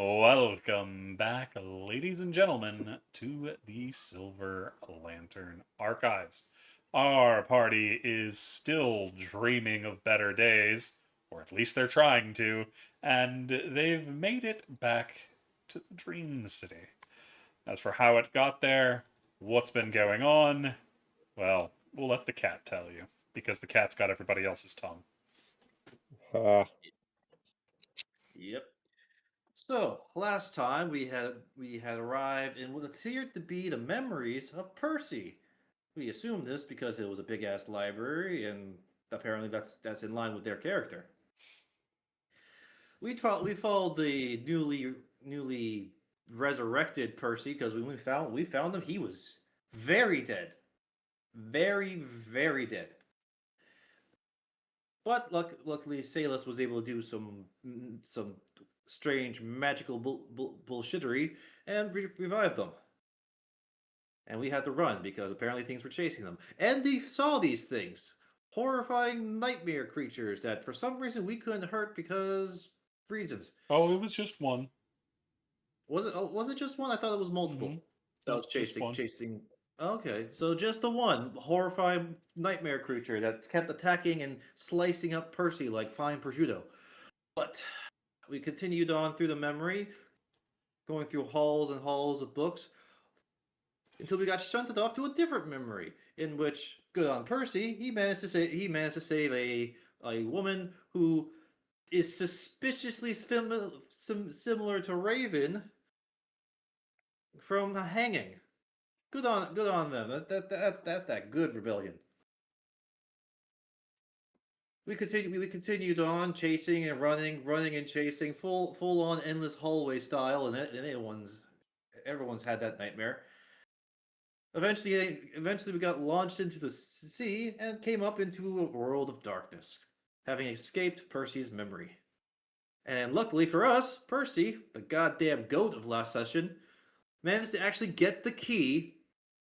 Welcome back, ladies and gentlemen, to the Silver Lantern Archives. Our party is still dreaming of better days, or at least they're trying to, and they've made it back to the Dream City. As for how it got there, what's been going on, well, we'll let the cat tell you, because the cat's got everybody else's tongue. Uh, Yep. So last time we had arrived in what appeared to be the memories of Percy. We assumed this because it was a big ass library, and apparently that's in line with their character. We followed the newly resurrected Percy because when we found him, he was very dead, very dead. But luckily, Salus was able to do some strange magical bullshittery and revive them. And we had to run because apparently things were chasing them. And they saw these things, horrifying nightmare creatures that for some reason we couldn't hurt because reasons. Oh, it was just one. Was it just one? I thought it was Mm-hmm. multiple. That was Nope, just one. chasing. Okay, so just the one horrifying nightmare creature that kept attacking and slicing up Percy like fine prosciutto. But we continued on through the memory, going through halls and halls of books until we got shunted off to a different memory, in which, good on Percy, he managed to save a woman who is suspiciously similar to Raven from hanging. Good on them. That's that good rebellion. We continued on chasing and running and chasing, full on endless hallway style, and everyone's had that nightmare. Eventually, we got launched into the sea and came up into a world of darkness, having escaped Percy's memory. And luckily for us, Percy, the goddamn goat of last session, managed to actually get the key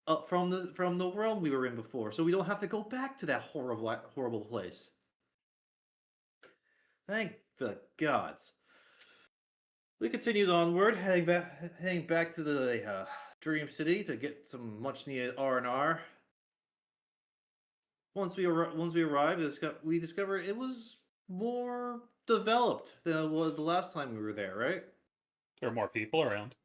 up from the realm we were in before, so we don't have to go back to that horrible place. Thank the gods. We continued onward, heading back to the Dream City to get some much needed R&R. Once we arrived, we discovered it was more developed than it was the last time we were there, right? There are more people around.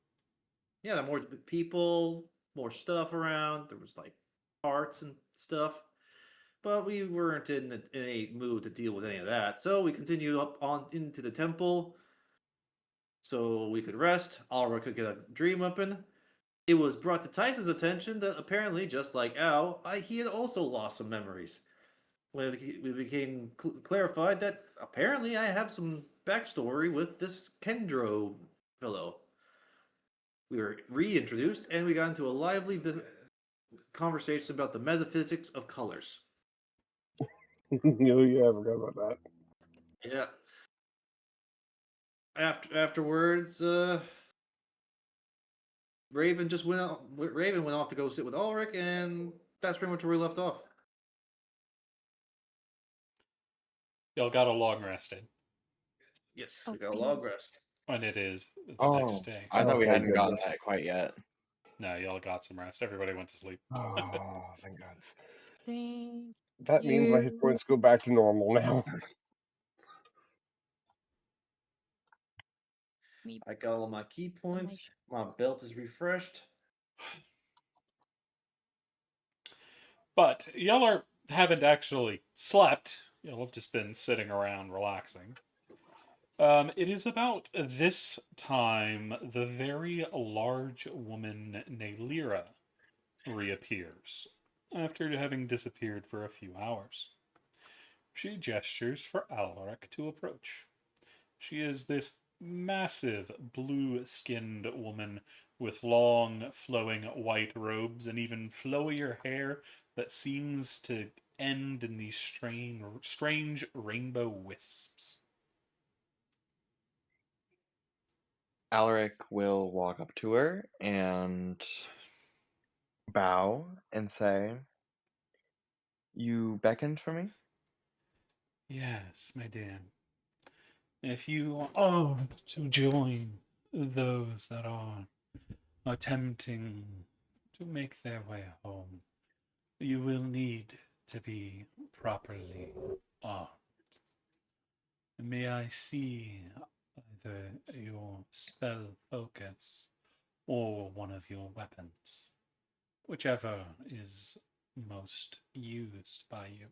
Yeah, there were more people, more stuff around. There was like parts and stuff, but we weren't in a mood to deal with any of that. So we continued up on into the temple, so we could rest. Alra could get a dream weapon. It was brought to Tyson's attention that apparently, just like Al, he had also lost some memories. We became clarified that apparently I have some backstory with this Kendro fellow. We were reintroduced, and we got into a lively conversation about the metaphysics of colors. yeah, I forgot about that. Yeah. Afterwards, Raven went off to go sit with Ulrich, and that's pretty much where we left off. Y'all got a long rest in, Yes, we got a long rest. and it is the next Oh, day. I thought Oh, we thank hadn't gotten goodness. that quite yet. No, y'all got some rest. Everybody went to sleep. Oh, thank goodness. Thank That means my hit you. points go back to normal now. Me I got all my key on my points. My belt is refreshed. But haven't actually slept. Y'all have just been sitting around relaxing. It is about this time the very large woman Naylira reappears after having disappeared for a few hours. She gestures for Alaric to approach. She is this massive blue skinned woman with long, flowing white robes and even flowier hair that seems to end in these strange rainbow wisps. Alaric will walk up to her and bow and say, "You beckoned for me?" Yes, my dear. If you are to join those that are attempting to make their way home, you will need to be properly armed. May I see either your spell focus or one of your weapons, whichever is most used by you.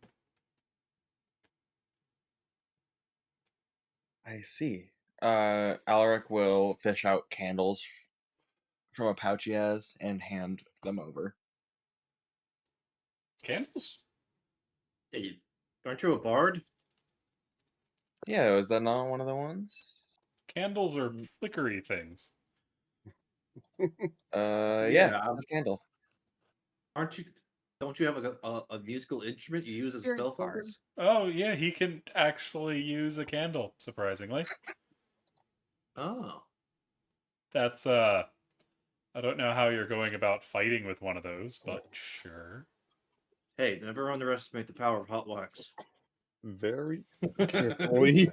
I see. Alaric will fish out candles from a pouch he has and hand them over. Candles? Hey, aren't you a bard? Yeah, was that not one of the ones? Candles are flickery things. Yeah, it's candle. Aren't you? Don't you have a musical instrument you use as a You're a spell focus? sword. Oh, yeah, he can actually use a candle, surprisingly. Oh, That's, I don't know how you're going about fighting with one of those, but sure. hey, never underestimate the power of hot wax. Very carefully.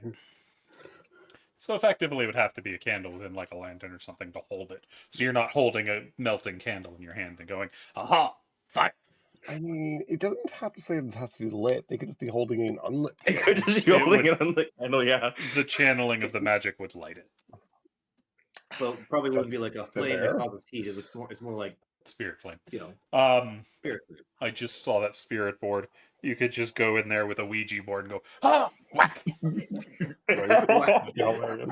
So effectively, it would have to be a candle within like a lantern or something to hold it. So you're not holding a melting candle in your hand and going, aha, fire. I mean, it doesn't have to say it has to be lit. They could just be holding an unlit It could candle. just be It holding would- it on the candle, yeah. The channeling of the magic would light it. But probably wouldn't be Just like a sit flame there. that causes heat. It's more like, Spirit flame. you know, spirit. I just saw that spirit board. You could just go in there with a Ouija board and go, ah, whack. Right? Yeah, hilarious.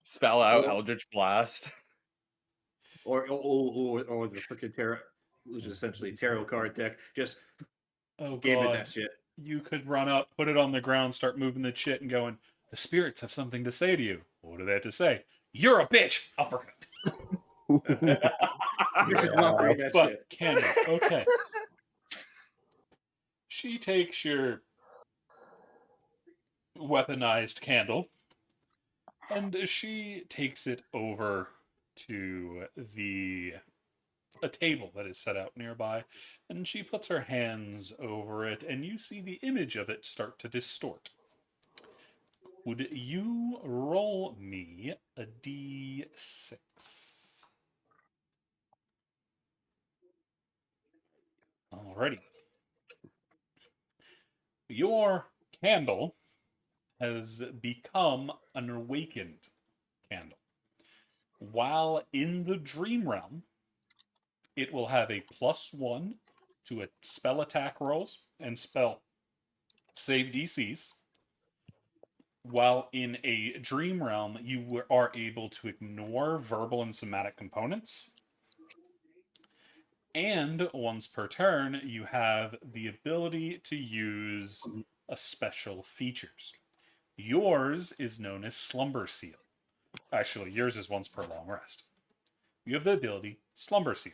Spell out Oh. Eldritch Blast. Or the freaking tarot, which is essentially a tarot card deck. Just Oh give it god. that shit. You could run up, put it on the ground, start moving the shit and going, the spirits have something to say to you. What do they have to say? You're a bitch! Uppercut. You should mockery that But shit. candle, okay. She takes your weaponized candle and she takes it over to a table that is set out nearby, and she puts her hands over it, and you see the image of it start to distort. Would you roll me a d6? Alrighty. Your candle has become an awakened candle. While in the dream realm, it will have a +1 to a spell attack rolls and spell save DCs. While in a dream realm, you are able to ignore verbal and somatic components. And once per turn, you have the ability to use a special features. Yours is known as Slumber Seal. Actually, yours is once per long rest. You have the ability Slumber Seal.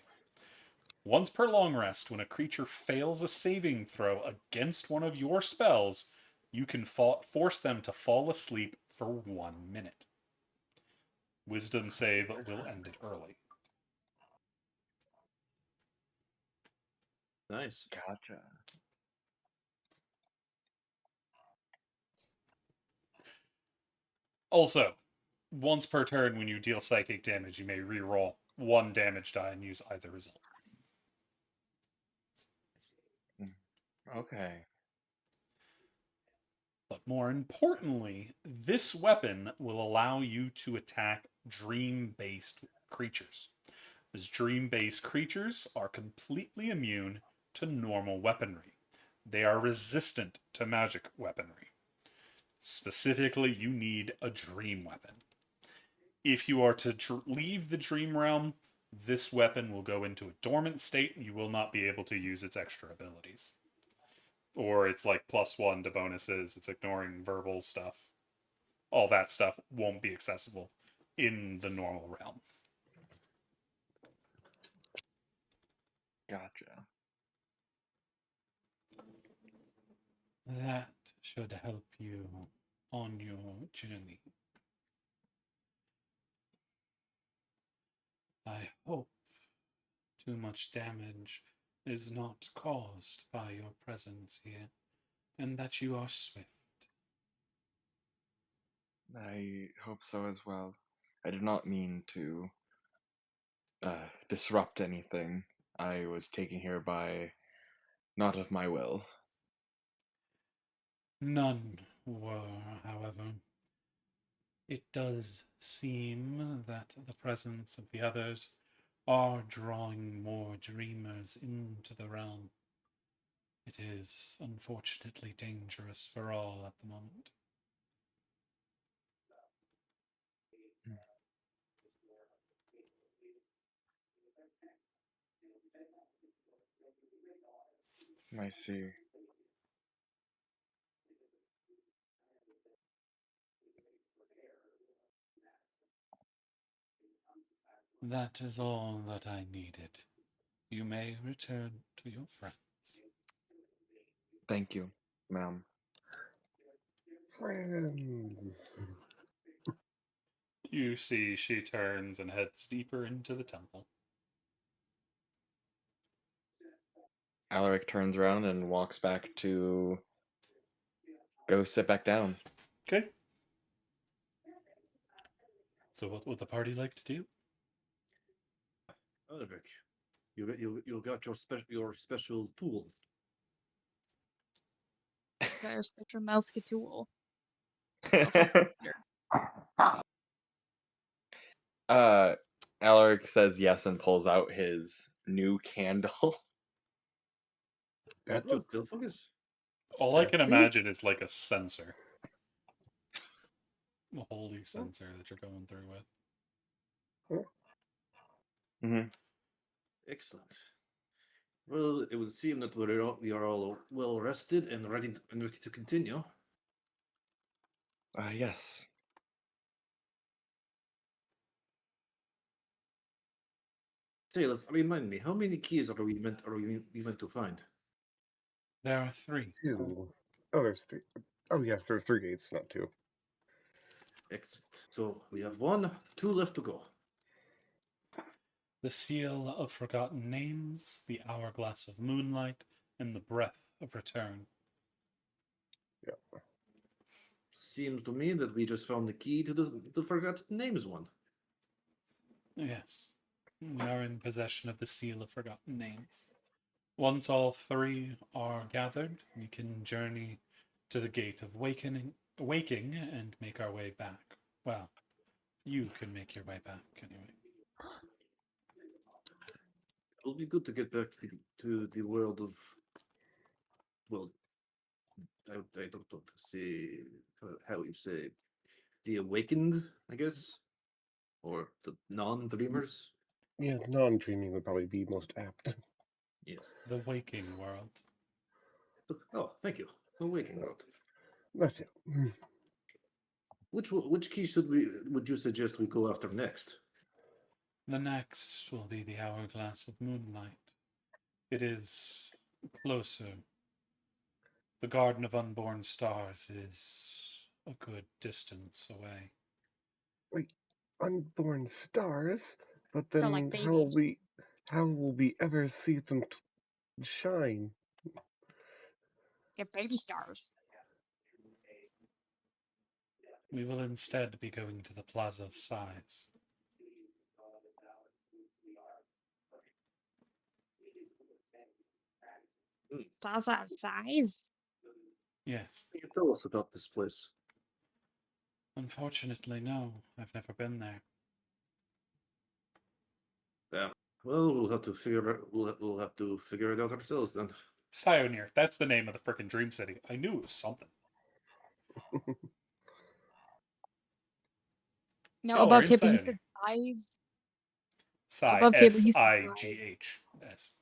Once per long rest, when a creature fails a saving throw against one of your spells, you can force them to fall asleep for 1 minute. Wisdom save will end it early. Nice. Gotcha. Also, once per turn, when you deal psychic damage, you may reroll 1 damage die and use either result. Okay. But more importantly, this weapon will allow you to attack dream-based creatures. As dream-based creatures are completely immune to normal weaponry. They are resistant to magic weaponry. Specifically, you need a dream weapon. If you are to leave the dream realm, this weapon will go into a dormant state and you will not be able to use its extra abilities. Or it's like +1 to bonuses, it's ignoring verbal stuff. All that stuff won't be accessible in the normal realm. Gotcha. That should help you on your journey. I hope too much damage is not caused by your presence here, and that you are swift. I hope so as well. I did not mean to disrupt anything. I was taken here by not of my will. None were, however. It does seem that the presence of the others are drawing more dreamers into the realm. It is unfortunately dangerous for all at the moment. I see. That is all that I needed. You may return to your friends. Thank you, ma'am. Friends. You see, she turns and heads deeper into the temple. Alaric turns around and walks back to go sit back down. Okay. So, what would the party like to do? Ulrich, you got your special tool. Their special mouse tool. Alaric says yes and pulls out his new candle. That Got your looks still focus? All I can sexy. imagine is like a sensor. A holy sensor that you're going through with. Excellent. Well, it would seem that we are all well rested and ready to continue. Yes. Say, let's remind me, how many keys are we meant to find? There are 3. 2. Oh, there's 3. Oh, yes, there's 3 gates, not 2. Excellent. So we have 1, 2 left to go. The Seal of Forgotten Names, the Hourglass of Moonlight, and the Breath of Return. Yeah. Seems to me that we just found the key to the Forgotten Names one. Yes, we are in possession of the Seal of Forgotten Names. Once all 3 are gathered, we can journey to the Gate of Waking and make our way back. Well, you can make your way back anyway. It will be good to get back to the world of, well, I don't want to say how you say, the awakened, I guess, or the non-dreamers. Yeah, non-dreaming would probably be most apt. Yes. The waking world. Oh, thank you. The waking world. That's it. Which key would you suggest we go after next? The next will be the Hourglass of Moonlight. It is closer. The Garden of Unborn Stars is a good distance away. Wait, unborn stars? But So, then like how will we ever see them shine? They're baby stars. We will instead be going to the Plaza of Sighs. Plaza of Size. Yes. Can you tell us about this place? Unfortunately, no. I've never been there. Damn. Well, we'll have to we'll have to figure it out ourselves then. Sionir, that's the name of the frickin' Dream City. I knew it was something. No, Oh, we're above in table you Sionir. said size. Sigh. Above table you said S-I-G-H-S.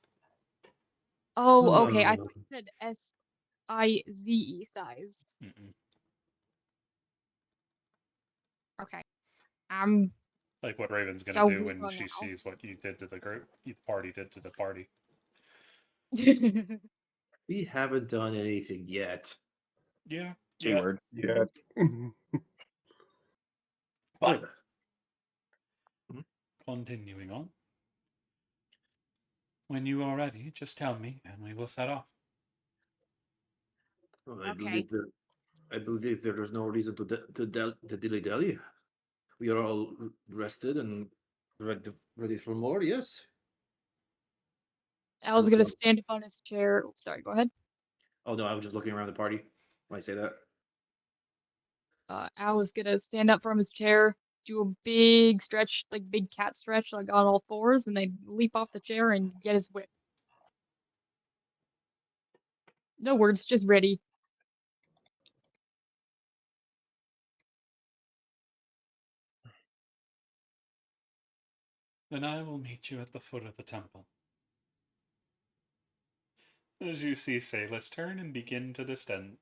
Oh, okay. I thought you said S-I-Z-E size. Mm-mm. Okay. Like what Raven's gonna So do we when go she now. sees what you did to the group, the party did to the party. We haven't done anything yet. Yeah. Keyword. Yet. But Mhm. continuing on. When you are ready, just tell me and we will set off. Well, I Okay. believe that I believe there is no reason to dilly dally. We are all rested and ready for more. Yes. Al's Look gonna up. stand up on his chair. Oh, sorry, go ahead. Oh no, I was just looking around the party when I say that. Al is gonna stand up from his chair, do a big stretch, like big cat stretch, like on all fours, and then leap off the chair and get his whip. No words, just ready. Then I will meet you at the foot of the temple. As you see Salus turn and begin to descend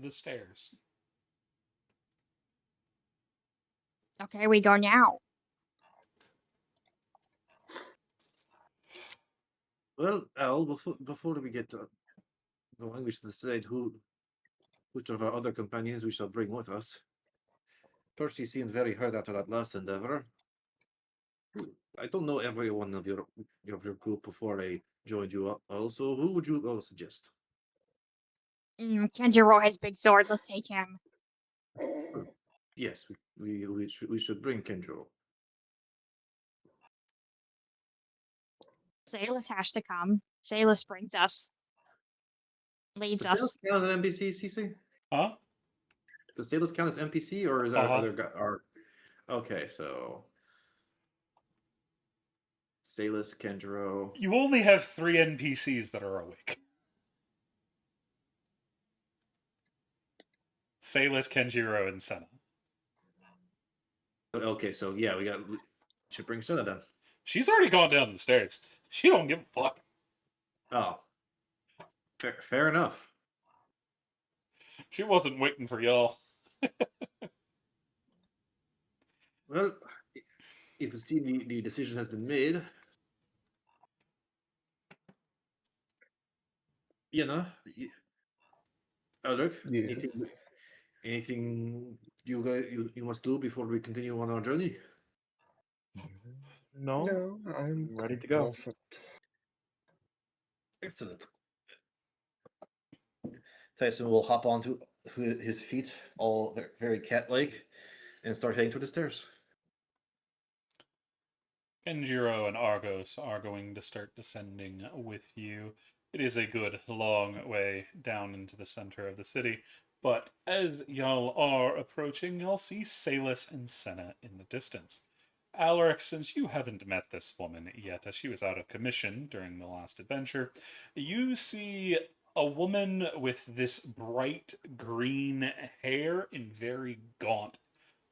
the stairs. Okay, we go now. Well, Al, before we get going, we should decide which of our other companions we shall bring with us. Percy seemed very hurt after that last endeavor. I don't know every one of your group before I joined you up. Also, who would you go suggest? Kenjiro has big sword. Let's take him. Yes, we should bring Kendro. Salus has to come. Salus brings us. Leads Does Salus us. count as NPC, CC? Huh? Does Salus count as NPC, or is there Uh-huh. other are? Okay, so Salus, Kendro. You only have 3 NPCs that are awake. Salus, Kenjiro, and Senna. Okay, so yeah, we should bring Senna then. She's already gone down the stairs. She don't give a fuck. Oh, fair enough. She wasn't waiting for y'all. Well, it would seem the decision has been made. You know, Alric, Yes. anything you must do before we continue on our journey? No, No, I'm ready to go. all set. Excellent. Tyson will hop onto his feet, all very cat-like, and start heading to the stairs. Kenjiro and Argos are going to start descending with you. It is a good long way down into the center of the city, but as y'all are approaching, y'all see Salus and Senna in the distance. Alaric, since you haven't met this woman yet, as she was out of commission during the last adventure, you see a woman with this bright green hair and very gaunt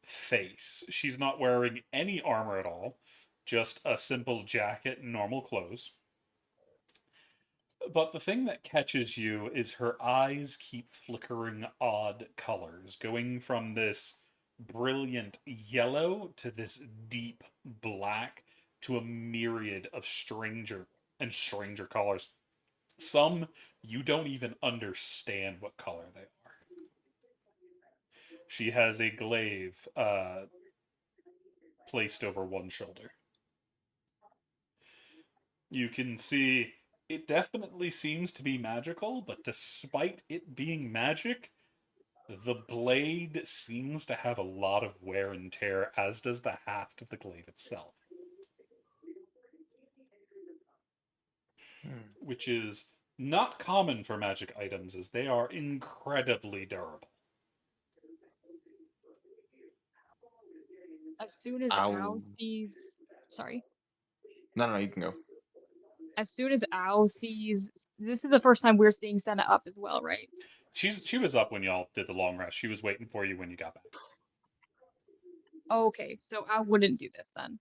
face. She's not wearing any armor at all, just a simple jacket and normal clothes. But the thing that catches you is her eyes keep flickering odd colors, going from this brilliant yellow to this deep black to a myriad of stranger colors. Some you don't even understand what color they are. She has a glaive placed over one shoulder. You can see it definitely seems to be magical, but despite it being magic, the blade seems to have a lot of wear and tear, as does the haft of the glaive itself. Which is not common for magic items, as they are incredibly durable. As soon as Al sees. Sorry. No, you can go. As soon as Al sees. This is the first time we're seeing Senna up as well, right? She was up when y'all did the long rest. She was waiting for you when you got back. Okay, so I wouldn't do this then.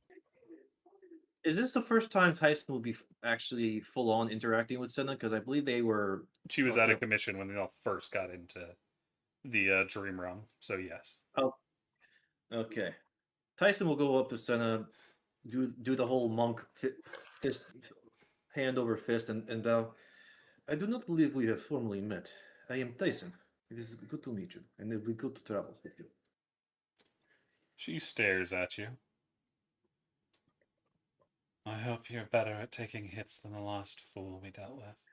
Is this the first time Tyson will be actually full on interacting with Senna? Because I believe they were. She was out of commission when they all first got into the Dream Realm, so yes. Oh, okay. Tyson will go up to Senna, do the whole monk fist, hand over fist, and bow. I do not believe we have formally met. I am Tyson. It is good to meet you, and it will be good to travel with you. She stares at you. I hope you're better at taking hits than the last fool we dealt with.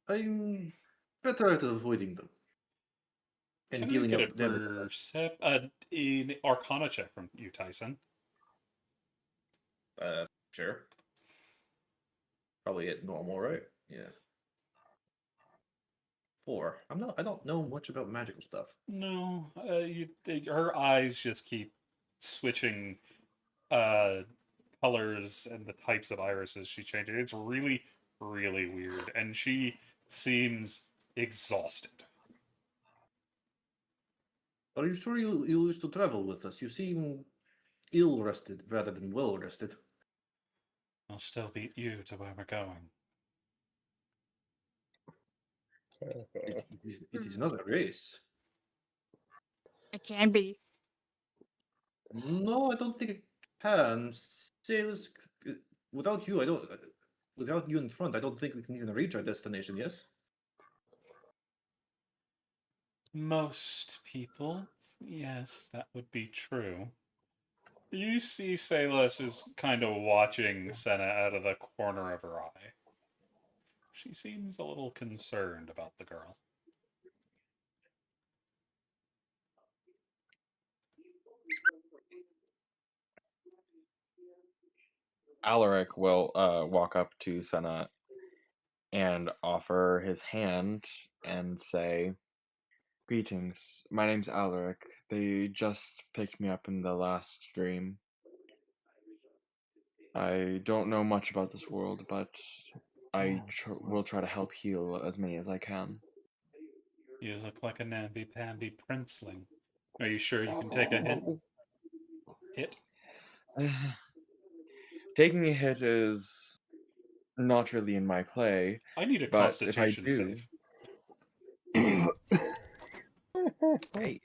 I'm better at avoiding them and Can I dealing get a up them with them. an Arcana check from you, Tyson? Sure. Probably at normal, right? Yeah. 4. I don't know much about magical stuff. No, her eyes just keep switching uh, colors and the types of irises she changes. It's really, really weird, and she seems exhausted. Are you sure you used to travel with us? You seem ill rested rather than well rested. I'll still beat you to where we're going. It is not a race. It can be. No, I don't think it can. Sailors, without you, I don't. Without you in front, I don't think we can even reach our destination. Yes. Most people, yes, that would be true. You see Salas is kind of watching Senna out of the corner of her eye. She seems a little concerned about the girl. Alaric will walk up to Senna and offer his hand and say, "Greetings, my name's Alaric. They just picked me up in the last stream. I don't know much about this world, but I will try to help heal as many as I can." You look like a namby-pamby princeling. Are you sure you can take a hint? Hit? Taking a hit is not really in my play, I need a but if I Constitution do, save. hey,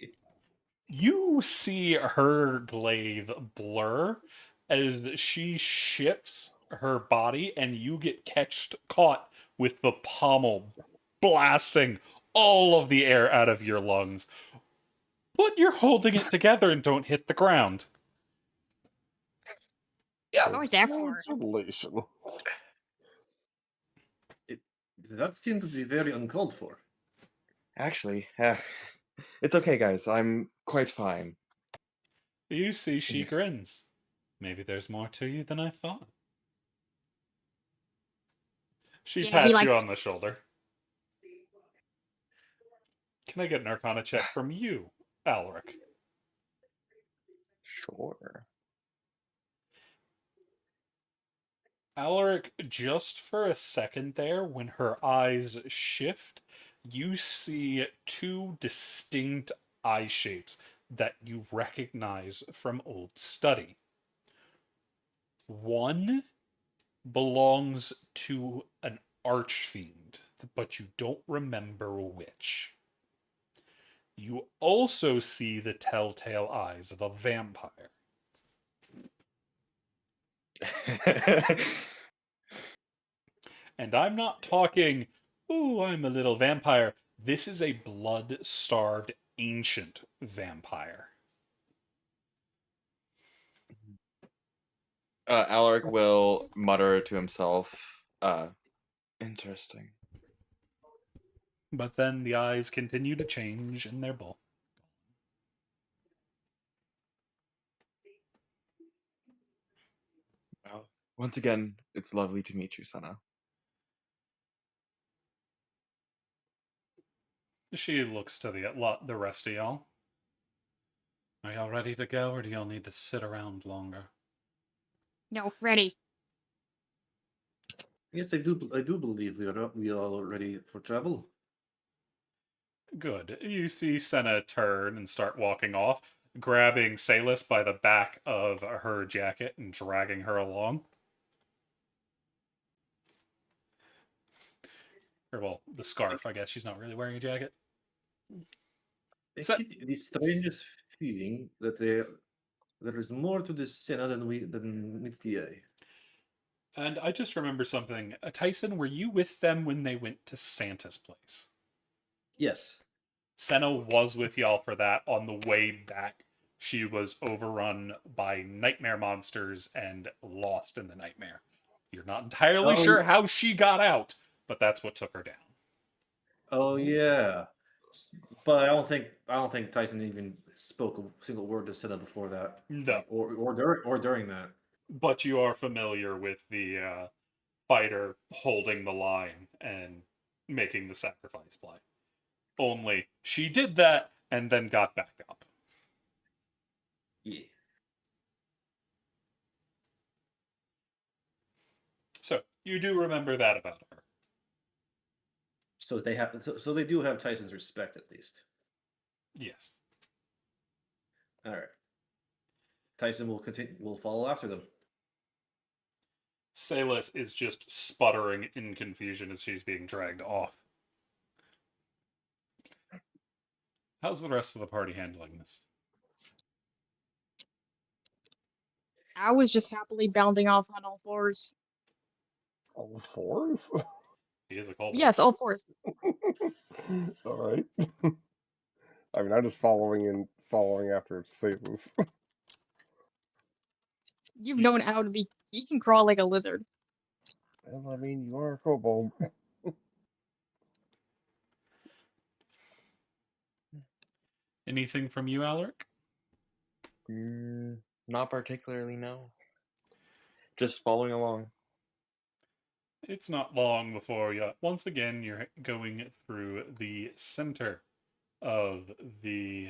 You see her glaive blur as she shifts her body, and you get caught with the pommel blasting all of the air out of your lungs. But you're holding it together and don't hit the ground. yeah, What was that for? Congratulations. That seemed to be very uncalled for. actually, it's okay, guys. I'm quite fine. You see she Yeah. grins. Maybe there's more to you than I thought. She Yeah, he pats you likes. on the shoulder. Can I get an Arcana check from you, Alric? Sure. Alaric, just for a second there, when her eyes shift, you see two distinct eye shapes that you recognize from old study. One belongs to an archfiend, but you don't remember which. You also see the telltale eyes of a vampire. And I'm not talking, ooh, I'm a little vampire. This is a blood starved ancient vampire. Alaric will mutter to himself, interesting. But then the eyes continue to change and they're both. Well, once again, it's lovely to meet you, Senna. She looks to the rest of y'all. Are y'all ready to go, or do y'all need to sit around longer? No, ready. Yes, I do. I do believe we are all ready for travel. Good. You see Senna turn and start walking off, grabbing Salis by the back of her jacket and dragging her along. Or, well, the scarf, I guess. She's not really wearing a jacket. I So- get the strangest feeling that there is more to this Senna than meets the eye. And I just remember something. Tyson, were you with them when they went to Santa's place? Yes. Senna was with y'all for that. On the way back, she was overrun by nightmare monsters and lost in the nightmare. You're not entirely Oh. sure how she got out, but that's what took her down. Oh yeah. But I don't think Tyson even spoke a single word to Senna before that. No, Or during that. but you are familiar with the fighter holding the line and making the sacrifice play. Only she did that and then got back up. Yeah. So you do remember that about her. So they do have Tyson's respect at least. Yes. All right. Tyson will continue. Will follow after them. Salis is just sputtering in confusion as she's being dragged off. How's the rest of the party handling this? I was just happily bounding off on all fours. All fours? He is a kobold. Yes, all fours. All right. I mean, I'm just following after Satan's. You've known how to be. You can crawl like a lizard. Well, I mean, you are a kobold. Anything from you, Alaric? Not particularly, no. Just following along. It's not long before once again you're going through the center of the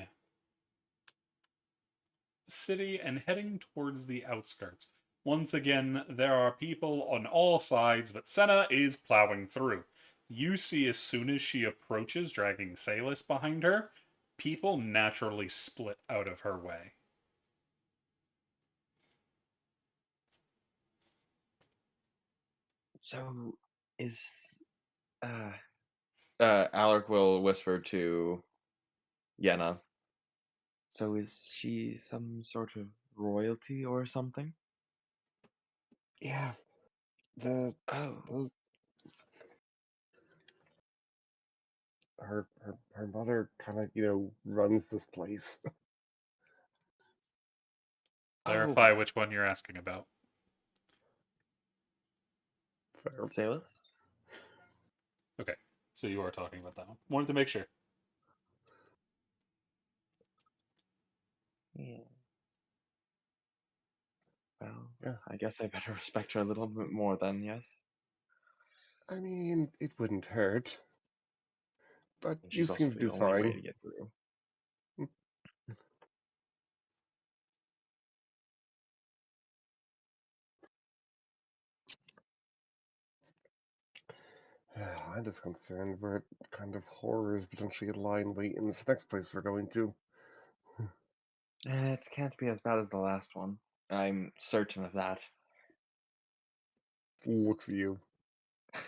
city and heading towards the outskirts. Once again, there are people on all sides, but Senna is plowing through. You see, as soon as she approaches, dragging Salis behind her, people naturally split out of her way. So, is Alaric will whisper to Yenna. So is she some sort of royalty or something? Yeah, the Oh, those her mother kind of runs this place. oh, Clarify which one you're asking about. Fair. Salus? Okay, so you are talking about that one. Wanted to make sure. Yeah. Well, Yeah, I guess I better respect her a little bit more then, yes? I mean, it wouldn't hurt, but And you she's also seem to the do only way fine. to get through. I'm just concerned what kind of horrors potentially lie in wait in this next place we're going to. It can't be as bad as the last one. I'm certain of that. Looks at you,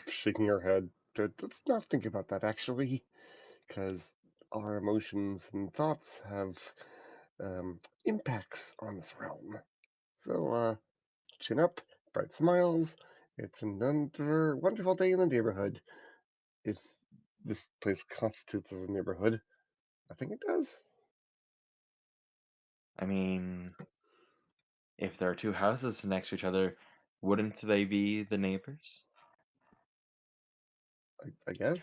shaking her head. Let's not think about that, actually, because our emotions and thoughts have impacts on this realm. So, chin up, bright smiles. It's another wonderful day in the neighborhood. If this place constitutes as a neighborhood, I think it does. I mean, if there are two houses next to each other, wouldn't they be the neighbors? I guess.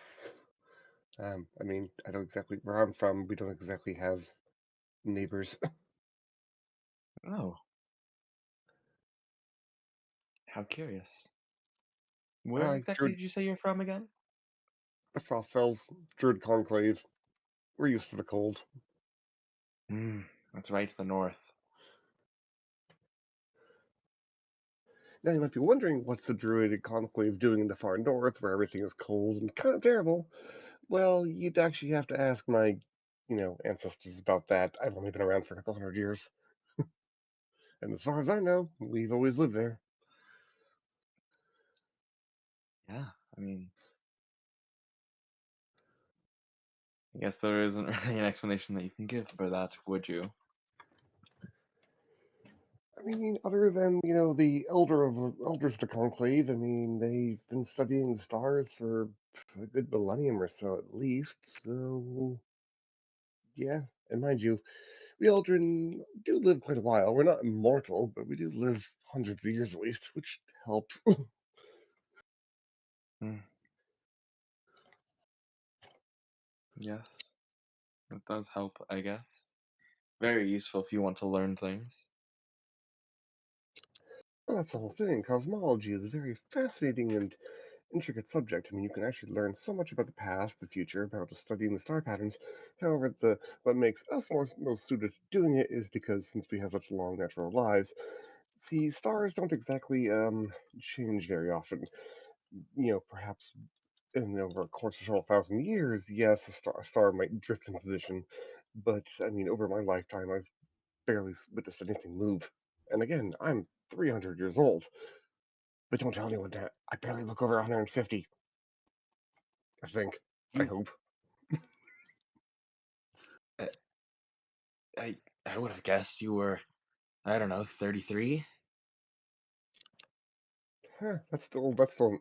I mean, I don't exactly where I'm from. We don't exactly have neighbors. Oh, how curious. Where exactly Druid did you say you're from again? Frostfells, Druid Conclave. We're used to the cold. Hmm, that's right to the north. Now you might be wondering what's the Druid Conclave doing in the far north, where everything is cold and kind of terrible. Well, you'd actually have to ask my, ancestors about that. I've only been around for a couple hundred years, and as far as I know, we've always lived there. Yeah, I mean, I guess there isn't really an explanation that you can give for that, would you? I mean, other than the elders of the conclave, I mean, they've been studying the stars for a good millennium or so at least. So yeah, and mind you, we Eldrin do live quite a while. We're not immortal, but we do live hundreds of years at least, which helps. Hmm. Yes, it does help, I guess. Very useful if you want to learn things. Well, that's the whole thing. Cosmology is a very fascinating and intricate subject. I mean, you can actually learn so much about the past, the future, about just studying the star patterns. However, what makes us most suited to doing it is because since we have such long natural lives, see, stars don't exactly change very often. Perhaps over a course of several thousand years, yes, a star might drift in position, but I mean, over my lifetime, I've barely witnessed anything move. And again, I'm 300 years old. But don't tell anyone that. I barely look over 150. I think. I You, hope. uh, I would have guessed you were, I don't know, 33. Huh, that's still an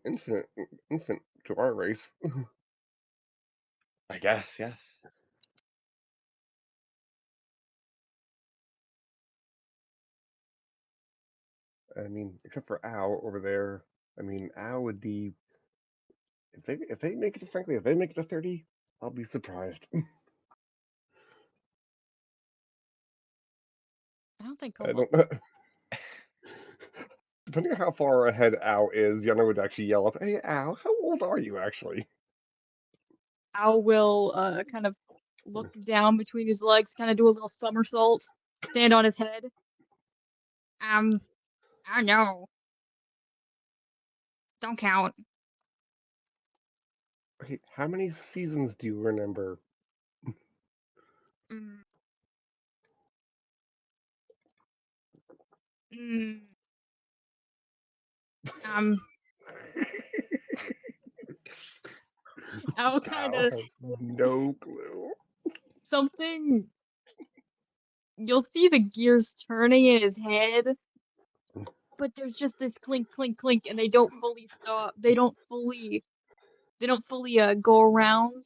infant to our race. I guess, yes. I mean, except for Al over there. I mean, Al would be if they make it. Frankly, if they make it to 30, I'll be surprised. I don't think he'll I look. don't. Depending on how far ahead Al is, Yana would actually yell up, "Hey, Al, how old are you actually?" Al will kind of look down between his legs, kind of do a little somersault, stand on his head. I know. Don't count. Wait, how many seasons do you remember? Mm, mm, um, Al kind Al of has no clue. something. You'll see the gears turning in his head, but there's just this clink, clink, clink, and they don't fully stop. They don't fully go around.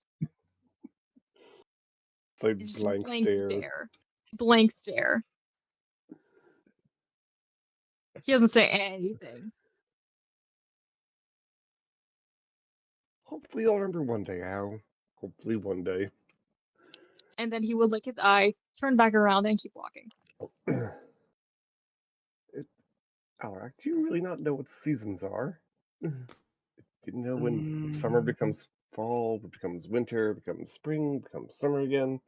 Like It's just blank blank stare. stare. Blank stare. He doesn't say anything. Hopefully, I'll remember one day, Al. Hopefully, one day. And then he would lick his eye, turn back around, and keep walking. it, Alric, do you really not know what seasons are? Didn't know when summer Mm, becomes fall, becomes winter, becomes spring, becomes summer again.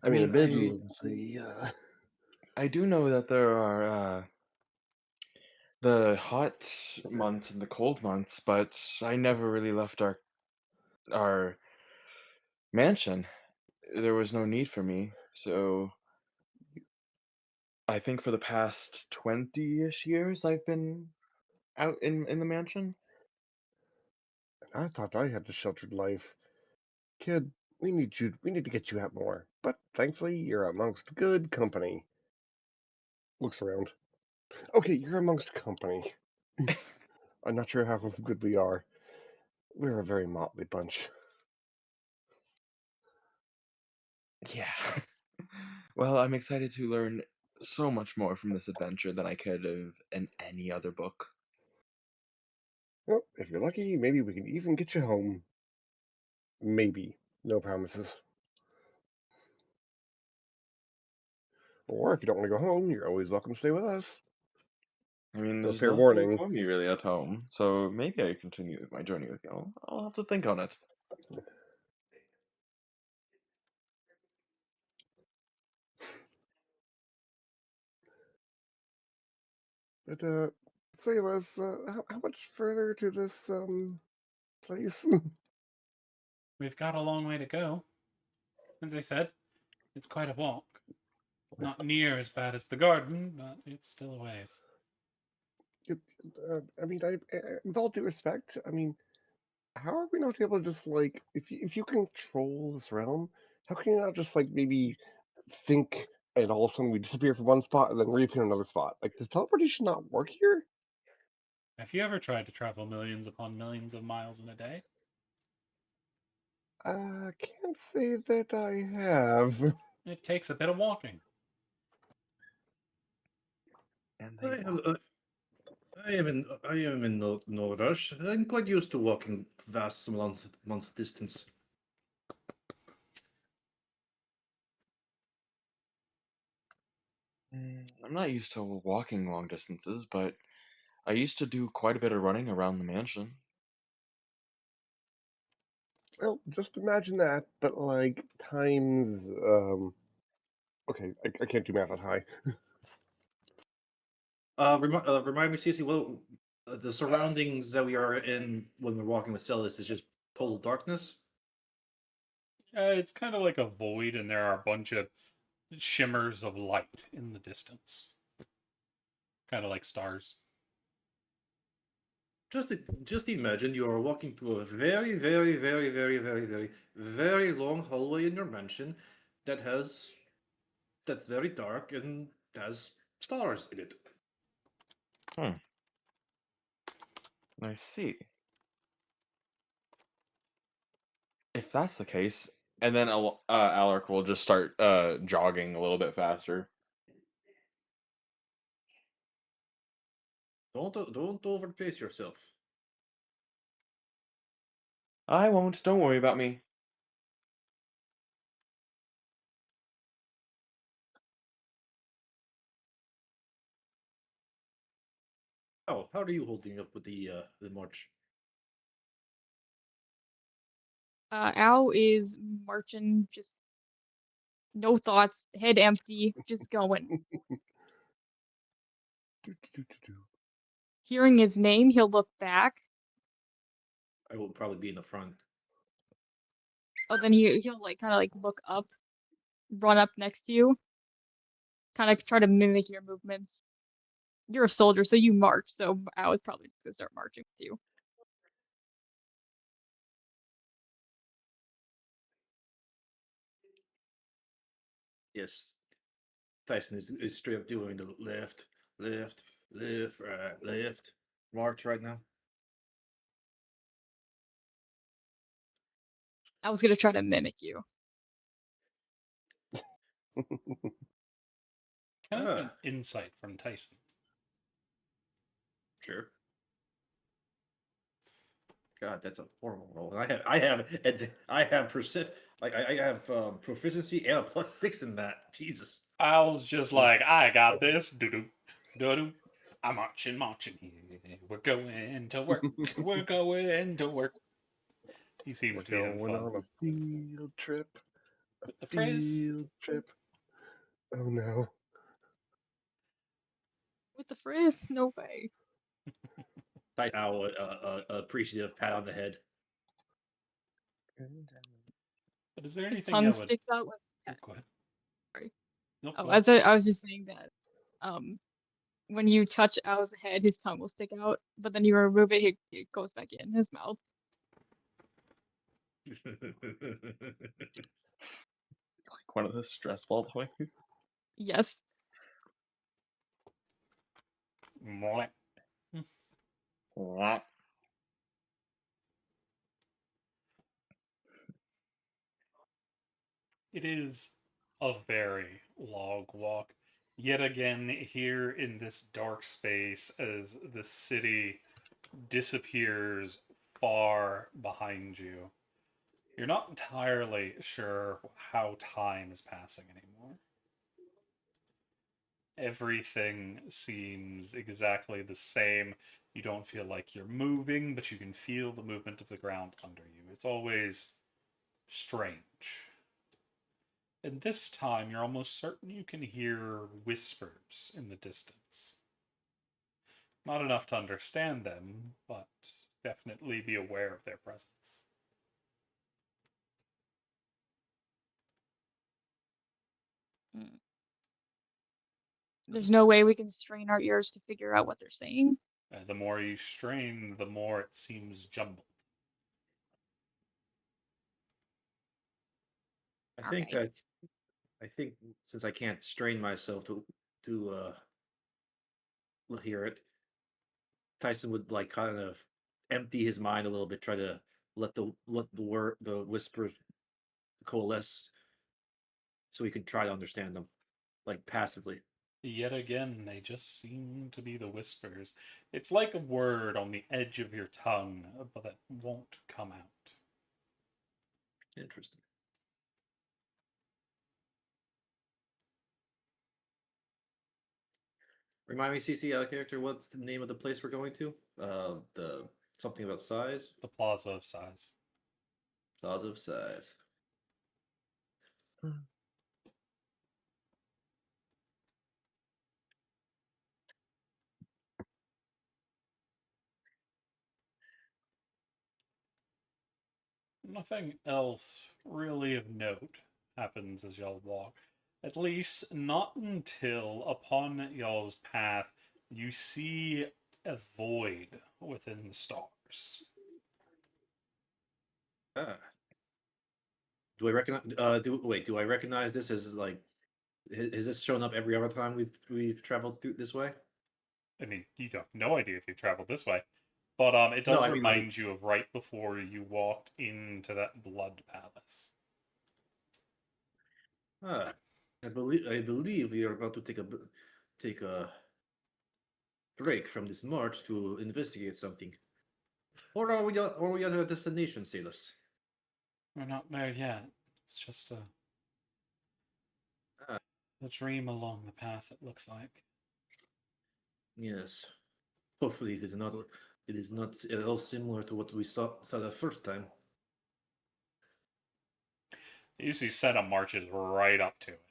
I I mean, mean, admittedly, I do know that there are the hot months and the cold months, but I never really left our mansion. There was no need for me, so I think for the past 20-ish years I've been out in the mansion. I thought I had a sheltered life. Kid, we need you. We need to get you out more. But thankfully, you're amongst good company. Looks around. Okay, you're amongst company. I'm not sure how good we are. We're a very motley bunch. Yeah. Well, I'm excited to learn so much more from this adventure than I could have in any other book. Well, if you're lucky, maybe we can even get you home. Maybe. No promises. Or if you don't want to go home, you're always welcome to stay with us. I mean, Though there's fair nothing warning, for me really at home, so maybe I continue with my journey with you. I'll have to think on it. but say Les, how much further to this place? We've got a long way to go. As I said, it's quite a walk. Not near as bad as the garden, but it's still a ways. I mean, with all due respect, I mean, how are we not able to just like, if you control this realm, how can you not just like maybe think and all of a sudden we disappear from one spot and then reappear in another spot? Like, does teleportation not work here? Have you ever tried to travel millions upon millions of miles in a day? Can't say that I have. It takes a bit of walking. And I they am, walk. I am in no rush. I'm quite used to walking vast amounts of distance. I'm not used to walking long distances, but I used to do quite a bit of running around the mansion. Well, just imagine that, but like times. Okay, I can't do math that high. Remind me, Cece, what the surroundings that we are in when we're walking with Celis is just total darkness. It's kind of like a void, and there are a bunch of shimmers of light in the distance, kind of like stars. Just imagine you are walking through a very, very, very, very, very, very, very long hallway in your mansion that's very dark and has stars in it. Hmm. I see. If that's the case, and then Alaric will just start jogging a little bit faster. Don't overpace yourself. I won't. Don't worry about me. Oh, how are you holding up with the march? Al is marching, just no thoughts, head empty, just going. Do. Hearing his name, he'll look back. I will probably be in the front. Oh, then he'll like kind of like look up, run up next to you, kind of try to mimic your movements. You're a soldier, so you march. So I was probably just gonna start marching with you. Yes, Tyson is straight up doing the left, left, left, right, left march right now. I was gonna try to mimic you. Kind of an Ah, insight from Tyson. sure. God, that's a horrible roll. I have proficiency and a +6 in that. Jesus. Al's just like, I got this. Doo doo, doo doo. I'm marching here. We're going to work. We're going to work. He seems We're to be having going fun on a field trip. A with the frizz. field trip. Oh no. With the frizz? No way. Tyson now appreciative pat on the head. But is there His anything tongue that would? sticks out with. Oh, go ahead. Sorry. Nope. Oh, Go ahead. I was just saying that. When you touch Al's head, his tongue will stick out, but then you remove it, it goes back in his mouth. Like one of those stress ball toys. Yes. Mwah. Mwah. It is a very long walk. Yet again, here in this dark space, as the city disappears far behind you, you're not entirely sure how time is passing anymore. Everything seems exactly the same. You don't feel like you're moving, but you can feel the movement of the ground under you. It's always strange. And this time, you're almost certain you can hear whispers in the distance. Not enough to understand them, but definitely be aware of their presence. Mm. There's no way we can strain our ears to figure out what they're saying. The more you strain, the more it seems jumbled. I think Okay. that's. I think since I can't strain myself to hear it, Tyson would like kind of empty his mind a little bit, try to the whispers coalesce, so he can try to understand them, like passively. Yet again, they just seem to be the whispers. It's like a word on the edge of your tongue, but that won't come out. Interesting. Remind me, CC, out of character, what's the name of the place we're going to? The something about size? The Plaza of Size. Plaza of Size. Nothing else really of note happens as y'all walk. At least not until upon y'all's path you see a void within the stars. Ah. Do I recognize? Do I recognize this as like? Has this shown up every other time we've traveled through this way? I mean, you have no idea if you traveled this way, but it No, does I mean, like- remind you of right before you walked into that blood palace. Ah, I believe we are about to take a break from this march to investigate something. Or are we at our destination, sailors? We're not there yet. It's just Ah. a dream along the path, it looks like. Yes. Hopefully, It is not at all similar to what we saw the first time. You see Senna marches right up to it.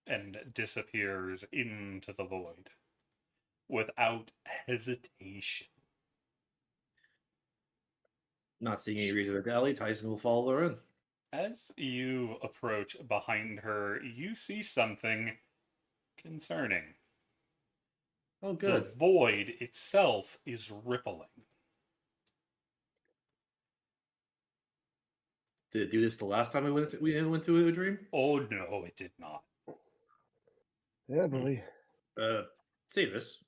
And disappears into the void without hesitation. Not seeing any reason to dally, Tyson will follow her in. As you approach behind her, you see something concerning. Oh, The good. void itself is rippling. Did it do this the last time we went to a dream? Oh no, it did not. Yeah, boy. Say this.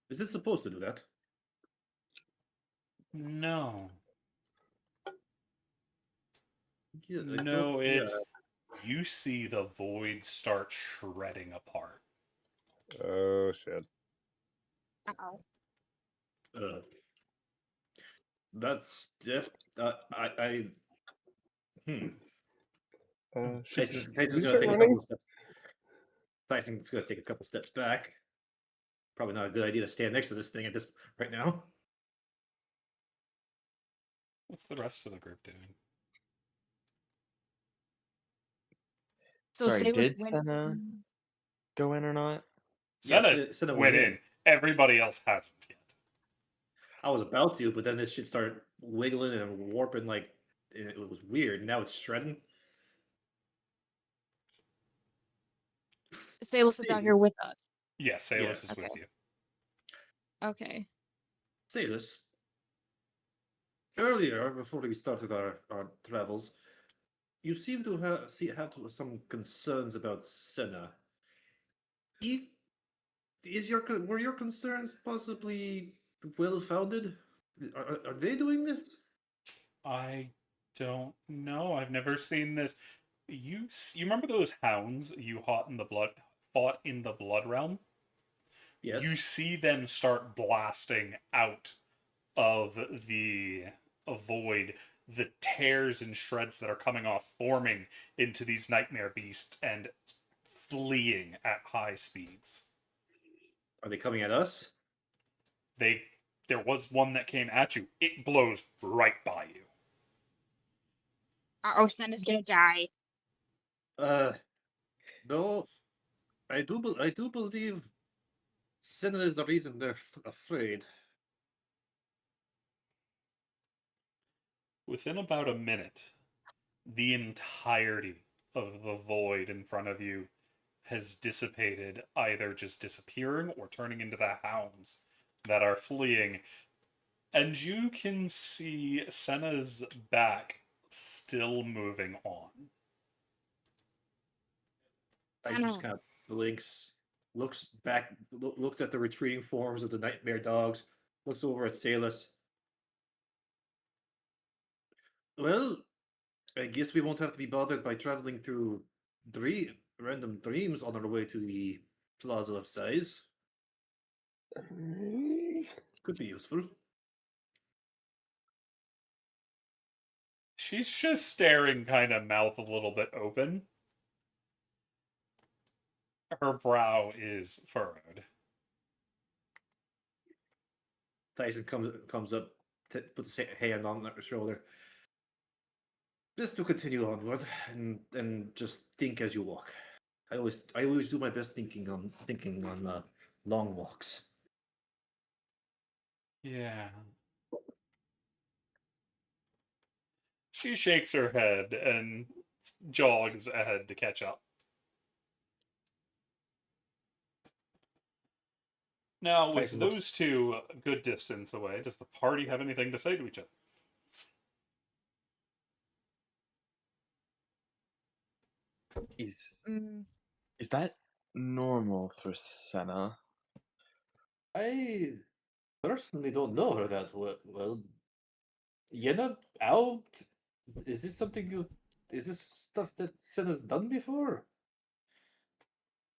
Is this supposed to do that? No. Yeah, I No, thought- it's. You see the void start shredding apart. Oh shit. Uh-oh. Uh, that's I. Tyson's Should gonna we take start a running? couple of steps. Tyson's gonna take a couple steps back. Probably not a good idea to stand next to this thing at this right now. What's the rest of the group doing? So Sorry, Sailus did went. Senna go in or not? Yeah, Senna Senna went went in. Everybody else hasn't yet. I was about to, but then this shit started wiggling and warping like it was weird. Now it's shredding. Sailus is down here with us. Yes, Salus is Okay. with you. Okay. Say this. Earlier, before we started our travels, you seem to have some concerns about Senna. Were your concerns possibly well founded? Are they doing this? I don't know. I've never seen this. You remember those hounds you fought in the blood realm? Yes. You see them start blasting out of the void, the tears and shreds that are coming off, forming into these nightmare beasts and fleeing at high speeds. Are they coming at us? There was one that came at you. It blows right by you. Oh, Senna's gonna die. No. I do believe Senna is the reason they're afraid. Within about a minute, the entirety of the void in front of you has dissipated, either just disappearing or turning into the hounds that are fleeing. And you can see Senna's back still moving on. I just kind of blinks, looks back, looks at the retreating forms of the nightmare dogs, looks over at Salus. Well, I guess we won't have to be bothered by traveling through random dreams on our way to the Plaza of Size. Could be useful. She's just staring, kind of mouth a little bit open. Her brow is furrowed. Tyson comes up, puts his hand on her shoulder. Just to continue onward, and just think as you walk. I always do my best thinking on long walks. Yeah. She shakes her head and jogs ahead to catch up. Now, with Tyson looks. those two a good distance away, does the party have anything to say to each other? Is Mm, is that normal for Senna? I personally don't know her that well. Yenna, Al, is this something you? Is this stuff that Senna's done before?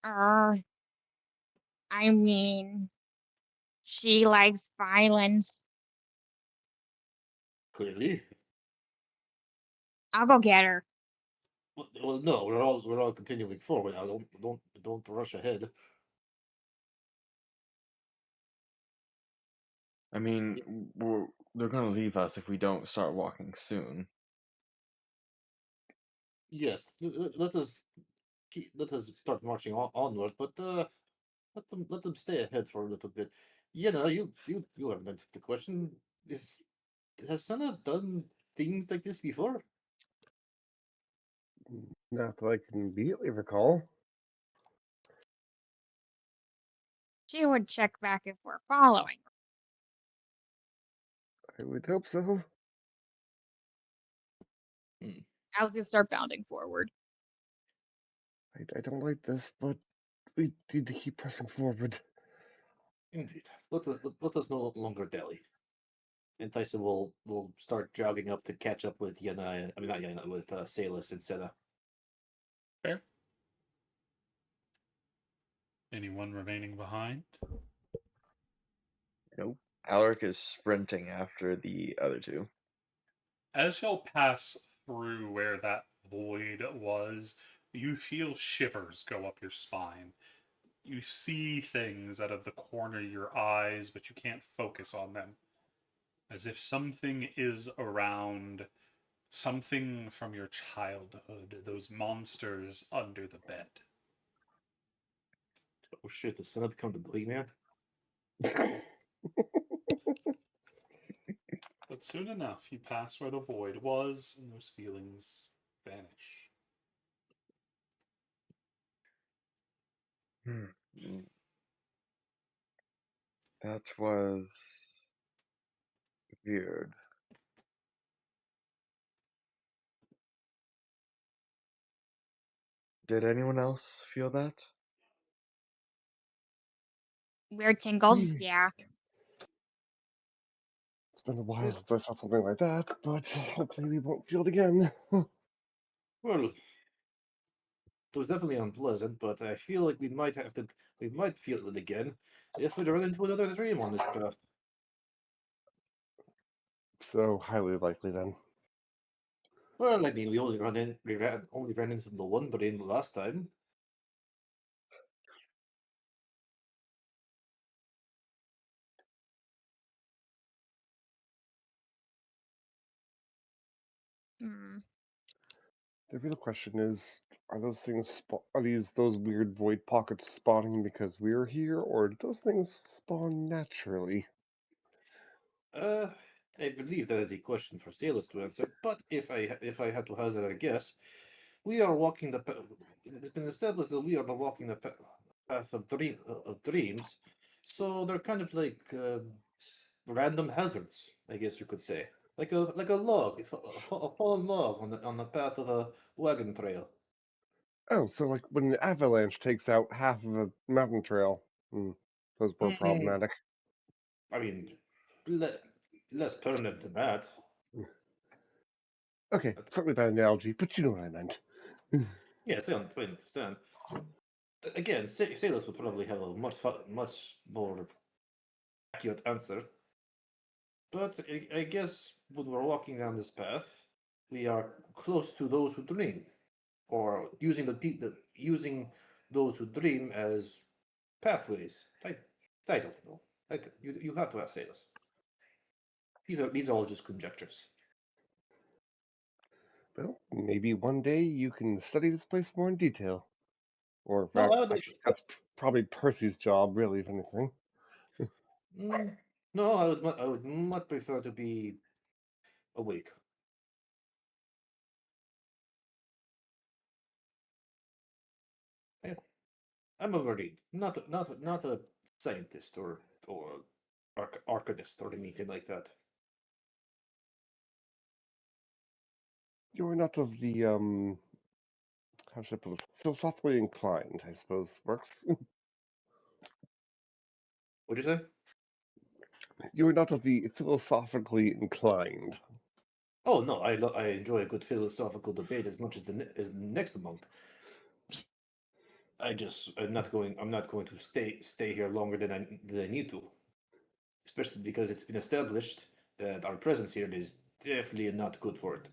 uh, I mean, she likes violence. Clearly. I'll go get her. Well, no, we're all continuing forward. I don't rush ahead. I mean, they're gonna leave us if we don't start walking soon. Yes, let us start marching onward, but let them stay ahead for a little bit. You haven't answered the question. Has Senna done things like this before? Not that I can immediately recall. She would check back if we're following. I would hope so. I was gonna start bounding forward. I don't like this, but we need to keep pressing forward. Indeed. Let us no longer dally. And Tyson will start jogging up to catch up with Yana. I mean, not Yana, with Salus and Senna. Fair. Anyone remaining behind? Nope. Alaric is sprinting after the other two. As y'all pass through where that void was, you feel shivers go up your spine. You see things out of the corner of your eyes, but you can't focus on them. As if something is around, something from your childhood, those monsters under the bed. Oh shit! Does Senna become the boogeyman? But soon enough, you pass where the void was, and those feelings vanish. That was weird. Did anyone else feel that? Weird tingles, Me. yeah. It's been a while since I felt something like that, but hopefully we won't feel it again. Well, it was definitely unpleasant, but I feel like we might feel it again if we run into another dream on this path. So highly likely then. Well, I mean, we only ran into the one dream last time. Hmm. The real question is, are those things are those weird void pockets spawning because we're here, or do those things spawn naturally? Uh, I believe that is a question for Salus to answer. But if I had to hazard a guess, we are walking the. It has been established that we are walking the path of dreams, so they're kind of like random hazards, I guess you could say, like a log, a fallen log on the path of a wagon trail. Oh, so like when an avalanche takes out half of a mountain trail. Those were Mm, problematic. I mean, le- less permanent than that. Mm. Okay, certainly bad analogy, but you know what I meant. Yes, I understand. Again, Salus would probably have a much more accurate answer. But I guess when we're walking down this path, we are close to those who dream, or using using those who dream as pathways. I don't know. You have to ask Salus. These are all just conjectures. Well, maybe one day you can study this place more in detail. Or, in No, fact, I would. actually, that's probably Percy's job, really, if anything. Mm, no, I would much prefer to be awake. I, I'm a marine, not a scientist or arcanist or anything like that. You're not of the, how should I put this? Philosophically inclined, I suppose, works. What'd you say? You're not of the philosophically inclined. Oh no, I enjoy a good philosophical debate as much as as the next monk. I'm not going to stay here longer than I need to, especially because it's been established that our presence here is definitely not good for it.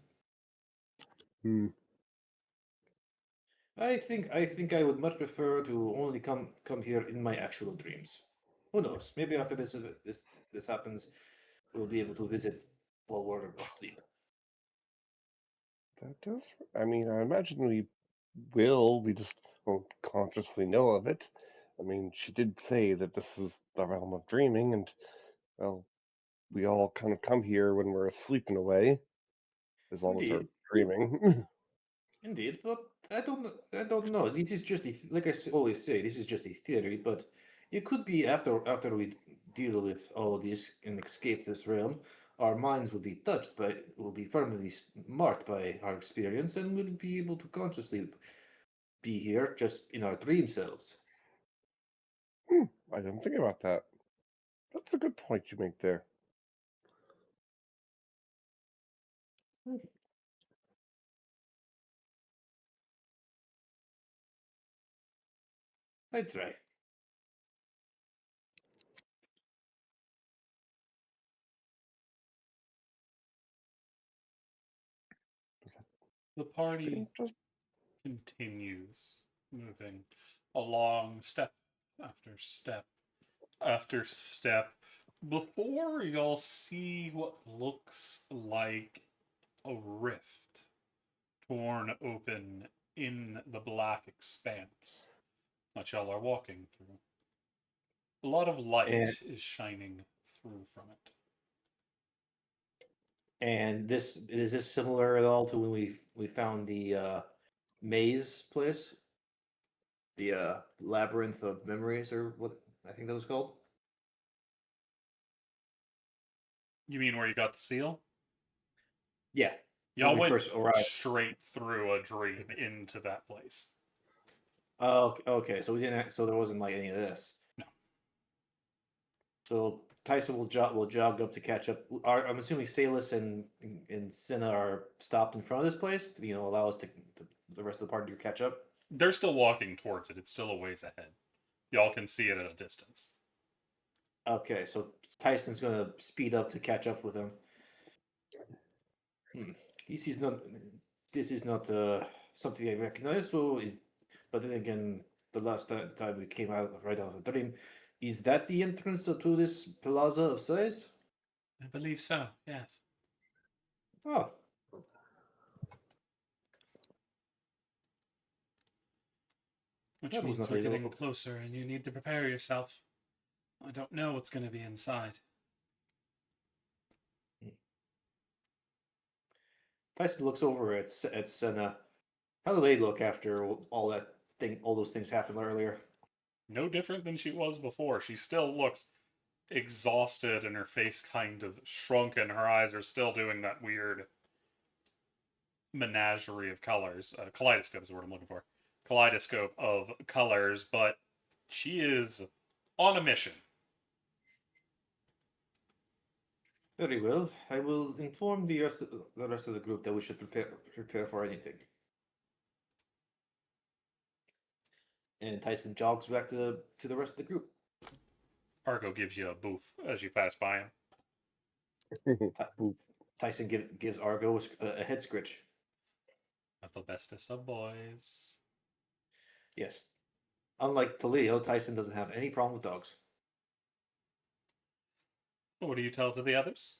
Hmm. I think I would much prefer to only come here in my actual dreams. Who knows? Maybe after this happens, we'll be able to visit while we're asleep. That does. I mean, I imagine we will. We just won't consciously know of it. I mean, she did say that this is the realm of dreaming, and, well, we all kind of come here when we're asleep in a way, as long as we're Indeed, dreaming. indeed, but I don't know. This is just like always say, this is just a theory, but it could be after we deal with all of this and escape this realm, our minds will be will be permanently marked by our experience, and we'll be able to consciously be here just in our dream selves. I didn't think about that. That's a good point you make there. I try. The party Just continues moving along step after step after step before y'all see what looks like a rift torn open in the black expanse that y'all are walking through. A lot of And light is shining through from it. and this is this similar at all to when we found the maze place, the labyrinth of memories, or what I think that was called. You mean where you got the seal? Yeah, when Y'all we went first arrived. straight through a dream into that place. Oh, okay. So we didn't. So there wasn't like any of this. No. So Tyson will jog up to catch up. I'm assuming Salus and Cinna are stopped in front of this place to allow us to the rest of the party to catch up. They're still walking towards it. It's still a ways ahead. Y'all can see it at a distance. Okay, so Tyson's gonna speed up to catch up with him. This is not something I recognize. So is, but then again, the last time we came out right out of the dream, is that the entrance to this plaza of size? I believe so, yes. Oh, Which that was means not we're a getting little. closer and you need to prepare yourself. I don't know what's going to be inside. Tyson looks over at Senna. How do they look after all those things happened earlier? No different than she was before. She still looks exhausted and her face kind of shrunken. Her eyes are still doing that weird menagerie of colors. Kaleidoscope is the word I'm looking for. Kaleidoscope of colors, but she is on a mission. Very well. I will inform the rest of the group that we should prepare for anything. And Tyson jogs back to the rest of the group. Argo gives you a boof as you pass by him. Ty- Oof. Tyson gives Argo a head scritch. Of the bestest of boys. Yes. Unlike Talio, Tyson doesn't have any problem with dogs. What do you tell to the others?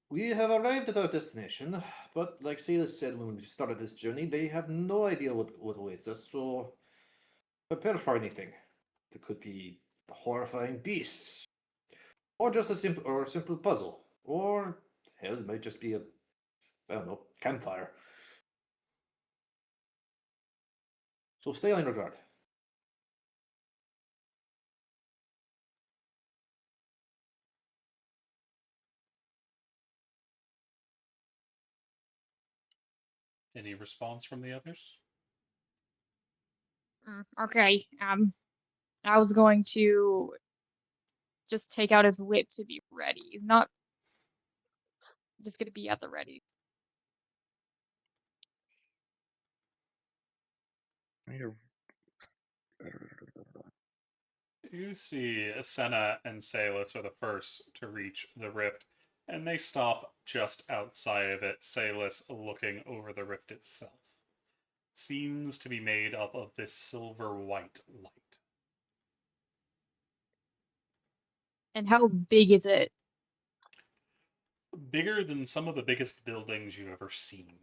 We have arrived at our destination, but like Silas said when we started this journey, they have no idea what awaits us, so prepare for anything. There could be horrifying beasts, or just a simple puzzle, or hell, it might just be a, I don't know, campfire. So stay on your guard. Any response from the others? Okay. I was going to just take out his whip to be ready. He's not just gonna be at the ready. You see Senna and Salus are the first to reach the rift, and they stop just outside of it, Salus looking over the rift itself. It seems to be made up of this silver-white light. And how big is it? Bigger than some of the biggest buildings you've ever seen.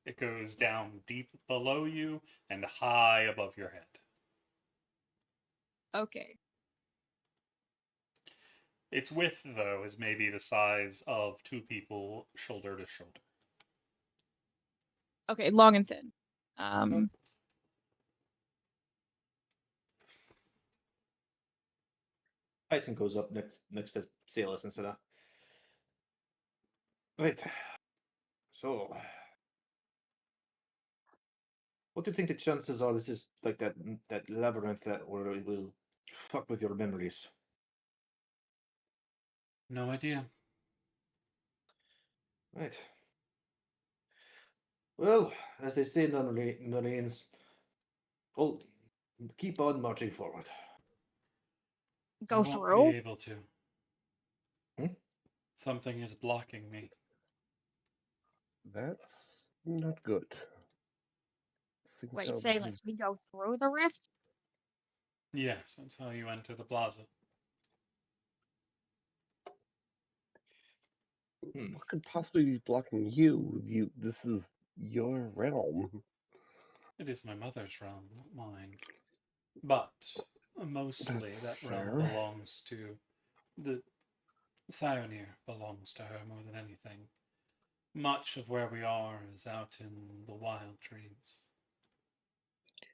It goes down deep below you and high above your head. Okay. Its width, though, is maybe the size of two people shoulder to shoulder. Okay, long and thin. Tyson goes up next to Salus and said, "Wait, so what do you think the chances are this is like that labyrinth that where it will fuck with your memories?" No idea. Right. Well, as they say in the Marines, well, keep on marching forward. I Go won't through? be able to. Hmm? Something is blocking me. That's not good. Seems Wait, how say this like is. we go through the rift? Yes, that's how you enter the plaza. What could possibly be blocking you? This is your realm. It is my mother's realm, not mine. But mostly That's that realm fair. belongs to the Sionir belongs to her more than anything. Much of where we are is out in the wild dreams.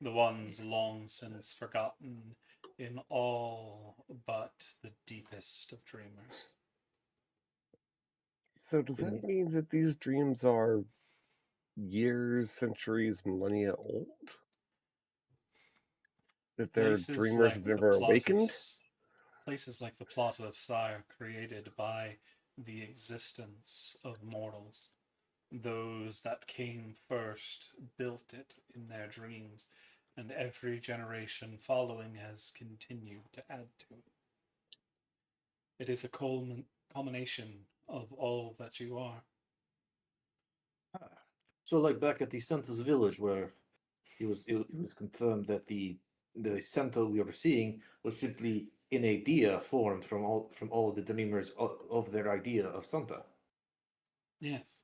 The ones long since forgotten in all but the deepest of dreamers. So does that mean that these dreams are years, centuries, millennia old? That their Places dreamers have like the never awakened? places like the Plaza of Sire created by the existence of mortals. Those that came first built it in their dreams, and every generation following has continued to add to it. It is a culmination of all that you are. So, like back at the Santa's village, where it was confirmed that the Santa we were seeing was simply an idea formed from all the dreamers of their idea of Santa. Yes.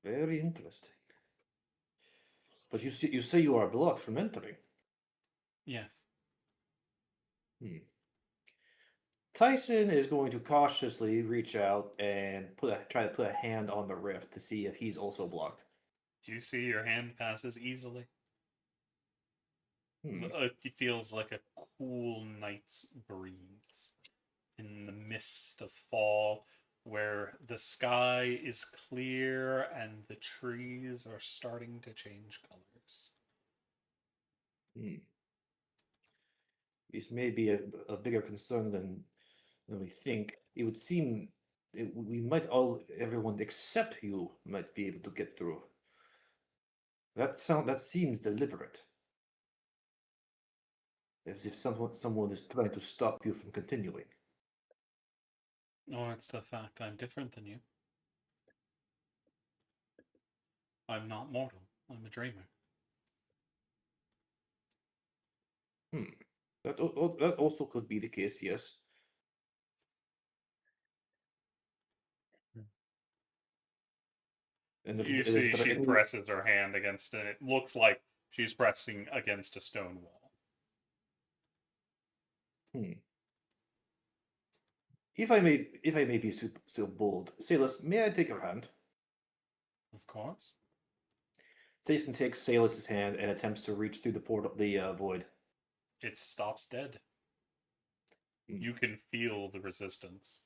Very interesting. But you say you are blocked from entering. Yes. Hmm. Tyson is going to cautiously reach out and try to put a hand on the rift to see if he's also blocked. You see your hand passes easily. Hmm. It feels like a cool night's breeze in the mist of fall, where the sky is clear and the trees are starting to change colors. Hmm. This may be a bigger concern than we think. It would seem we might everyone except you might be able to get through. That seems deliberate. As if someone is trying to stop you from continuing. Or it's the fact I'm different than you. I'm not mortal. I'm a dreamer. That also could be the case, yes. And You is see, there she any... presses her hand against it. It looks like she's pressing against a stone wall. If I may be so bold, Salus, may I take your hand? Of course. Jason takes Salus's hand and attempts to reach through the void. It stops dead. Hmm. You can feel the resistance,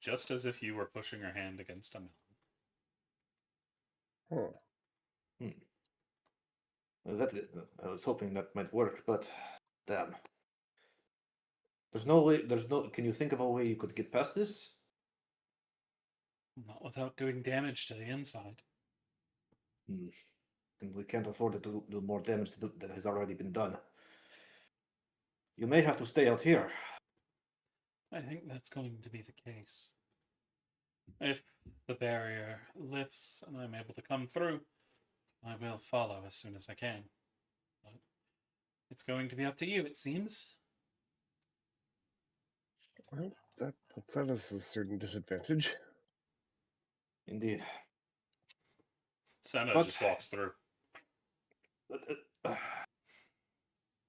just as if you were pushing your hand against a mountain. Huh. I was hoping that might work, but damn. There's no way. There's no. Can you think of a way you could get past this? Not without doing damage to the inside. And we can't afford to do more damage that has already been done. You may have to stay out here. I think that's going to be the case. If the barrier lifts and I'm able to come through, I will follow as soon as I can. But it's going to be up to you, it seems. Well, that puts us at a certain disadvantage. Indeed. Senna But- just walks through.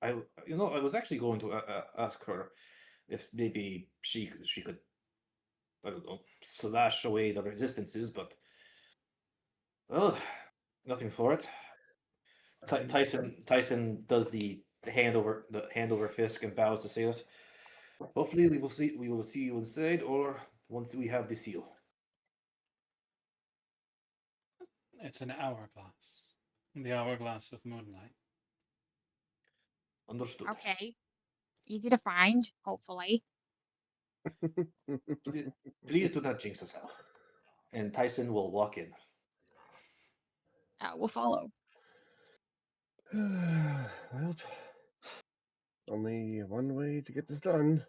I was actually going to ask her if maybe she could, I don't know, slash away the resistances, but well, nothing for it. Tyson does the hand over fist and bows to Salus. Hopefully, we will see you inside, or once we have the seal. It's an hourglass. The hourglass of moonlight. Understood. Okay. Easy to find, hopefully. Please do not jinx us now. And Tyson will walk in. We'll follow. Well, only one way to get this done.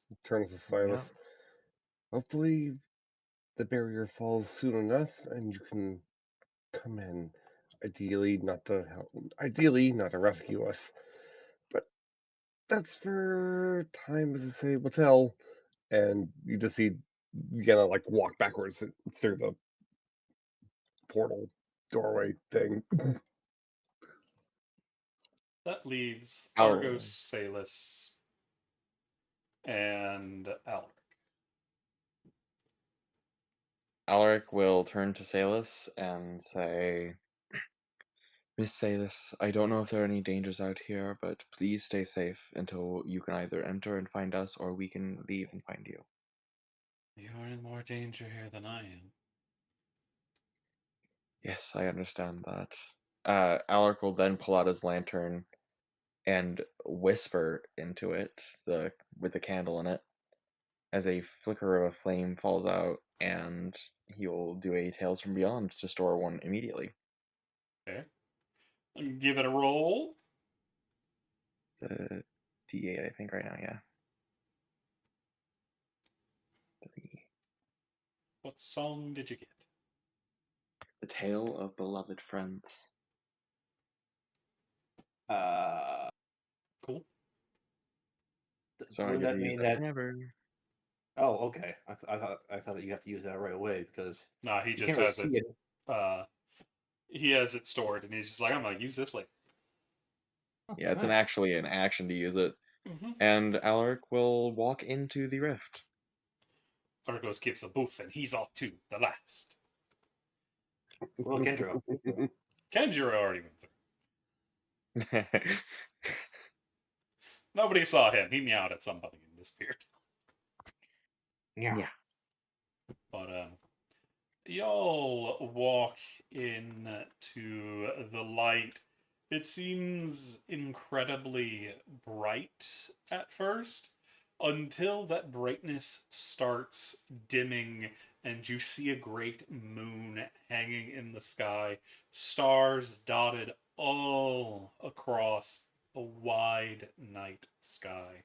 He turns to Silas. Yeah. Hopefully, the barrier falls soon enough, and you can come in. Ideally, not to help. Ideally, not to rescue us. But that's for time, as I say, will tell. And you just see you gotta like walk backwards through the portal doorway thing. That leaves Oh. Argos, Salus, and Alric. Alaric will turn to Salus and say, Miss Salus, I don't know if there are any dangers out here, but please stay safe until you can either enter and find us or we can leave and find you. You're in more danger here than I am. Yes, I understand that. Alaric will then pull out his lantern and whisper into it, with the candle in it, as a flicker of a flame falls out, and he will do a Tales from Beyond to store one immediately. Okay. Give it a roll. It's a D8, I think, right now, yeah. 3. What song did you get? The Tale of Beloved Friends. Cool. So I Wouldn't get that to use mean that that? whenever. Oh, okay. I thought that you have to use that right away because Nah, he you just can't really has see it. it. He has it stored, and he's just like, I'm gonna use this later. Yeah, it's Nice. actually an action to use it. Mm-hmm. And Alaric will walk into the rift. Argos gives a boof, and he's off to the last. Well, Kendra, Kenjiro already went through. Nobody saw him. He meowed at somebody and disappeared. yeah. But y'all walk in to the light. It seems incredibly bright at first until that brightness starts dimming and you see a great moon hanging in the sky, stars dotted all across a wide night sky.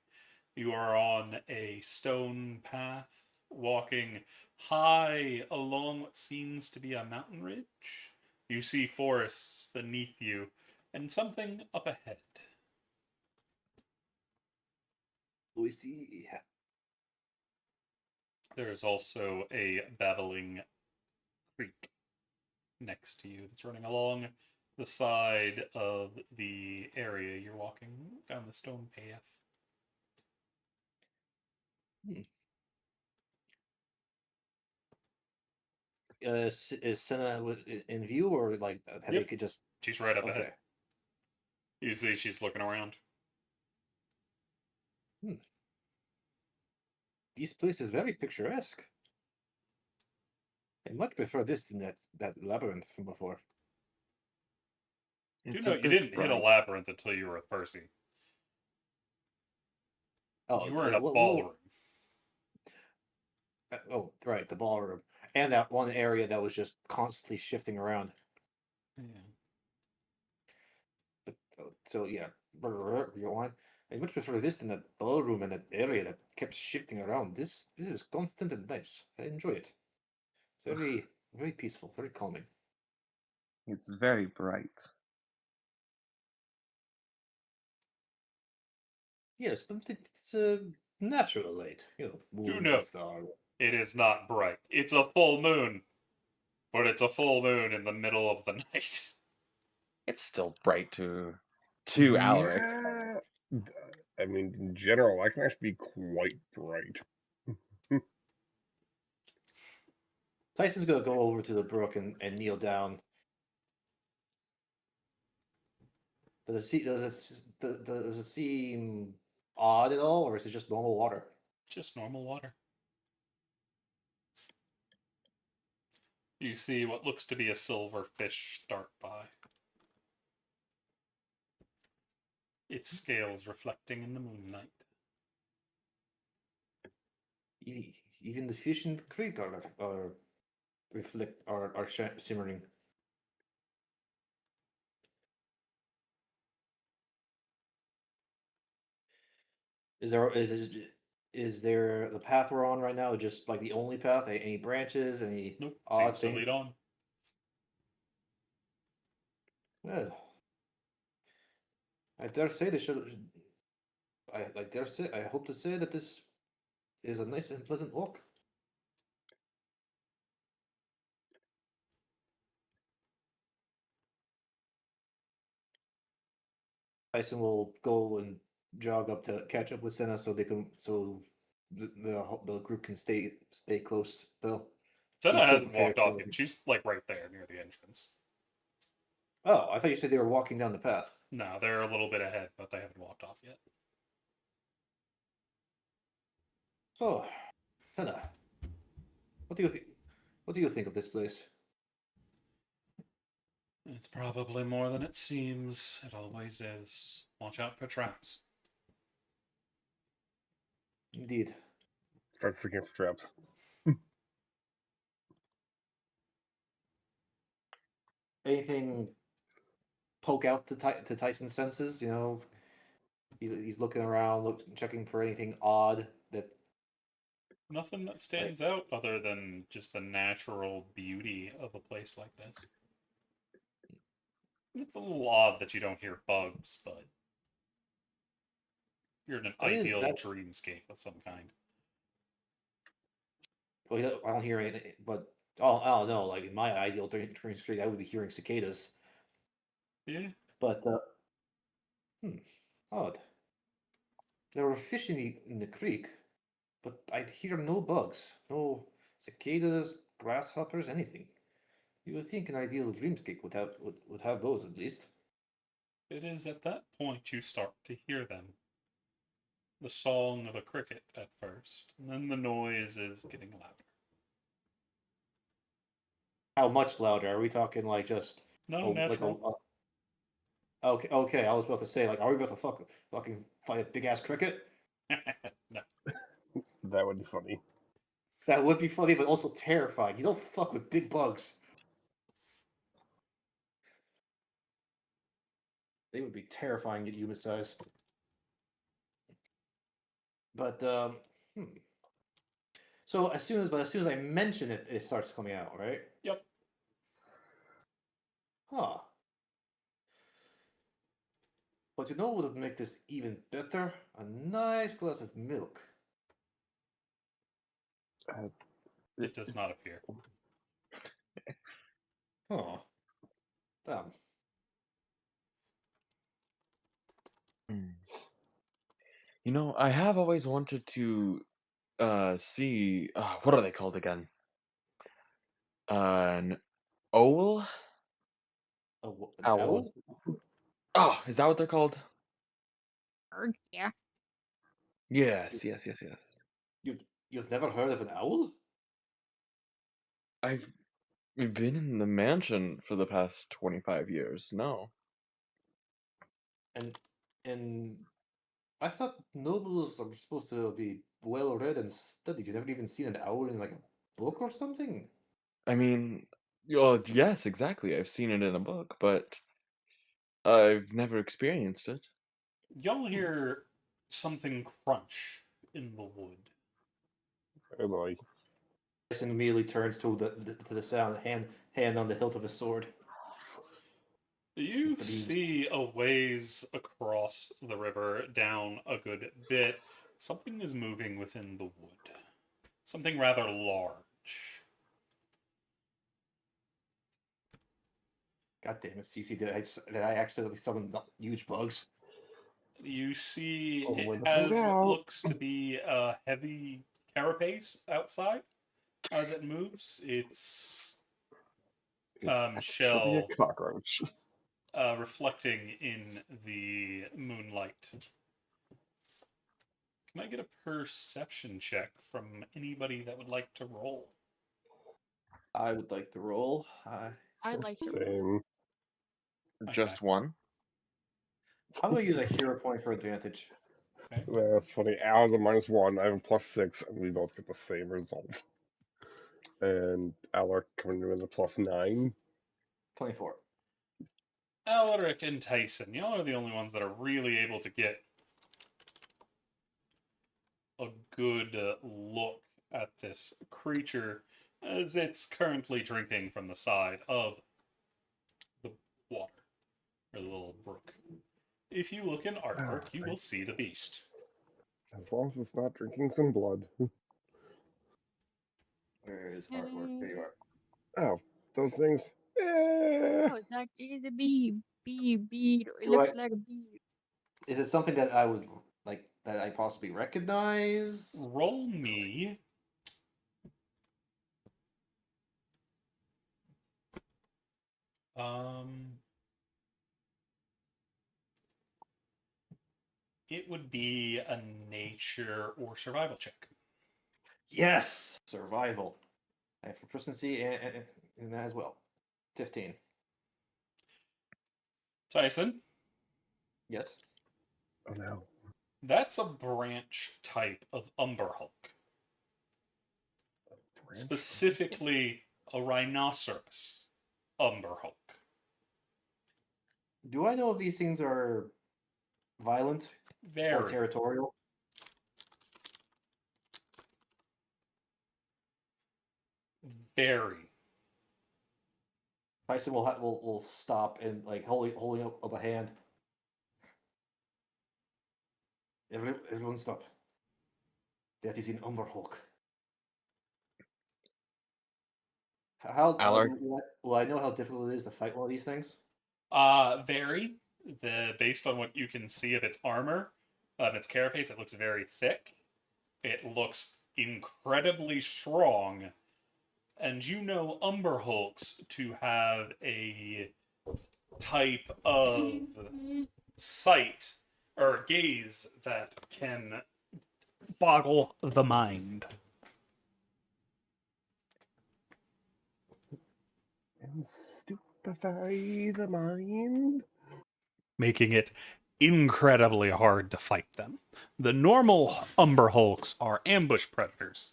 You are on a stone path walking high along what seems to be a mountain ridge. You see forests beneath you and something up ahead. We see. There is also a babbling creek next to you that's running along the side of the area you're walking down the stone path. Is Senna in view, or like have they Yep. could just She's right up okay? ahead. You see she's looking around. This place is very picturesque. I much prefer this than that labyrinth from before. Do It's know a you bit didn't hit a bright. labyrinth until you were with Percy. Oh, You were in a well, ballroom. oh, right, the ballroom, and that one area that was just constantly shifting around. Yeah. But so yeah, go on. I much prefer this than that ballroom and that area that kept shifting around. This is constant and nice. I enjoy it. It's very peaceful, very calming. It's very bright. Yes, but it's natural light. You know, Do moons know and stars. it is not bright. It's a full moon, but it's a full moon in the middle of the night. It's still bright to Alaric. Yeah. I mean, in general, that can actually be quite bright. Tyson's gonna go over to the brook and kneel down. Does it seem odd at all, or is it just normal water? Just normal water. You see what looks to be a silver fish start by. Its scales reflecting in the moonlight. Even the fish in the creek are reflect are shimmering. Is there the path we're on right now just like the only path? Any branches? Any Nope, odd seems to things? lead on. Well, I dare say they should. I dare say. I hope to say that this is a nice and pleasant walk. Tyson will go and jog up to catch up with Senna so the group can stay close though. Senna He's still hasn't prepared walked off for. yet. She's like right there near the entrance. Oh, I thought you said they were walking down the path. No, they're a little bit ahead, but they haven't walked off yet. So, Senna, what do you think? What do you think of this place? It's probably more than it seems. It always is. Watch out for traps. Indeed. Starts looking for traps. Anything poke out to Tyson's senses? You know, he's looking around, checking for anything odd that Nothing that like. stands out other than just the natural beauty of a place like this. It's a little odd that you don't hear bugs, but you're in an That is ideal that. dreamscape of some kind. Well, I don't hear anything, but I don't know. Like in my ideal dream state, I would be hearing cicadas. Yeah, But odd. There were fish in the creek, but I'd hear no bugs, no cicadas, grasshoppers, anything. You would think an ideal dreamscape would have those at least. it is at that point you start to hear them. The song of a cricket at first, and then the noise is getting louder. How much louder? Are we talking like just No, like a natural. okay? I was about to say like, are we about to fucking fight a big ass cricket? No. That would be funny. That would be funny, but also terrifying. You don't fuck with big bugs. They would be terrifying at human size. But So as soon as I mention it, it starts coming out, right? Yep. Huh. But you know what would make this even better? A nice glass of milk. It does not appear. Huh. Damn. Mm. You know, I have always wanted to see what are they called again? An owl? An Owl. owl? Oh, is that what they're called? Bird, yeah. Yes, yes, yes, yes. You've never heard of an owl? I've been in the mansion for the past 25 years. No. And I thought nobles are supposed to be well read and studied. You never even seen an owl in like a book or something? I mean, well, yes, exactly. I've seen it in a book, but I've never experienced it. Y'all hear something crunch in the wood. Oh boy. Tyson immediately turns to the sound, hand on the hilt of his sword. You But see a ways across the river, down a good bit, something is moving within the wood. Something rather large. God damn it, Cece! Did I accidentally summon huge bugs? You see Oh, it way to find has what out. looks to be a heavy carapace outside as it moves. Its It's actually a shell cockroach. reflecting in the moonlight. Can I get a perception check from anybody that would like to roll? I would like to roll. I'd like to roll. Same. Just Okay. one? I'm gonna use a hero point for advantage. Okay. That's funny. Al has a -1. I have a +6, and we both get the same result. And Alec coming in with a +9. 24. Alaric and Tyson, y'all are the only ones that are really able to get a good look at this creature as it's currently drinking from the side of the water, or the little brook. If you look in artwork, you will see the beast. As long as it's not drinking some blood. Where is artwork? There you are. Oh, those things. Eh. Oh, it's not it's a bee. Bee. It Do looks I? like a bee. Is it something that I would like that I possibly recognize? Roll me um it would be a nature or survival check. Yes, survival. I have proficiency in that as well. 15. Tyson, Yes. Oh no. that's a branch type of Umber Hulk. Specifically a rhinoceros Umber Hulk. Do I know if these things are violent or Very. territorial? Very. Tyson will stop and like holding up a hand. Everyone stop. That is an Umber Hulk. How Alaric? will I know how difficult it is to fight one of these things? Very. Based on what you can see of its armor, its carapace, it looks very thick. It looks incredibly strong, and you know Umber Hulks to have a type of sight or gaze that can boggle the mind. And stupefy the mind. Making it incredibly hard to fight them. The normal Umber Hulks are ambush predators.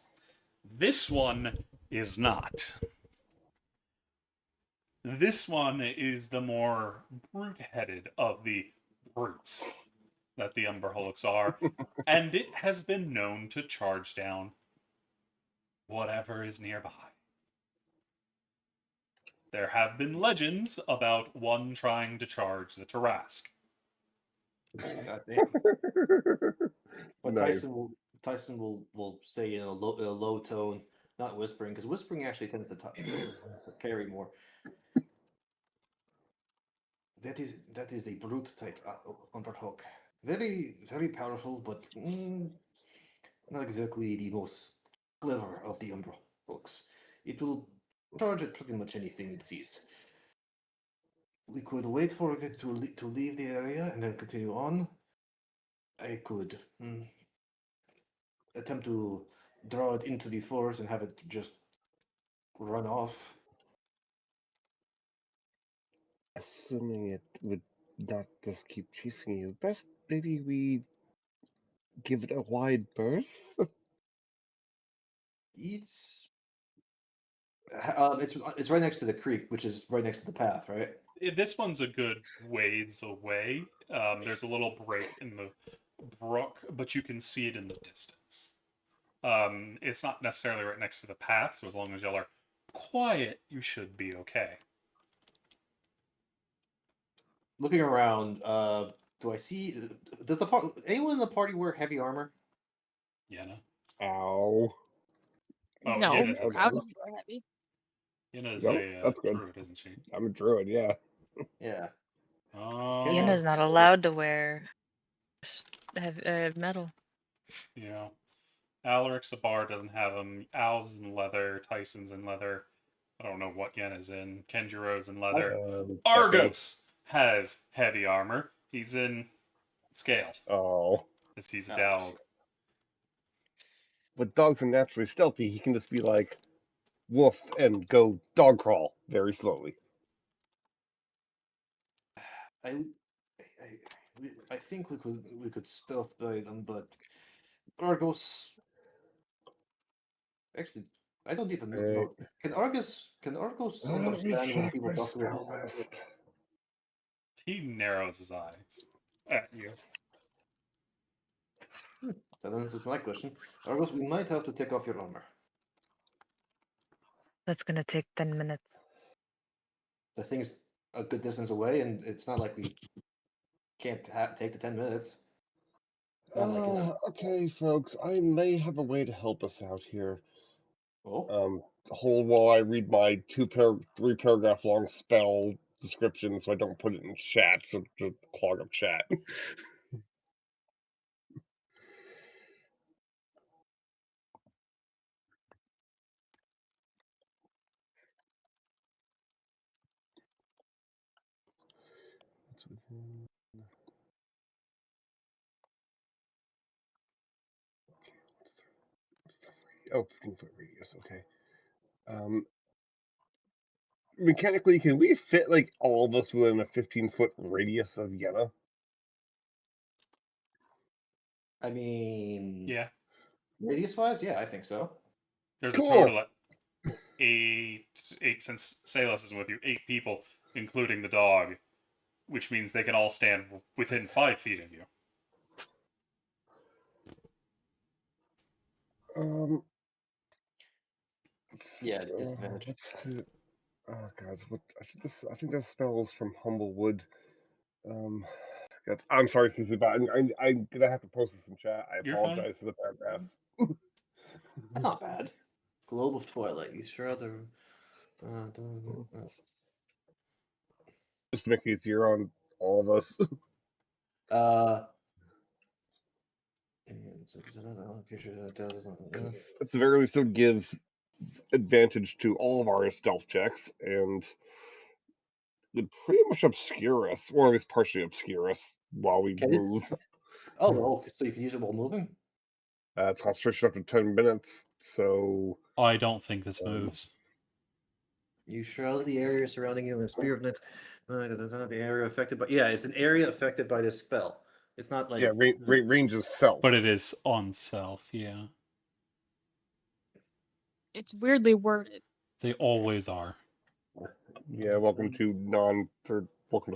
This one is not. This one is the more brute-headed of the brutes that the Umber Hulks are, and it has been known to charge down whatever is nearby. There have been legends about one trying to charge the Tarask. God damn. But Nice. Tyson will say in a low tone, not whispering, because whispering actually tends to carry more. That is a brute type Underhawk. Very powerful, but not exactly the most clever of the Underhawks. It will charge at pretty much anything it sees. We could wait for it to leave the area and then continue on. I could attempt to draw it into the forest and have it just run off. Assuming it would not just keep chasing you, best maybe we give it a wide berth? It's it's right next to the creek, which is right next to the path, right? This one's a good ways away. There's a little break in the brook, but you can see it in the distance. It's not necessarily right next to the path, so as long as y'all are quiet, you should be okay. Looking around, do I see? Does anyone in the party wear heavy armor? Yenna. Ow. Oh, No, Yenna's Yeah, a, proud that's- of heavy. Yenna's Nope, a that's good. druid, isn't she? I'm a druid, yeah. Yeah. Yenna's not allowed to wear metal. Yeah. Alaric's the bar doesn't have them. Al's in leather. Tyson's in leather. I don't know what Yenna's in. Kenjiro's in leather. Okay. Argos has heavy armor. He's in scale, Oh. as he's a Ouch. dog. But dogs are naturally stealthy. He can just be like, woof, and go dog crawl very slowly. I think we could stealth by them, but Argos. Actually, I don't even know. Can Argos Let me understand when check people my talk to him? spell list. He narrows his eyes at you. That answers my question. Argos, we might have to take off your armor. That's gonna take 10 minutes. The thing's a good distance away, and it's not like we can't take the 10 minutes. Not like Okay, folks, I may have a way to help us out here. oh, Hold while I read my 3 paragraph long spell description so I don't put it in chat so to clog up chat. It's within. Oh, 15-foot radius, okay. Mechanically, can we fit like all of us within a 15-foot radius of Yenna? I mean, Yeah. radius wise, yeah, I think so. There's Cool. a total of eight, since Salos is with you, 8 people, including the dog, which means they can all stand within 5 feet of you. Yeah, so, disadvantage. let's see. Oh god, what I think this spell is from Humblewood. God, I'm sorry, Susie, but I'm gonna have to post this in chat. I You're fine. apologize for the paragraphs. That's not bad. Globe of Twilight. You sure other. Just to make it easier on all of us. At the very least, it would give advantage to all of our stealth checks, and would pretty much obscure us, or at least partially obscure us while we Can it- move. Oh, so you can use it while moving? It's concentration up to 10 minutes, so I don't think this moves. You shroud the area surrounding you in a spear of net. The area affected by it's an area affected by this spell. It's not like yeah, range is self. But it is on self, yeah. It's weirdly worded. They always are. Yeah, welcome to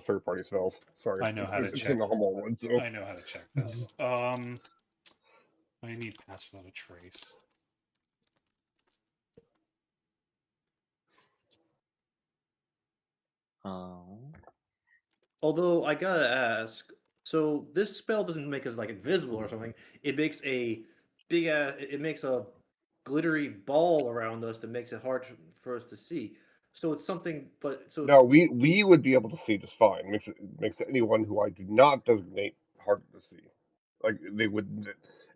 third party spells. Sorry, I know how to it's check. in the humble one. So I know how to check this. I need pass without a trace. Oh. Although I gotta ask, so this spell doesn't make us like invisible or something. It makes a big it makes a glittery ball around us that makes it hard for us to see. So it's something, but so No, it's we would be able to see just fine. Makes anyone who I do not designate harder to see. Like they would,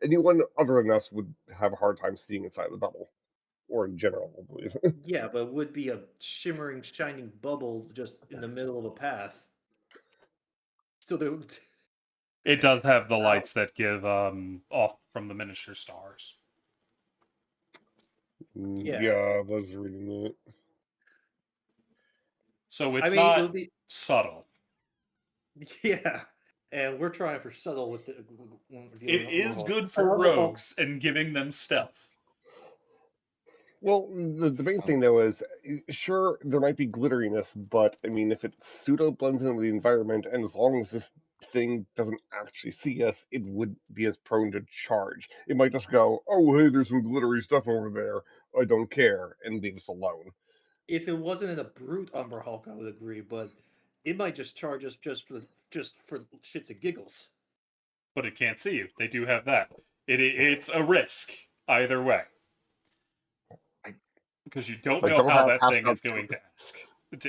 anyone other than us would have a hard time seeing inside the bubble, or in general, I believe. yeah, but it would be a shimmering, shining bubble just in the middle of a path. So there, It does have the wow. lights that give off from the miniature stars. Yeah. Yeah, I was reading that. So I it's mean, it not would be subtle. yeah, and we're trying for subtle with the when we're dealing It with is Umberhawk. good An for Umberhawk, rogues and giving them stealth. Well, the main thing though is, sure, there might be glitteriness, but I mean, if it pseudo blends into the environment, and as long as this thing doesn't actually see us, it would be as prone to charge. It might just go, "Oh, hey, there's some glittery stuff over there. I don't care," and leave us alone. if it wasn't in a brute Umberhawk, I would agree, but it might just charge us just for shits and giggles. But it can't see you. They do have that. It's a risk either way. I- Because you don't Like, know don't how have that passed thing out. is going to ask.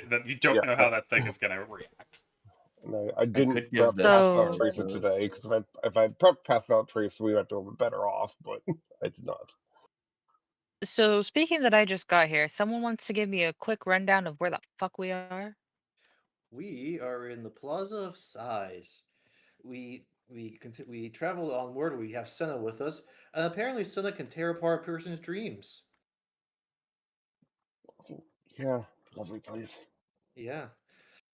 That you don't Yeah, know how that thing is going to react. no, I I didn't could give prep this pass So- out a Tracer boost. today because if I prepped pass out Tracer, we might have been better off, but I did not. So speaking that I just got here, someone wants to give me a quick rundown of where the fuck we are? We are in the Plaza of Size. We traveled onward. We have Senna with us, and apparently Senna can tear apart a person's dreams. Yeah, lovely place. Yeah.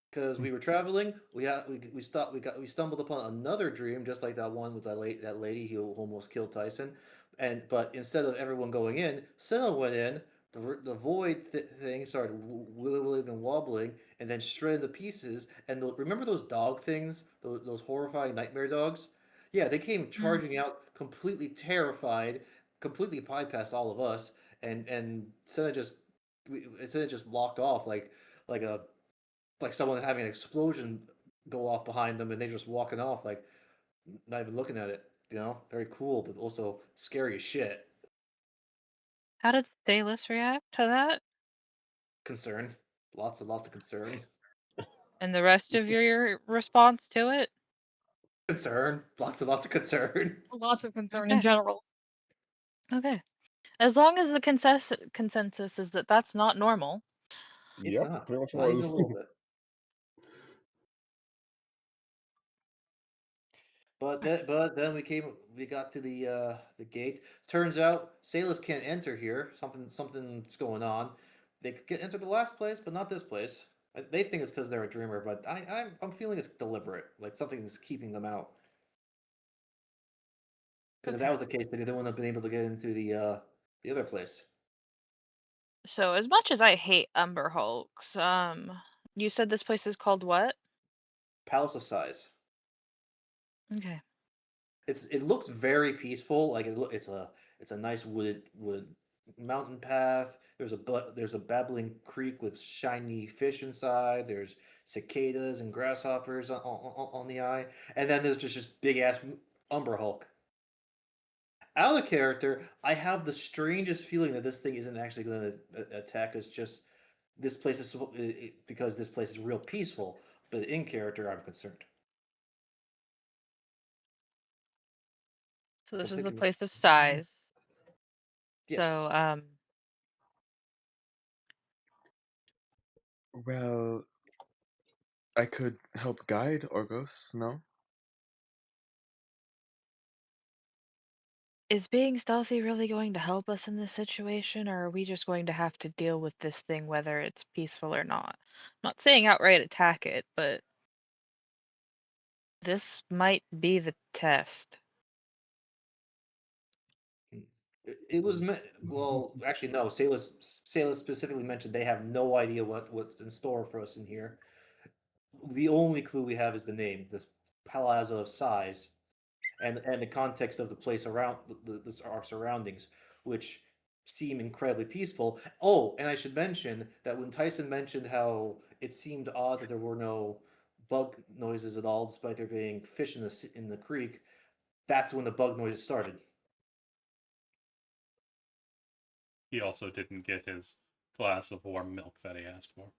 Because we were traveling, we stopped we stumbled upon another dream just like that one with that lady who almost killed Tyson, but instead of everyone going in, Senna went in. The void thing started wiggling and wobbling, and then shredded to pieces. And remember those dog things, those horrifying nightmare dogs? Yeah, they came Mm. charging out, completely terrified, completely bypassed all of us, and Senna just blocked off like a like someone having an explosion go off behind them and they just walking off like not even looking at it. You know, very cool, but also scary as shit. How did Thalos react to that? Concern, lots of concern. And the rest of your response to it? Concern, lots of concern. Lots of concern in Okay. general. Okay. As long as the consensus is that that's not normal. It's Yep, pretty much not even was. a little bit. But then we got to the gate. Turns out sailors can't enter here. Something's going on. They could get enter the last place, but not this place. They think it's because they're a dreamer, but I'm feeling it's deliberate. Like something's keeping them out. Because if that Okay. was the case, then they wouldn't have been able to get into the other place. So as much as I hate Umber Hulks, you said this place is called what? Palace of Size. Okay. It looks very peaceful. Like it's a nice wood mountain path. There's a babbling creek with shiny fish inside. There's cicadas and grasshoppers on the eye, and then there's just this big ass Umber Hulk. Out of character, I have the strangest feeling that this thing isn't actually going to attack us. Just this place is because this place is real peaceful. But in character, I'm concerned. So this I'm is the thinking, place of size. yes, So Well, I could help guide Orgos, no? is being stealthy really going to help us in this situation, or are we just going to have to deal with this thing whether it's peaceful or not? I'm not saying outright attack it, but this might be the test. it was well. Actually, no. Sailors specifically mentioned they have no idea what's in store for us in here. The only clue we have is the name, this Palazzo of Size, and the context of the place around our surroundings, which seem incredibly peaceful. Oh, and I should mention that when Tyson mentioned how it seemed odd that there were no bug noises at all, despite there being fish in the creek. That's when the bug noises started. He also didn't get his glass of warm milk that he asked for.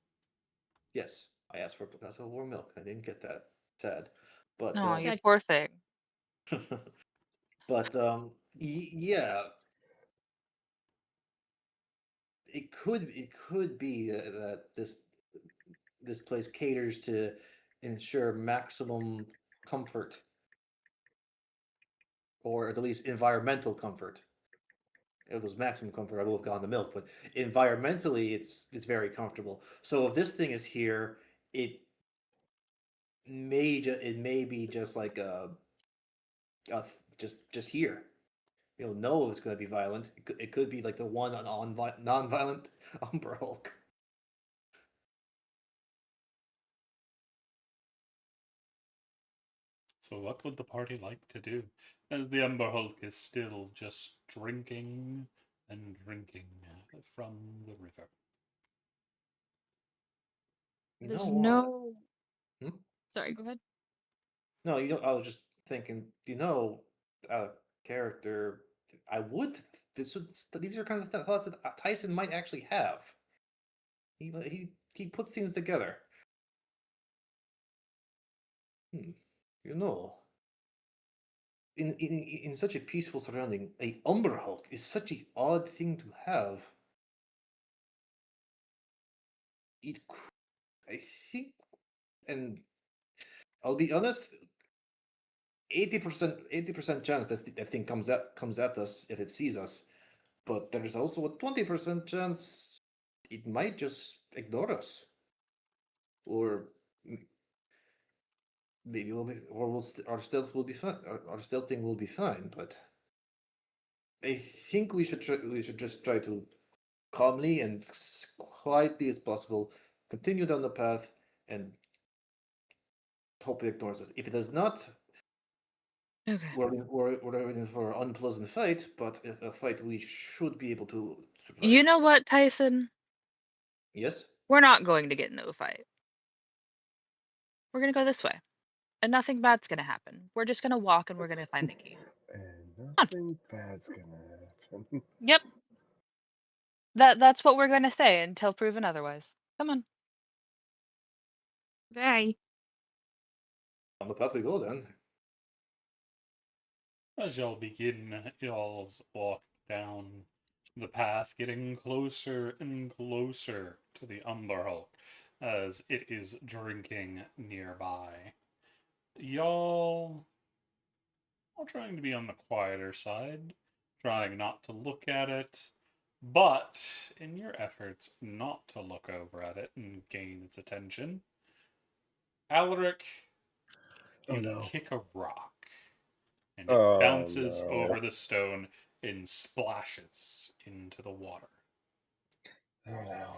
Yes, I asked for a glass of warm milk. I didn't get that. Sad, but Oh, you Yeah. poor thing. but yeah, it could be that this place caters to ensure maximum comfort, or at least environmental comfort. If it was maximum comfort, I would have gone the milk, but environmentally, it's very comfortable. So if this thing is here, it it may be just like a just here. You don't know if it's going to be violent. It could be like the one non-violent Umber Hulk. So what would the party like to do, as the Umber Hulk is still just drinking and drinking from the river? You There's know, no. Hmm? Sorry, go ahead. no, you know, I was just thinking, character. I would. These are kind of thoughts that Tyson might actually have. He puts things together. You know, in such a peaceful surrounding, a Umber Hulk is such an odd thing to have. I think, and I'll be honest, 80% chance that thing comes at us if it sees us, but there's also a 20% chance it might just ignore us, or maybe our stealth will be fine. Our stealth thing will be fine, but I think we should just try to calmly and quietly as possible continue down the path and hope it ignores us. If it does not, Okay. we're in for an unpleasant fight, but it's a fight we should be able to survive. You know what, Tyson? Yes? We're not going to get into a fight. We're gonna go this way. And nothing bad's gonna happen. We're just gonna walk and we're gonna find the key. And nothing bad's gonna happen. Yep. That's what we're gonna say until proven otherwise. Come on. Okay. On the path we go then. As y'all begin y'all's walk down the path, getting closer and closer to the Umber Hulk, as it is drinking nearby. Y'all are trying to be on the quieter side, trying not to look at it, but in your efforts not to look over at it and gain its attention, Alaric, Oh you no. kick a rock, and it Oh, bounces no. over the stone and splashes into the water. Oh no.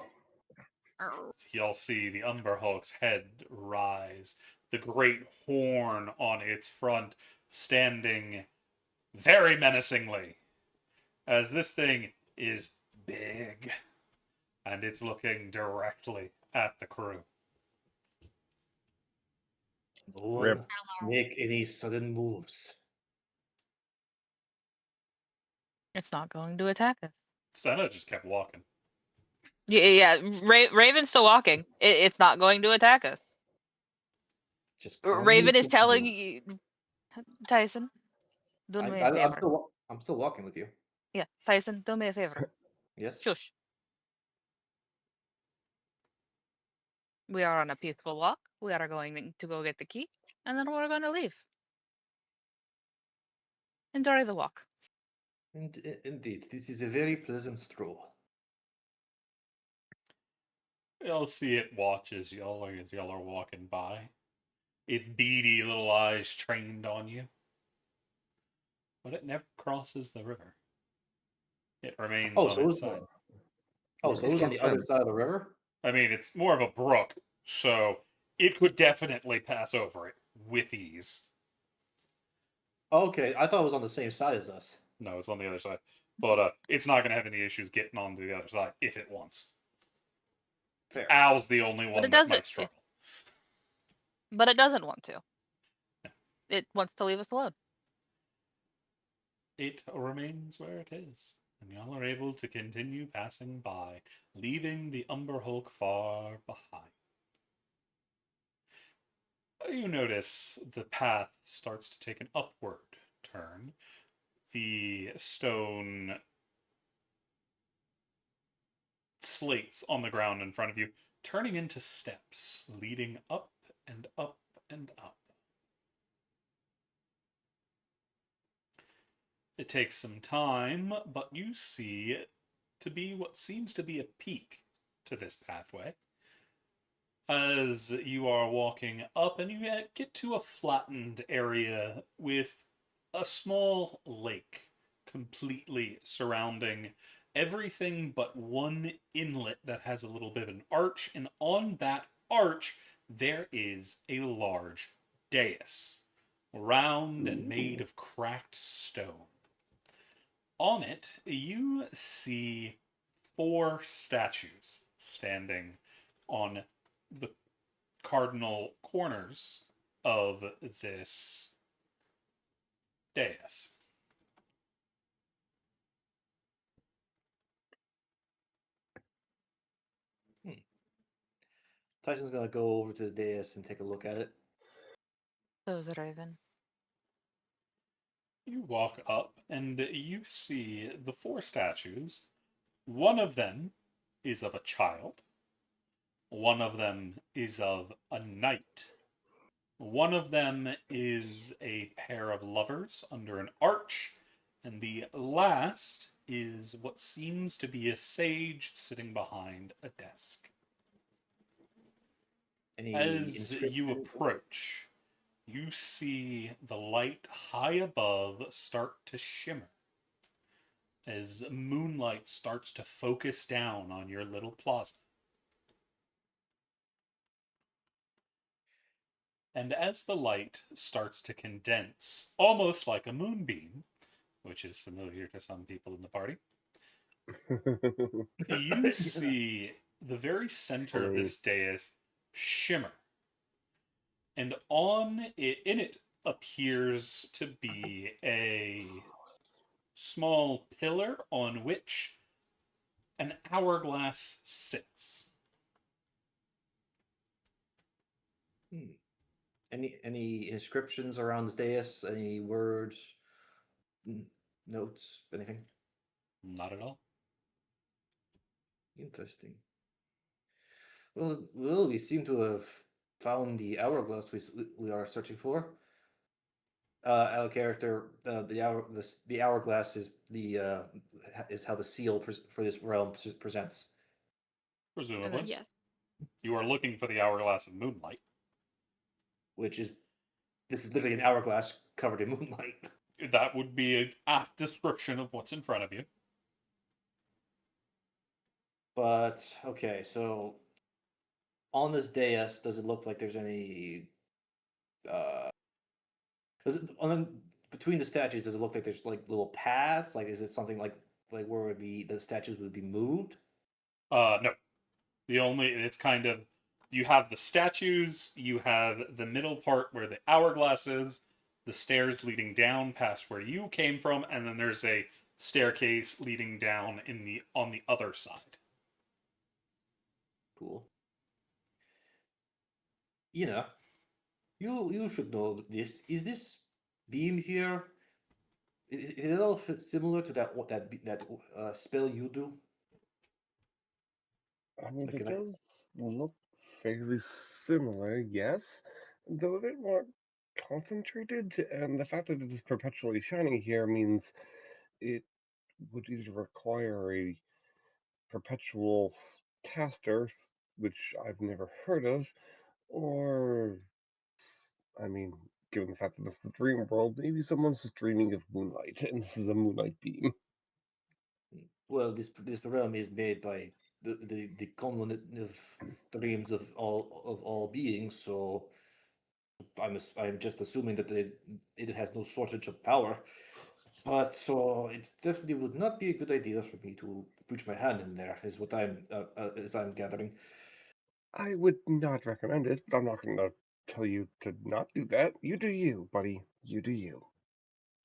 Arr. You'll see the Umber Hulk's head rise, the great horn on its front standing very menacingly, as this thing is big, and it's looking directly at the crew. No one Rip. make any sudden moves. It's not going to attack us. Senna just kept walking. Yeah. Raven's still walking. It's not going to attack us. Just Raven is telling continue. you, Tyson, do me a favor. I'm still walking with you. Yeah, Tyson, do me a favor. Yes? Shush. We are on a peaceful walk. We are going to go get the key, and then we're going to leave. Enjoy the walk. Indeed, this is a very pleasant stroll. You'll see it watch as y'all are walking by. Its beady little eyes trained on you. But it never crosses the river. It remains Oh, on so its it's side. Oh, so it was on the other Fence. side of the river? I mean, it's more of a brook, so it could definitely pass over it with ease. Okay, I thought it was on the same side as us. No, it's on the other side. But it's not going to have any issues getting onto the other side if it wants. Fair. Al's the only But one it that doesn't. might struggle. But it doesn't want to. It wants to leave us alone. It remains where it is, and y'all are able to continue passing by, leaving the Umber Hulk far behind. You notice the path starts to take an upward turn. The stone slates on the ground in front of you, turning into steps, leading up and up and up. It takes some time, but you see it to be what seems to be a peak to this pathway. As you are walking up, and you get to a flattened area with a small lake completely surrounding everything but one inlet that has a little bit of an arch, and on that arch there is a large dais, round and made of cracked stone. On it, you see 4 statues standing on the cardinal corners of this dais. Tyson's gonna go over to the dais and take a look at it. Those are Raven. You walk up and you see the 4 statues. One of them is of a child. One of them is of a knight. One of them is a pair of lovers under an arch. And the last is what seems to be a sage sitting behind a desk. Any As you inscription? approach, you see the light high above start to shimmer as moonlight starts to focus down on your little plaza. And as the light starts to condense, almost like a moonbeam, which is familiar to some people in the party, you see the very center of this dais shimmer. And on it, in it appears to be a small pillar on which an hourglass sits. Any inscriptions around this dais? Any words, notes, anything? Not at all. Interesting. Well, we seem to have found the hourglass we are searching for. Our character, the hourglass is is how the seal for this realm presents. Presumably. Yes. You are looking for the hourglass of moonlight. Which is, this is literally an hourglass covered in moonlight. That would be an apt description of what's in front of you. But okay, so on this dais, does it look like there's any? Does it between the statues? Does it look like there's like little paths? Like, is it something like where would be the statues would be moved? No. It's kind of, you have the statues, you have the middle part where the hourglass is, the stairs leading down past where you came from, and then there's a staircase leading down on the other side. Cool. You should know this. Is this beam here? Is it all similar to that spell you do? I mean, Like, it can I- does look fairly similar, yes, though a bit more concentrated, and the fact that it is perpetually shining here means it would either require a perpetual caster, which I've never heard of, or, I mean, given the fact that this is the dream world, maybe someone's just dreaming of moonlight, and this is a moonlight beam. Well, this realm is made by the common of dreams of all beings, so I'm just assuming that it has no shortage of power. But so it definitely would not be a good idea for me to put my hand in there, is what I'm as I'm gathering. I would not recommend it, but I'm not going to tell you to not do that. You do you, buddy. You do you.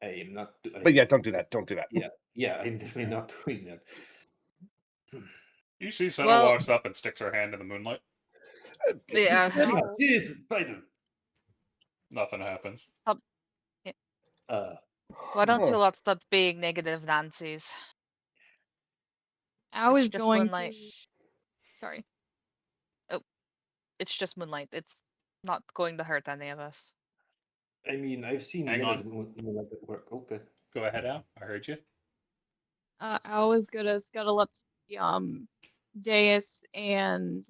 I am not. But yeah, don't do that. Don't do that. Yeah, I'm definitely not doing that. You see Senna Well, walks up and sticks her hand in the moonlight. yeah. No. Jesus, Biden. Nothing happens. Uh, Why don't you Huh. lot stop being negative Nancy's? I was It's just going moonlight. to. Sorry. It's just moonlight. It's not going to hurt any of us. I mean, I've seen Hang Yenna's on. moonlight at work. Okay. Go ahead, Al. I heard you. I was gonna scuttle up to the dais and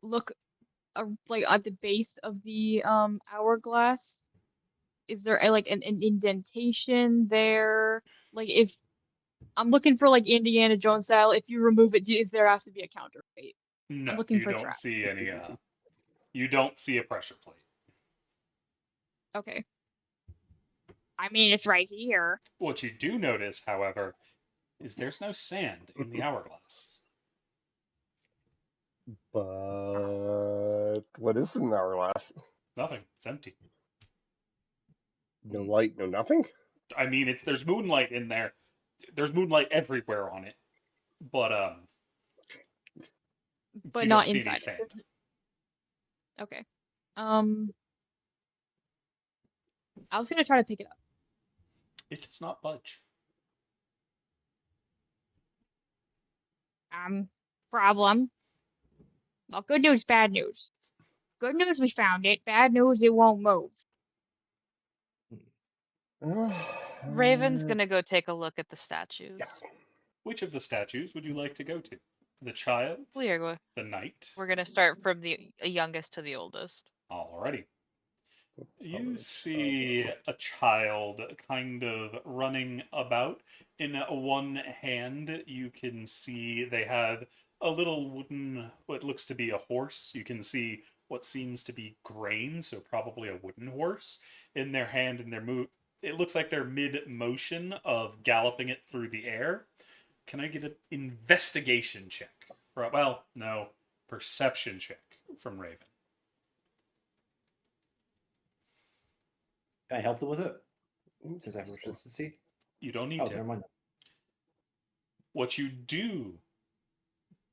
look like at the base of the hourglass. Is there like an indentation there? Like if I'm looking for like Indiana Jones style, if you remove it, is there has to be a counterweight? No, I'm looking you for don't traps. see any. You don't see a pressure plate. Okay. I mean, it's right here. What you do notice, however, is there's no sand in the hourglass. But what is in an hourglass? Nothing. It's empty. No light, no nothing? I mean, there's moonlight in there. There's moonlight everywhere on it, but But you not don't see any inside it. sand. Okay. I was gonna try to pick it up. It does not budge. Problem. Well, good news, bad news. Good news, we found it. Bad news, it won't move. Raven's gonna go take a look at the statues. Yeah. Which of the statues would you like to go to? The child? We are go- The knight? We're gonna start from the youngest to the oldest. Alrighty. You Probably see a child kind of running about. In one hand, you can see they have a little wooden, what looks to be a horse. You can see what seems to be grain, so probably a wooden horse in their hand, and it looks like they're mid motion of galloping it through the air. Can I get an investigation check? Well, no, perception check from Raven. Can I help them with it? Since I have proficiency. You don't need Oh, to. never mind. What you do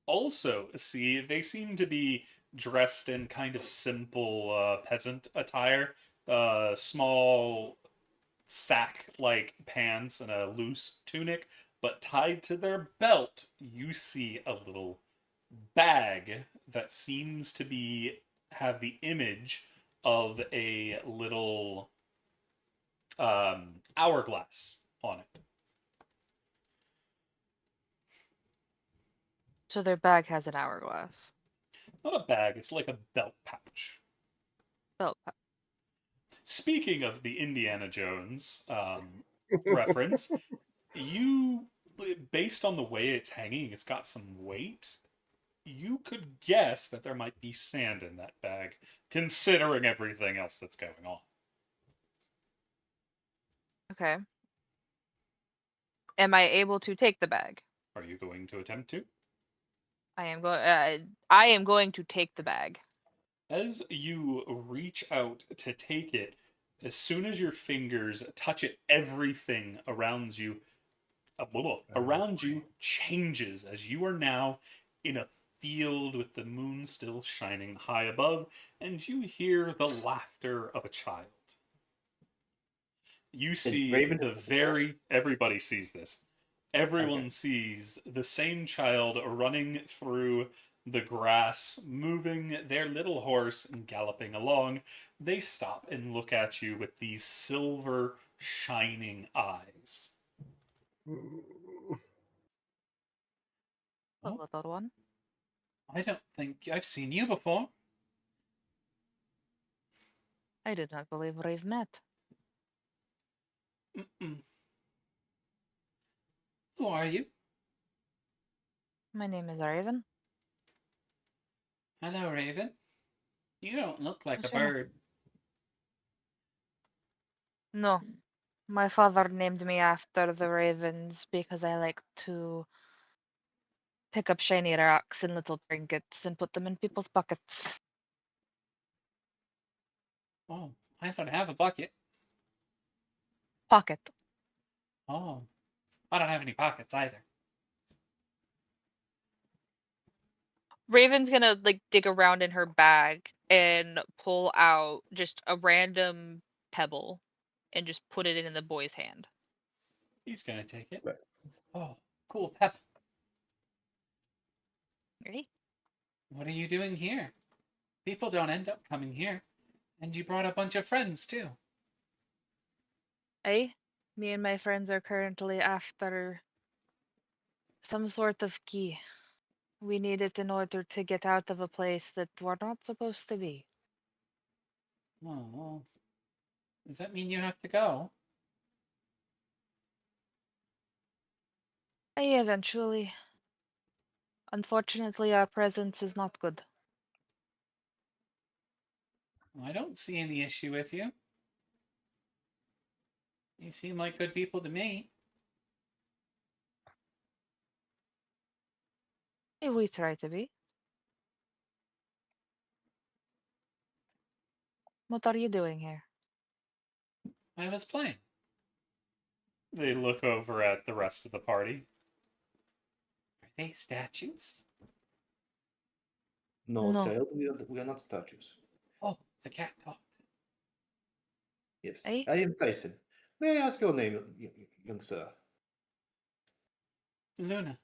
also see, they seem to be dressed in kind of simple peasant attire. Small sack-like pants and a loose tunic, but tied to their belt, you see a little bag that seems to have the image of a little hourglass on it. So their bag has an hourglass. Not a bag, it's like a belt pouch. Belt pouch. Speaking of the Indiana Jones reference, based on the way it's hanging, it's got some weight. You could guess that there might be sand in that bag, considering everything else that's going on. Okay. Am I able to take the bag? Are you going to attempt to? I am going to take the bag. As you reach out to take it, as soon as your fingers touch it, everything around you changes as you are now in a field with the moon still shining high above, and you hear the laughter of a child. You see everybody sees this. Everyone sees the same child running through the grass, moving their little horse and galloping along. They stop and look at you with these silver shining eyes. The little one. I don't think I've seen you before. I did not believe we've met. Mm-mm. Who are you? My name is Raven. Hello, Raven. You don't look like What's a your name? bird. No. My father named me after the ravens because I like to pick up shiny rocks and little trinkets and put them in people's buckets. Oh, I don't have a bucket. Pocket. Oh, I don't have any pockets either. Raven's gonna like dig around in her bag and pull out just a random pebble and just put it in the boy's hand. He's gonna take it. Nice. Oh, cool pep. Ready? What are you doing here? People don't end up coming here. And you brought a bunch of friends, too. Me and my friends are currently after some sort of key. We need it in order to get out of a place that we're not supposed to be. Oh, well, does that mean you have to go? Eventually. Unfortunately, our presence is not good. I don't see any issue with you. You seem like good people to me. We try to be. What are you doing here? I was playing. They look over at the rest of the party. Are they statues? No, No. child, we are not statues. Oh, the cat talked. Yes, Eh? I am Tyson. May I ask your name, young sir? Luna.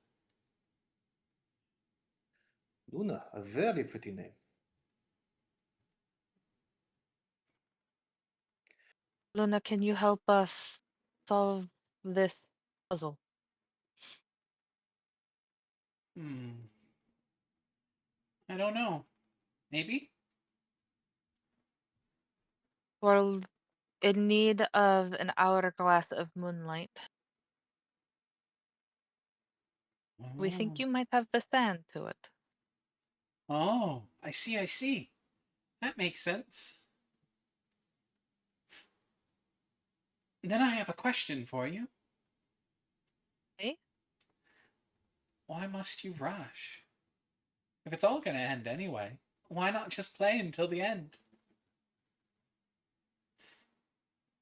Luna, a very pretty name. Luna, can you help us solve this puzzle? I don't know. Maybe? We're in need of an hourglass of moonlight. We think you might have the sand to it. Oh, I see. That makes sense. Then I have a question for you. Eh? Why must you rush? If it's all gonna end anyway, why not just play until the end?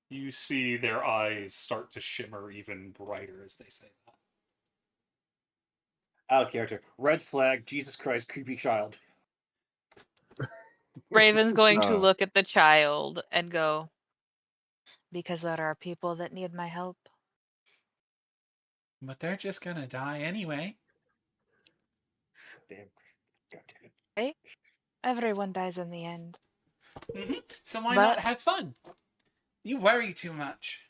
You see their eyes start to shimmer even brighter as they say that. Out of character. Red flag. Jesus Christ, creepy child. Raven's going to Oh. look at the child and go, because there are people that need my help. But they're just gonna die anyway. Damn. God damn it. Eh? Everyone dies in the end. So why But- not have fun? You worry too much.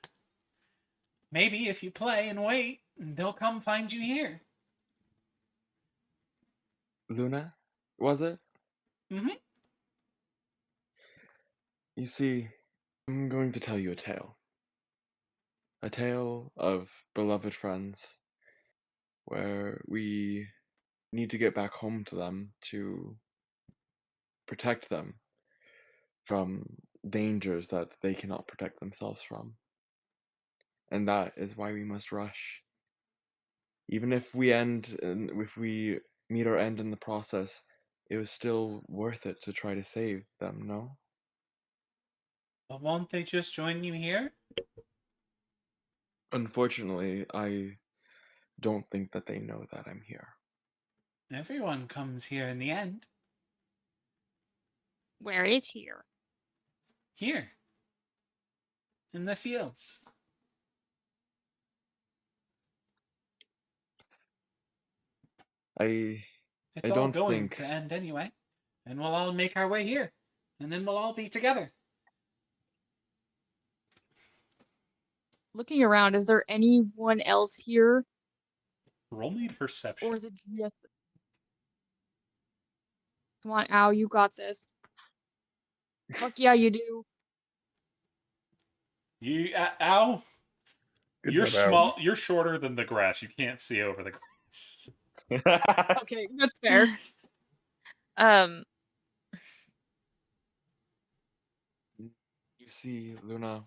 Maybe if you play and wait, they'll come find you here. Luna, was it? Mm-hmm. You see, I'm going to tell you a tale. A tale of beloved friends where we need to get back home to them to protect them from dangers that they cannot protect themselves from. And that is why we must rush. Even if we if we meet our end in the process, it was still worth it to try to save them, no? But won't they just join you here? Unfortunately, I don't think that they know that I'm here. Everyone comes here in the end. Where is here? Here. In the fields. I It's I all don't going think to end anyway. And we'll all make our way here. And then we'll all be together. Looking around, is there anyone else here? Roll me perception. Or is it just... Come on, Al, you got this. Fuck yeah, you do. You, Al, Good you're job, Al. small. You're shorter than the grass. You can't see over the grass. Okay, that's fair. You see, Luna,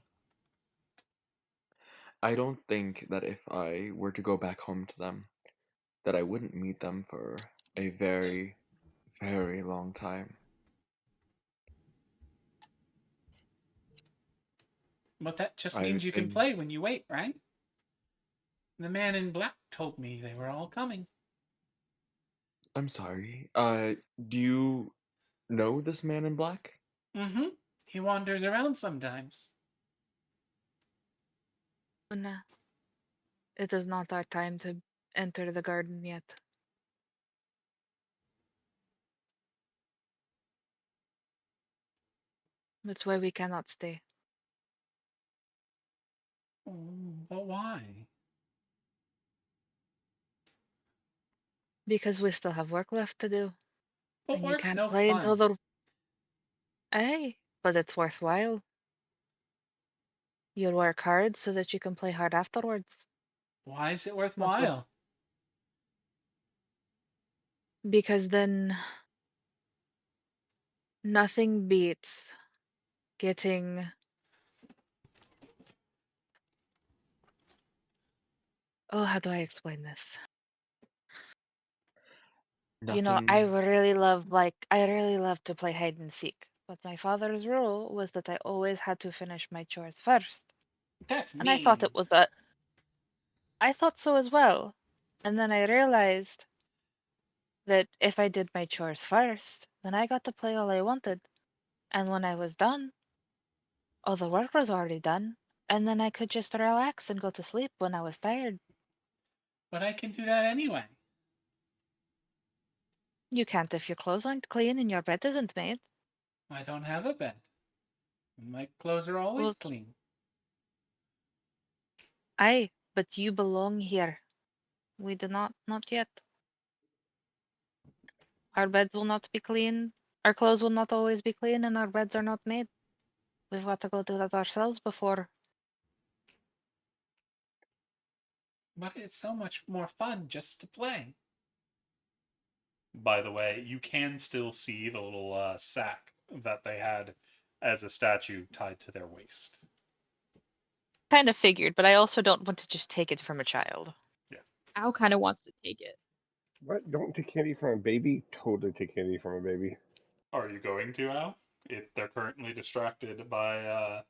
I don't think that if I were to go back home to them, that I wouldn't meet them for a very, very long time. But that just I've means you can been. play when you wait, right? The man in black told me they were all coming. I'm sorry. Do you know this man in black? Mm-hmm. He wanders around sometimes. Una, it is not our time to enter the garden yet. That's why we cannot stay. But why? Because we still have work left to do. But And you work's can't no play until fun. the. Aye, but it's worthwhile. You'll work hard so that you can play hard afterwards. Why is it That's what. worthwhile? Because then nothing beats getting. Oh, how do I explain this? You know, I Nothing. really love to play hide and seek. But my father's rule was that I always had to finish my chores first. That's And I thought mean. it was I thought so as well. And then I realized that if I did my chores first, then I got to play all I wanted. And when I was done, all the work was already done. And then I could just relax and go to sleep when I was tired. But I can do that anyway. You can't if your clothes aren't clean and your bed isn't made. I don't have a bed. My clothes are always Well, clean. aye, but you belong here. We do not yet. Our beds will not be clean. Our clothes will not always be clean, and our beds are not made. We've got to go do that ourselves before. But it's so much more fun just to play. By the way, you can still see the little sack that they had as a statue tied to their waist. Kind of figured, but I also don't want to just take it from a child. Al kind of wants to take it. What? Don't take candy from a baby? Totally take candy from a baby. Are you going to, Al? If they're currently distracted by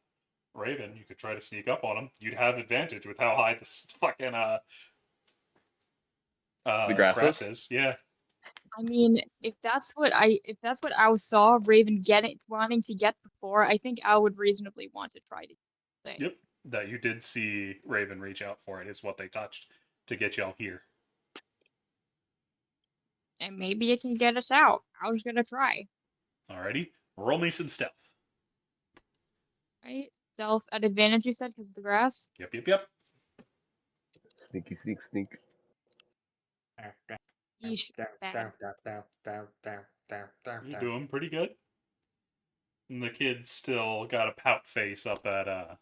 Raven, you could try to sneak up on them. You'd have advantage with how high this fucking The grasses? grass is. Yeah. I mean, if that's what Al saw Raven wanting to get before, I think Al would reasonably want to try to thing. Yep. That you did see Raven reach out for it is what they touched to get y'all here. And maybe it can get us out. Al's gonna try. Alrighty. Roll me some stealth. Right? Stealth at advantage, you said, because of the grass? Yep. Sneaky, sneak, sneak. Yeesh, bad. You're doing pretty good. And the kids still got a pout face up at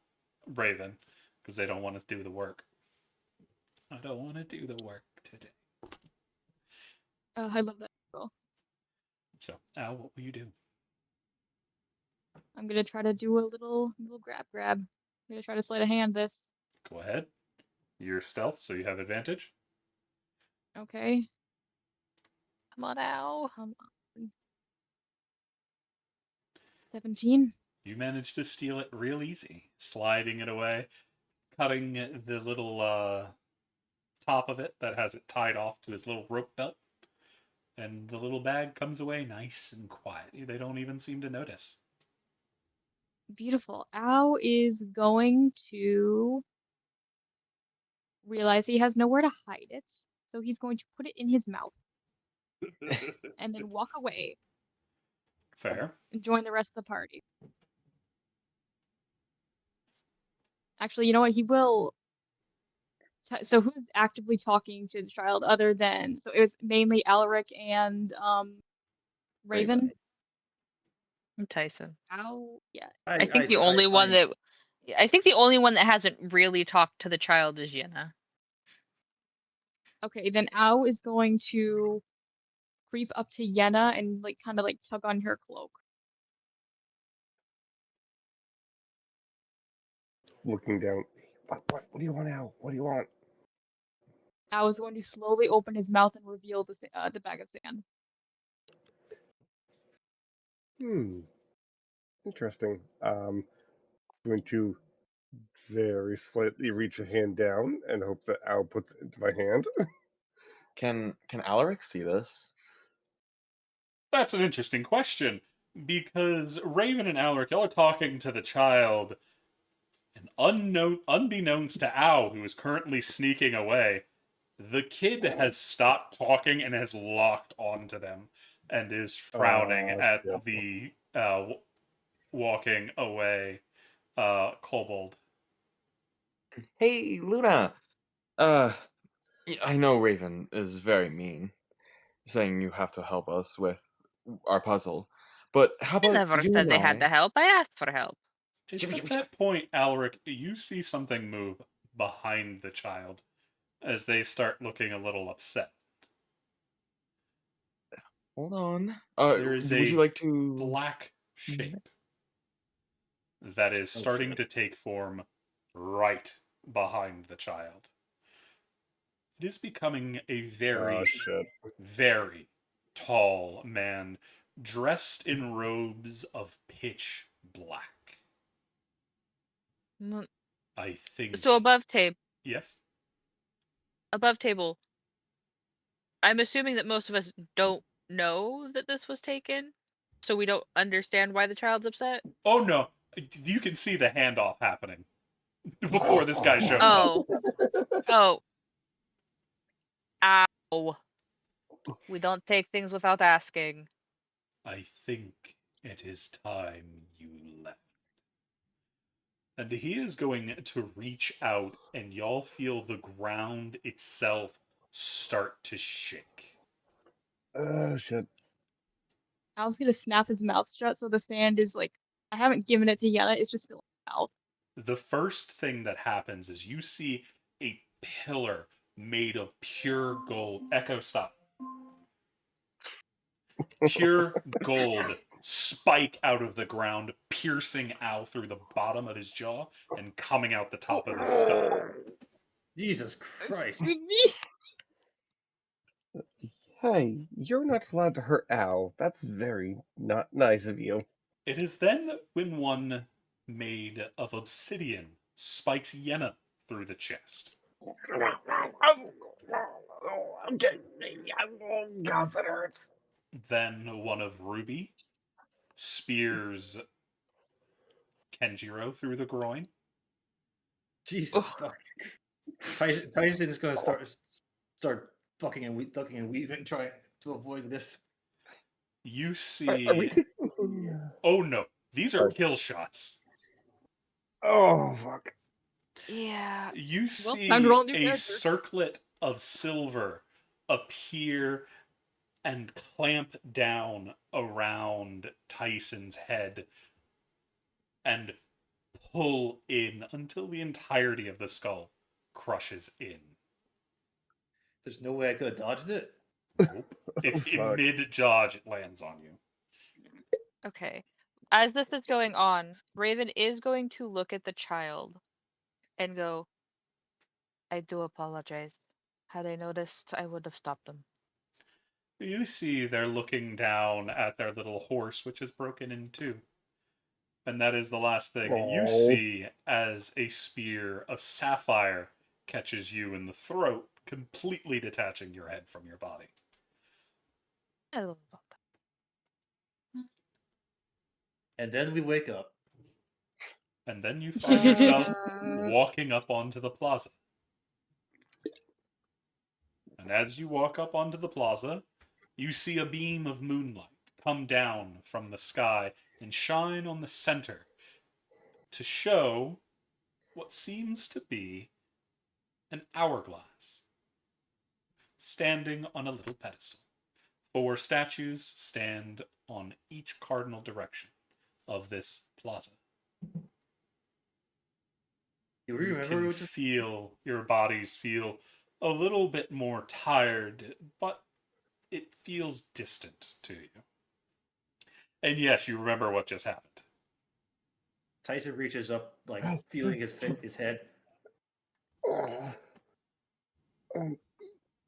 Raven because they don't want to do the work. I don't want to do the work today. Oh, I love that girl. So, Al, what will you do? I'm gonna try to do a little grab. I'm gonna try to sleight of hand this. Go ahead. You're stealth, so you have advantage. Okay. Come on, Al. Come on. 17. You managed to steal it real easy, sliding it away, cutting the little top of it that has it tied off to his little rope belt, and the little bag comes away nice and quiet. They don't even seem to notice. Beautiful. Al is going to realize he has nowhere to hide it, so he's going to put it in his mouth and then walk away Fair. and join the rest of the party. Actually, you know what? He will. So who's actively talking to the child other than? So it was mainly Alaric and Raven. And Tyson. Al, yeah. I think the only one that hasn't really talked to the child is Yenna. Okay, then Al is going to creep up to Yenna and like kind of like tug on her cloak. Looking down. What do you want now? What do you want? I was going to slowly open his mouth and reveal the bag of sand. Interesting. Going to very slightly reach a hand down and hope that Al puts it into my hand. Can Alaric see this? That's an interesting question, because Raven and Alaric, y'all are talking to the child, and unbeknownst to Al, who is currently sneaking away, the kid has stopped talking and has locked onto them, and is frowning at Shit. the walking away kobold. Hey, Luna. I know Raven is very mean, saying you have to help us with our puzzle. But how I about never you said and they had to I? help. I asked for help. It's at that point, Alaric, you see something move behind the child as they start looking a little upset. Hold on. There is Would you a like to? black shape that is Oh, starting shit. to take form right behind the child. It is becoming a very, Shit. very tall man dressed in robes of pitch black. Mm, I think. So above table, Yes? I'm assuming that most of us don't know that this was taken, so we don't understand why the child's upset. Oh no, you can see the handoff happening before this guy shows up. Oh, oh, ow! We don't take things without asking. I think it is time you left. And he is going to reach out, and y'all feel the ground itself start to shake. Shit. I was gonna snap his mouth shut so the sand is like, I haven't given it to Yenna, it's just still in his mouth. The first thing that happens is you see a pillar made of pure gold. Echo, stop. Pure gold spike out of the ground, piercing Al through the bottom of his jaw and coming out the top of his skull. Jesus Christ. Excuse me? Hey, you're not allowed to hurt Al. That's very not nice of you. It is then when one made of obsidian spikes Yenna through the chest. Okay. Oh, God, that hurts. Then one of ruby spears Kenjiro through the groin. Jesus fuck. Tyson is gonna start fucking and ducking and weaving, trying to avoid this. You Are see. we... Oh no, these are Sorry. kill shots. Oh, fuck. Yeah. You see time to roll a new a character. circlet of silver appear and clamp down around Tyson's head and pull in until the entirety of the skull crushes in. There's no way I could have dodged it. Nope. It's in Fuck. mid-dodge it lands on you. Okay. As this is going on, Raven is going to look at the child and go, I do apologize. Had I noticed, I would have stopped them. You see they're looking down at their little horse, which is broken in two. And that is the last thing you Aw. see as a spear of sapphire catches you in the throat, completely detaching your head from your body. I love about that. And then we wake up. And then you find yourself walking up onto the plaza. And as you walk up onto the plaza, you see a beam of moonlight come down from the sky and shine on the center to show what seems to be an hourglass standing on a little pedestal. 4 statues stand on each cardinal direction of this plaza. Do we You remember can what just feel your bodies feel a little bit more tired, but it feels distant to you. And yes, you remember what just happened. Tyson reaches up, like feeling his head. Oh.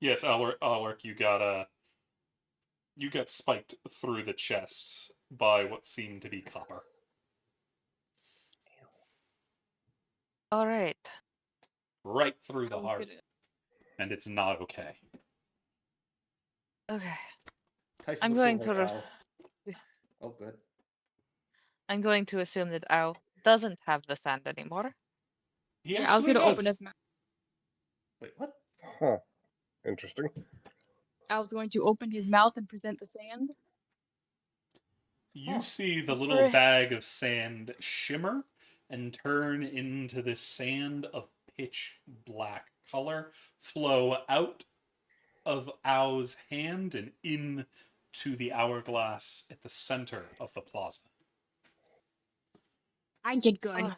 Yes, Alaric, you got spiked through the chest by what seemed to be copper. All right. Right through I the was heart. gonna. And it's not okay. Okay. Tyson I'm looks going over to. at Al. Oh, good. I'm going to assume that Al doesn't have the sand anymore. He Yeah, I was actually gonna open does. his mouth. Wait, what? Huh. Interesting. I was going to open his mouth and present the sand. You Huh. see the little Alright. bag of sand shimmer and turn into this sand of pitch black color, flow out of Ao's hand and into the hourglass at the center of the plaza. I did good. Oh,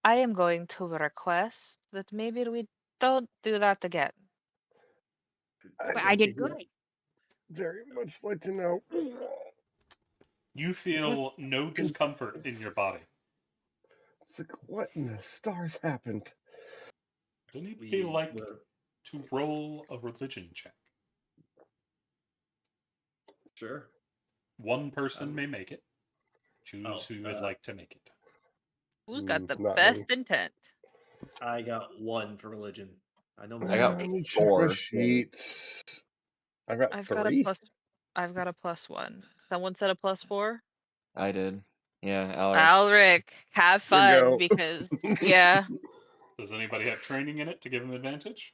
I am going to request that maybe we don't do that again. But Good I did idea. good. Very much like to know. You feel no discomfort in your body. It's like, what in the stars happened? Would anybody We like were to roll a religion check? sure. One person Um, may make it. Choose oh, who would like to make it. Who's got the Not best me. intent? I got 1 for religion. I know I got Let magic. me check my 4. sheet. I got I've 3. got a plus. I've got a +1. Someone said a +4. I did. Yeah, Alaric. Alric, have There you fun go. because yeah. Does anybody have training in it to give them advantage?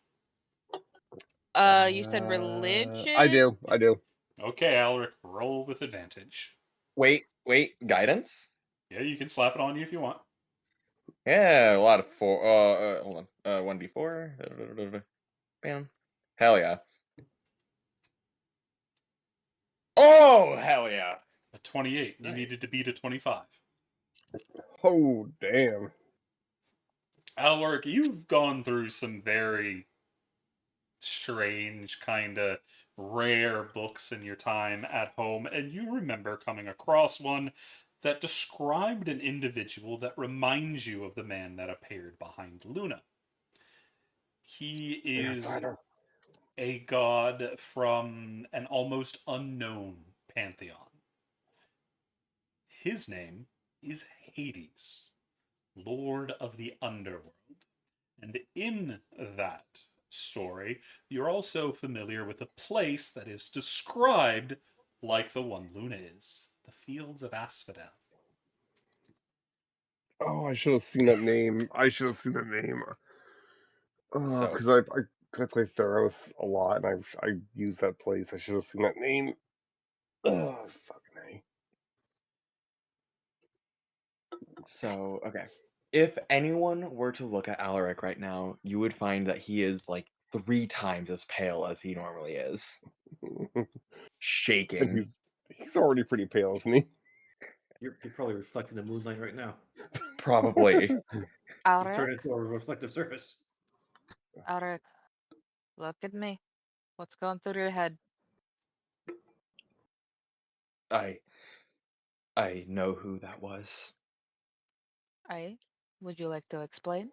You said religion. I do. I do. Okay, Alaric, roll with advantage. Wait, guidance? Yeah, you can slap it on you if you want. Yeah, a lot of 4. Hold on. 1d4. Bam. Hell yeah. Oh, hell yeah. A 28. You Nice. needed to beat a 25. Oh, damn. Alaric, you've gone through some very strange, kind of rare books in your time at home, and you remember coming across one that described an individual that reminds you of the man that appeared behind Luna. He Yeah, is Tyler. a god from an almost unknown pantheon. His name is Hades, Lord of the Underworld. And in that story, you're also familiar with a place that is described like the one Luna is, the Fields of Asphodel. Oh, I should have seen that name. I should have seen that name. So, Because I play Theros a lot, and I use that place. I should have seen that name. Oh, fucking okay. If anyone were to look at Alaric right now, you would find that he is like 3 times as pale as he normally is. A. And Shaking. he's already pretty pale, isn't he? You're probably reflecting the moonlight right now. Probably. You Alric, turn into a reflective surface. Alric, look at me. What's going through your head? I know who that was. Would you like to explain?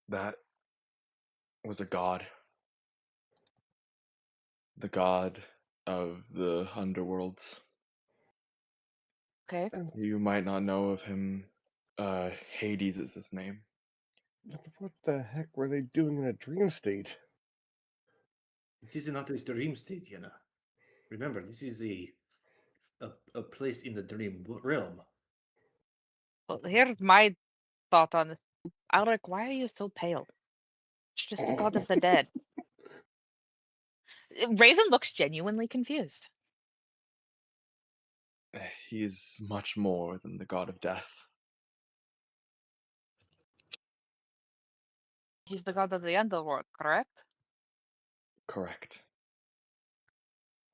That was a god. The god of the underworlds. Okay. And You might not know of him. Hades is his name. what the heck were they doing in a dream state? This is not a dream state, Yana. Remember, this is a place in the dream realm. Well, here's my thought on this. Alric, why are you so pale? It's just a god of the dead. Raven looks genuinely confused. He's much more than the god of death. He's the god of the underworld, correct? Correct.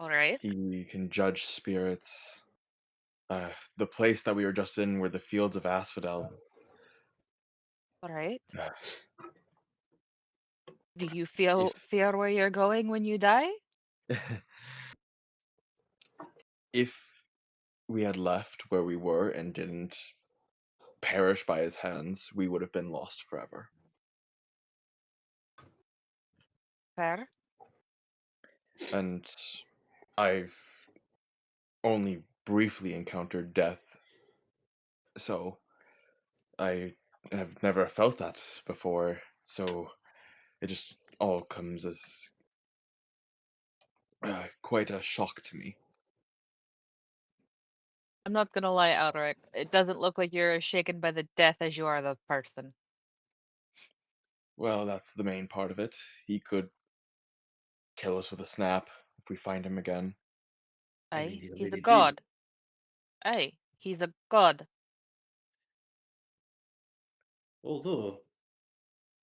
Alright. He can judge spirits. The place that we were just in were the fields of Asphodel. Alright. Uh, Do you feel if fear where you're going when you die? if we had left where we were and didn't perish by his hands, we would have been lost forever. Fair. And I've only briefly encountered death, so I have never felt that before. So it just all comes as quite a shock to me. I'm not gonna lie, Alric. It doesn't look like you're as shaken by the death as you are the person. Well, that's the main part of it. He could kill us with a snap if we find him again. I mean, Aye, he he's a already did. god. Aye, he's a god. Although,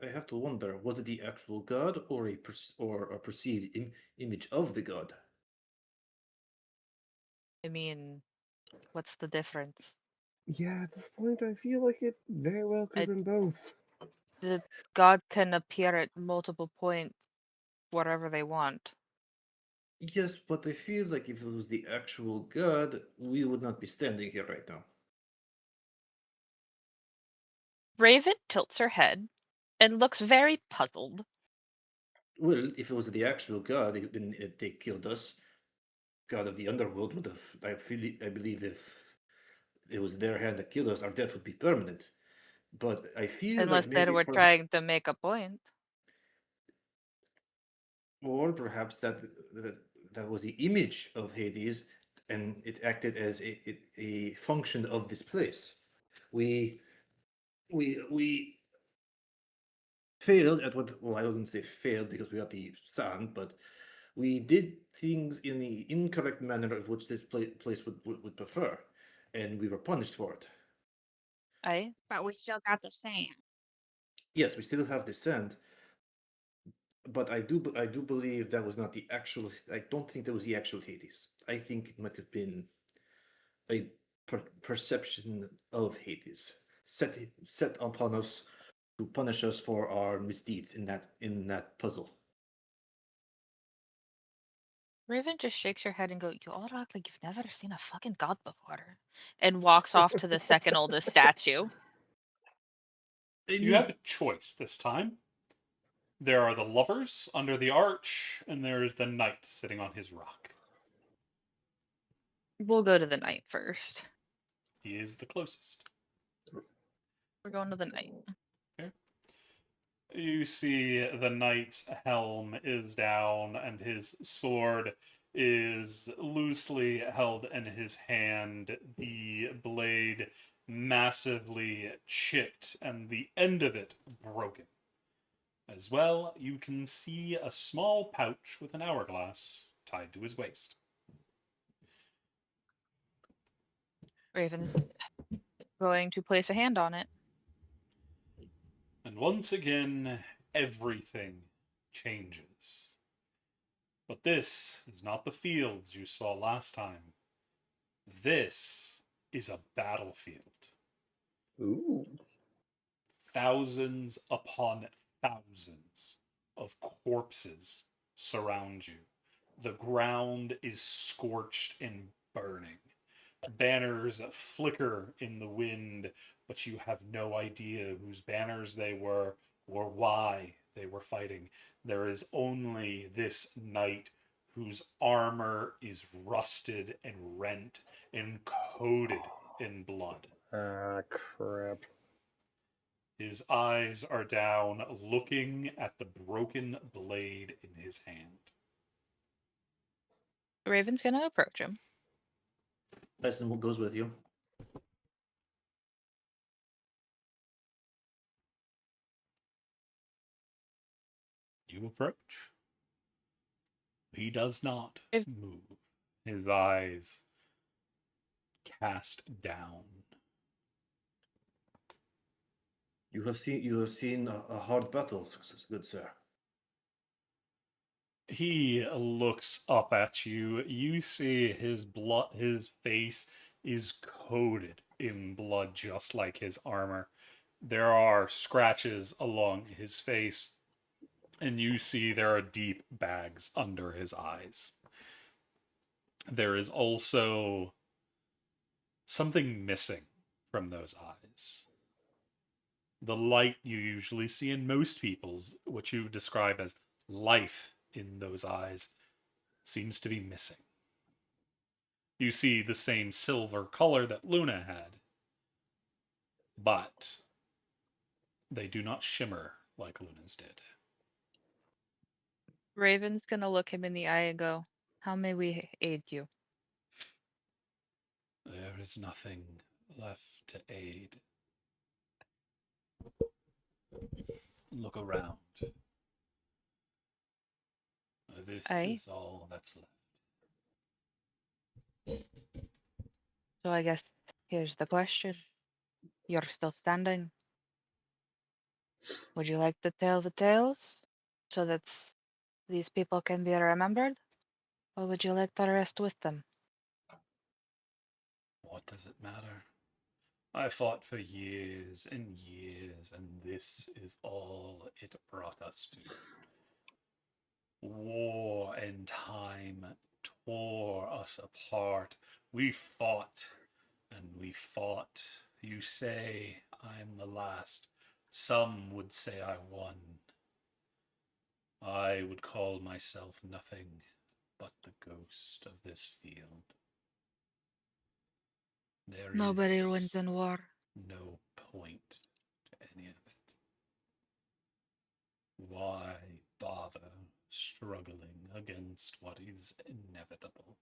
I have to wonder, was it the actual god or a perceived image of the god? I mean, what's the difference? Yeah, at this point, I feel like it very well could have I, been both. the god can appear at multiple points wherever they want. Yes, but I feel like if it was the actual god, we would not be standing here right now. Raven tilts her head and looks very puzzled. Well, if it was the actual god, when they killed us, god of the underworld would have. I believe if it was their hand that killed us, our death would be permanent. But I feel Unless like they maybe, were trying to make a point. or perhaps that was the image of Hades, and it acted as a function of this place. We we failed at what, well, I wouldn't say failed because we got the sand, but we did things in the incorrect manner of which this place would prefer, and we were punished for it. Aye. But we still got the sand. Yes, we still have the sand, but I do believe that was not the actual. I don't think that was the actual Hades. I think it might have been a perception of Hades set upon us to punish us for our misdeeds in that puzzle. Raven just shakes her head and goes, "You all act like you've never seen a fucking god before," and walks off to the second oldest statue. I You have mean, a choice this time. There are the lovers under the arch, and there is the knight sitting on his rock. We'll go to the knight first. He is the closest. We're going to the knight. Okay. You see the knight's helm is down, and his sword is loosely held in his hand, the blade massively chipped, and the end of it broken. As well, you can see a small pouch with an hourglass tied to his waist. Raven's going to place a hand on it. And once again, everything changes. But this is not the fields you saw last time. This is a battlefield. Ooh. Thousands upon thousands of corpses surround you. The ground is scorched and burning. Banners flicker in the wind, but you have no idea whose banners they were or why they were fighting. There is only this knight whose armor is rusted and rent and coated in blood. Ah, crap. His eyes are down, looking at the broken blade in his hand. Raven's gonna approach him. Tyson goes with you. You approach. He does not If- move. His eyes cast down. You have seen a hard battle, good sir. He looks up at you. You see his face is coated in blood just like his armor. There are scratches along his face, and you see there are deep bags under his eyes. There is also something missing from those eyes. The light you usually see in most people's, what you describe as life in those eyes seems to be missing. You see the same silver color that Luna had, but they do not shimmer like Luna's did. Raven's gonna look him in the eye and go, "How may we aid you?" There is nothing left to aid. Look around. This Aye. is all that's left. So I guess here's the question. You're still standing. Would you like to tell the tales so that these people can be remembered? Or would you like to rest with them? What does it matter? I fought for years and years, and this is all it brought us to. War and time tore us apart. We fought and we fought. You say I'm the last. Some would say I won. I would call myself nothing but the ghost of this field. There Nobody is wins in war. no point to any of it. Why bother struggling against what is inevitable?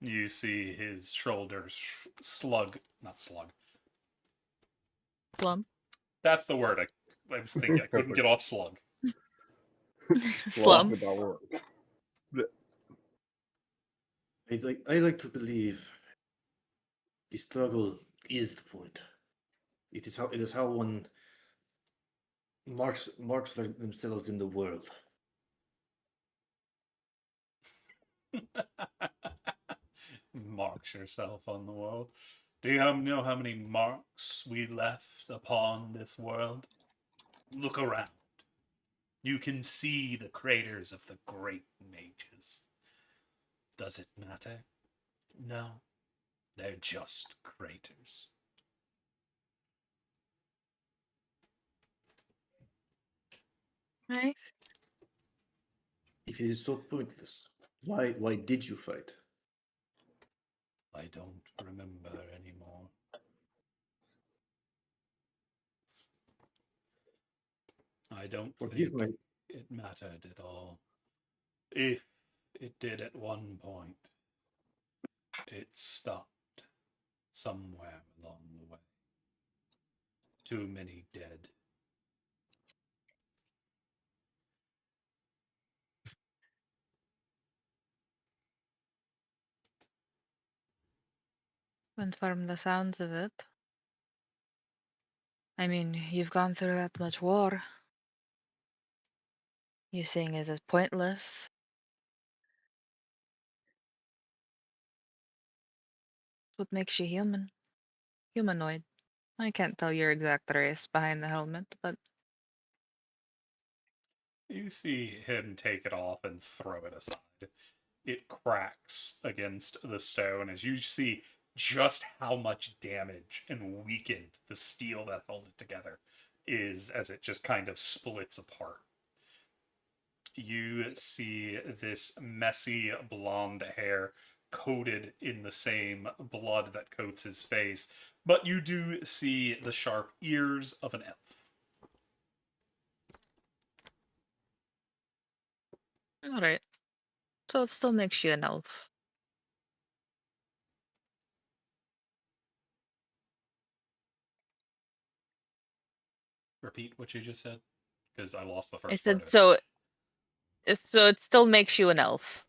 You see his shoulders not slug. Slump. That's the word I was thinking. I couldn't get off slug. Slump. Without words. I like to believe the struggle is the point. It is how one marks themselves in the world. Marks yourself on the world. Do you know how many marks we left upon this world? Look around. You can see the craters of the great mages. Does it matter? No. They're just craters. Right? If it is so pointless, why did you fight? I don't remember anymore. I don't Forgive think my it mattered at all. If it did at one point, it stopped somewhere along the way. Too many dead. And from the sounds of it, I mean, you've gone through that much war. You saying is it pointless? What makes you human? Humanoid. I can't tell your exact race behind the helmet, but You see him take it off and throw it aside. It cracks against the stone as you see just how much damage and weakened the steel that held it together is as it just kind of splits apart. You see this messy blonde hair coated in the same blood that coats his face, but you do see the sharp ears of an elf. alright. So it still makes you an elf. Repeat what you just said, because I lost the I first said part of it. so it still makes you an elf.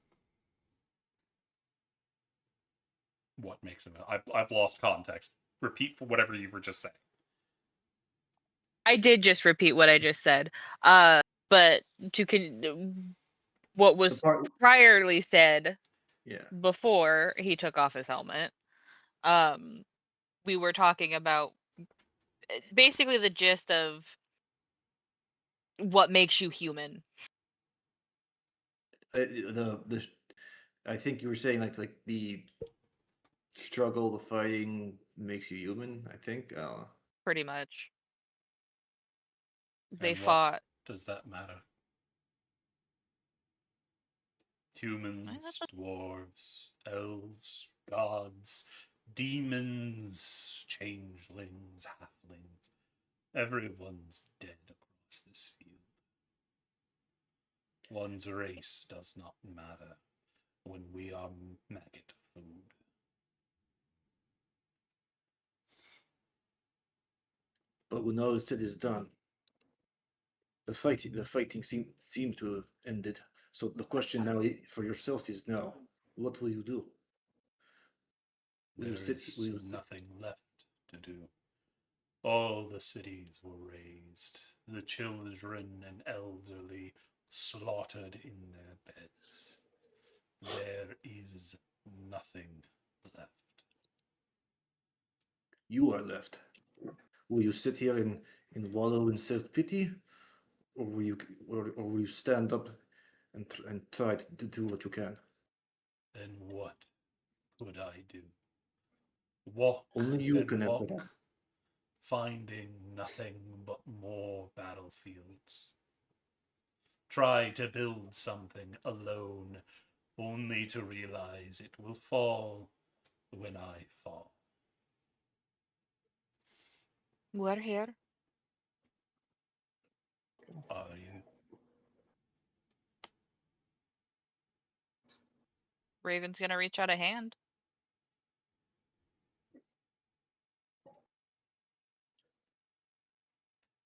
What makes him? I've lost context. Repeat for whatever you were just saying. I did just repeat what I just said. But what the was part. priorly said Yeah, before he took off his helmet, we were talking about basically the gist of what makes you human. I think you were saying like the struggle, the fighting makes you human. I think. Pretty much. They And what fought. does that matter? Humans, dwarves, elves, gods, demons, changelings, halflings. Everyone's dead across this field. One's race does not matter when we are maggot food. But when all is said is done, the fighting seems to have ended. So the question now for yourself is now, what will you do? Will There you sit? is Will you sit? nothing left to do. All the cities were razed, the children and elderly slaughtered in their beds. There is nothing left. You are left. Will you sit here and wallow in self pity, or will you stand up and try to do what you can? Then what could I do? Walk Only you and can answer walk, that. finding nothing but more battlefields. Try to build something alone, only to realize it will fall when I fall. We're here. Are you? Raven's gonna reach out a hand.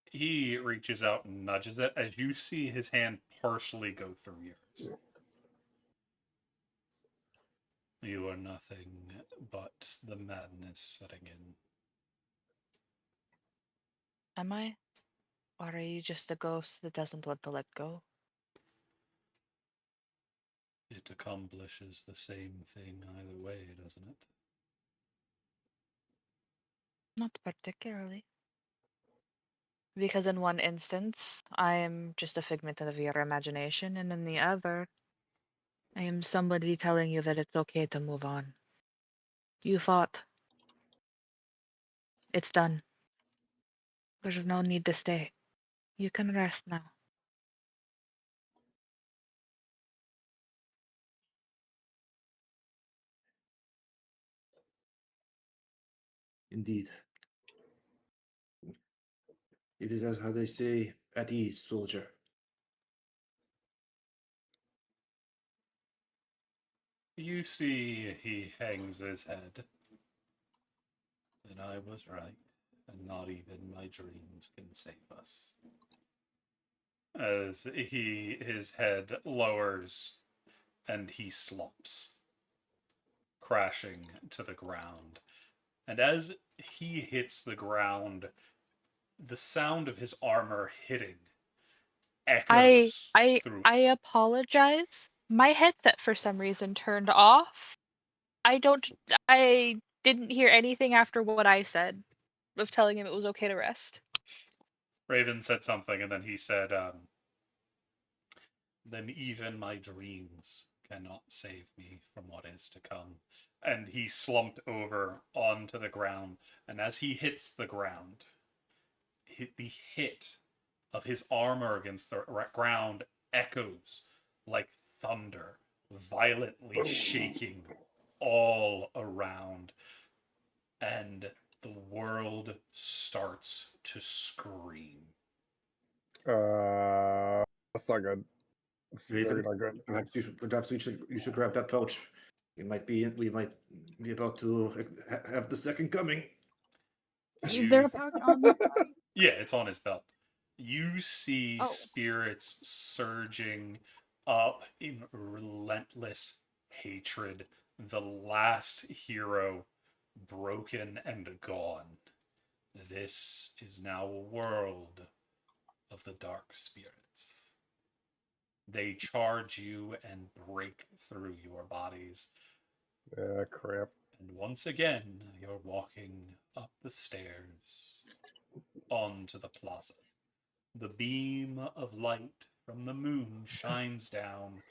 He reaches out and nudges it as you see his hand partially go through yours. You are nothing but the madness setting in. Am I? Or are you just a ghost that doesn't want to let go? It accomplishes the same thing either way, doesn't it? Not particularly. Because in one instance, I am just a figment of your imagination, and in the other, I am somebody telling you that it's okay to move on. You fought. It's done. There's no need to stay. You can rest now. Indeed. It is as how they say, at ease, soldier. You see, he hangs his head. Then I was right, and not even my dreams can save us. As his head lowers and he slumps, crashing to the ground. And as he hits the ground, the sound of his armor hitting echoes through. I apologize. My headset for some reason turned off. I didn't hear anything after what I said of telling him it was okay to rest. Raven said something, and then he said, then even my dreams cannot save me from what is to come. And he slumped over onto the ground, and as he hits the ground, the hit of his armor against the ground echoes like thunder, violently shaking all around, and the world starts to scream. That's not good. It's very Raven, not good. perhaps you should grab that pouch. We might be about to have the second coming. Is there a pouch on his body? Yeah, it's on his belt. You see Oh. spirits surging up in relentless hatred. The last hero broken and gone. This is now a world of the dark spirits. They charge you and break through your bodies. Yeah, crap. And once again, you're walking up the stairs onto the plaza. The beam of light from the moon shines down,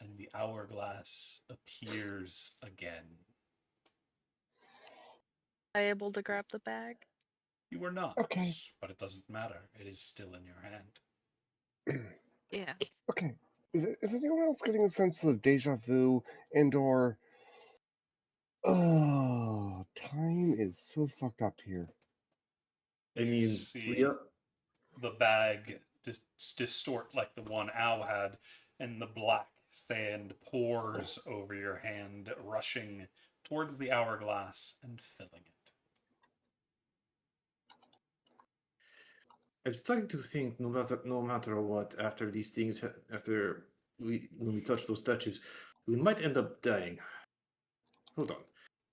and the hourglass appears again. Am I able to grab the bag? You were not, Okay. but it doesn't matter. It is still in your hand. Yeah. Okay. Is anyone else getting a sense of deja vu and/or? Oh, time is so fucked up here. I You mean, we see the bag distort like the one Al had, and the black sand pours over your hand, rushing towards the hourglass and filling it. I'm starting to think no matter what, after these things, after when we touch those statues, we might end up dying. Hold on,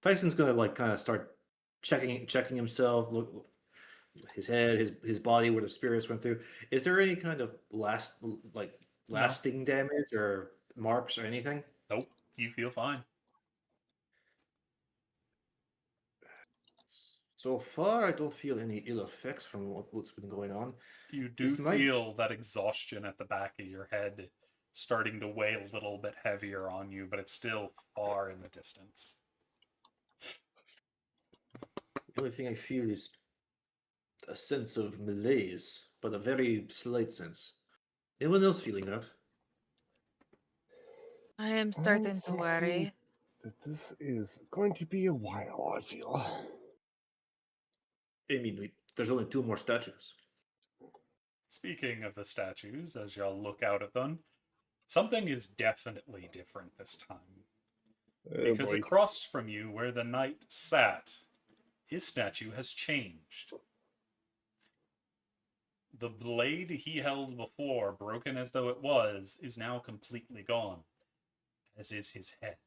Tyson's gonna like kind of start checking himself, look his head, his body, where the spirits went through. Is there any kind of lasting damage or marks or anything? Nope, you feel fine. So far, I don't feel any ill effects from what's been going on. You do This might feel that exhaustion at the back of your head starting to weigh a little bit heavier on you, but it's still far in the distance. The only thing I feel is a sense of malaise, but a very slight sense. Anyone else feeling that? I am I'm starting to sensing worry. that this is going to be a while, I feel. I mean, there's only 2 more statues. Speaking of the statues, as y'all look out at them, something is definitely different this time. Because Boy. across from you, where the knight sat, his statue has changed. The blade he held before, broken as though it was, is now completely gone, as is his head.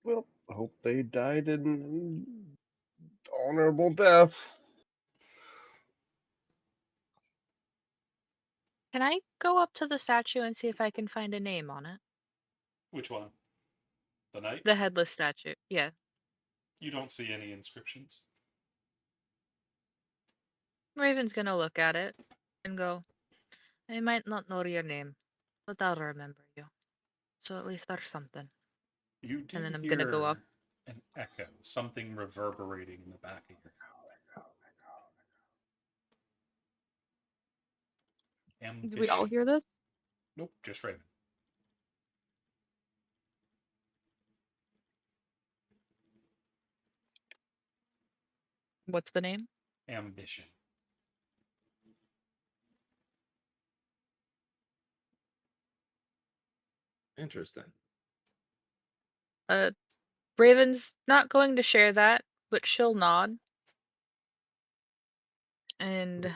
Well, hope they died in honorable death. Can I go up to the statue and see if I can find a name on it? Which one? The knight? The headless statue. Yeah. You don't see any inscriptions. Raven's gonna look at it and go, I might not know your name, but I'll remember you. So at least there's something. You do And then I'm hear gonna go up. an echo, something reverberating in the back of your head. Do we all hear this? Nope, just Raven. What's the name? Ambition. Interesting. Raven's not going to share that, but she'll nod. And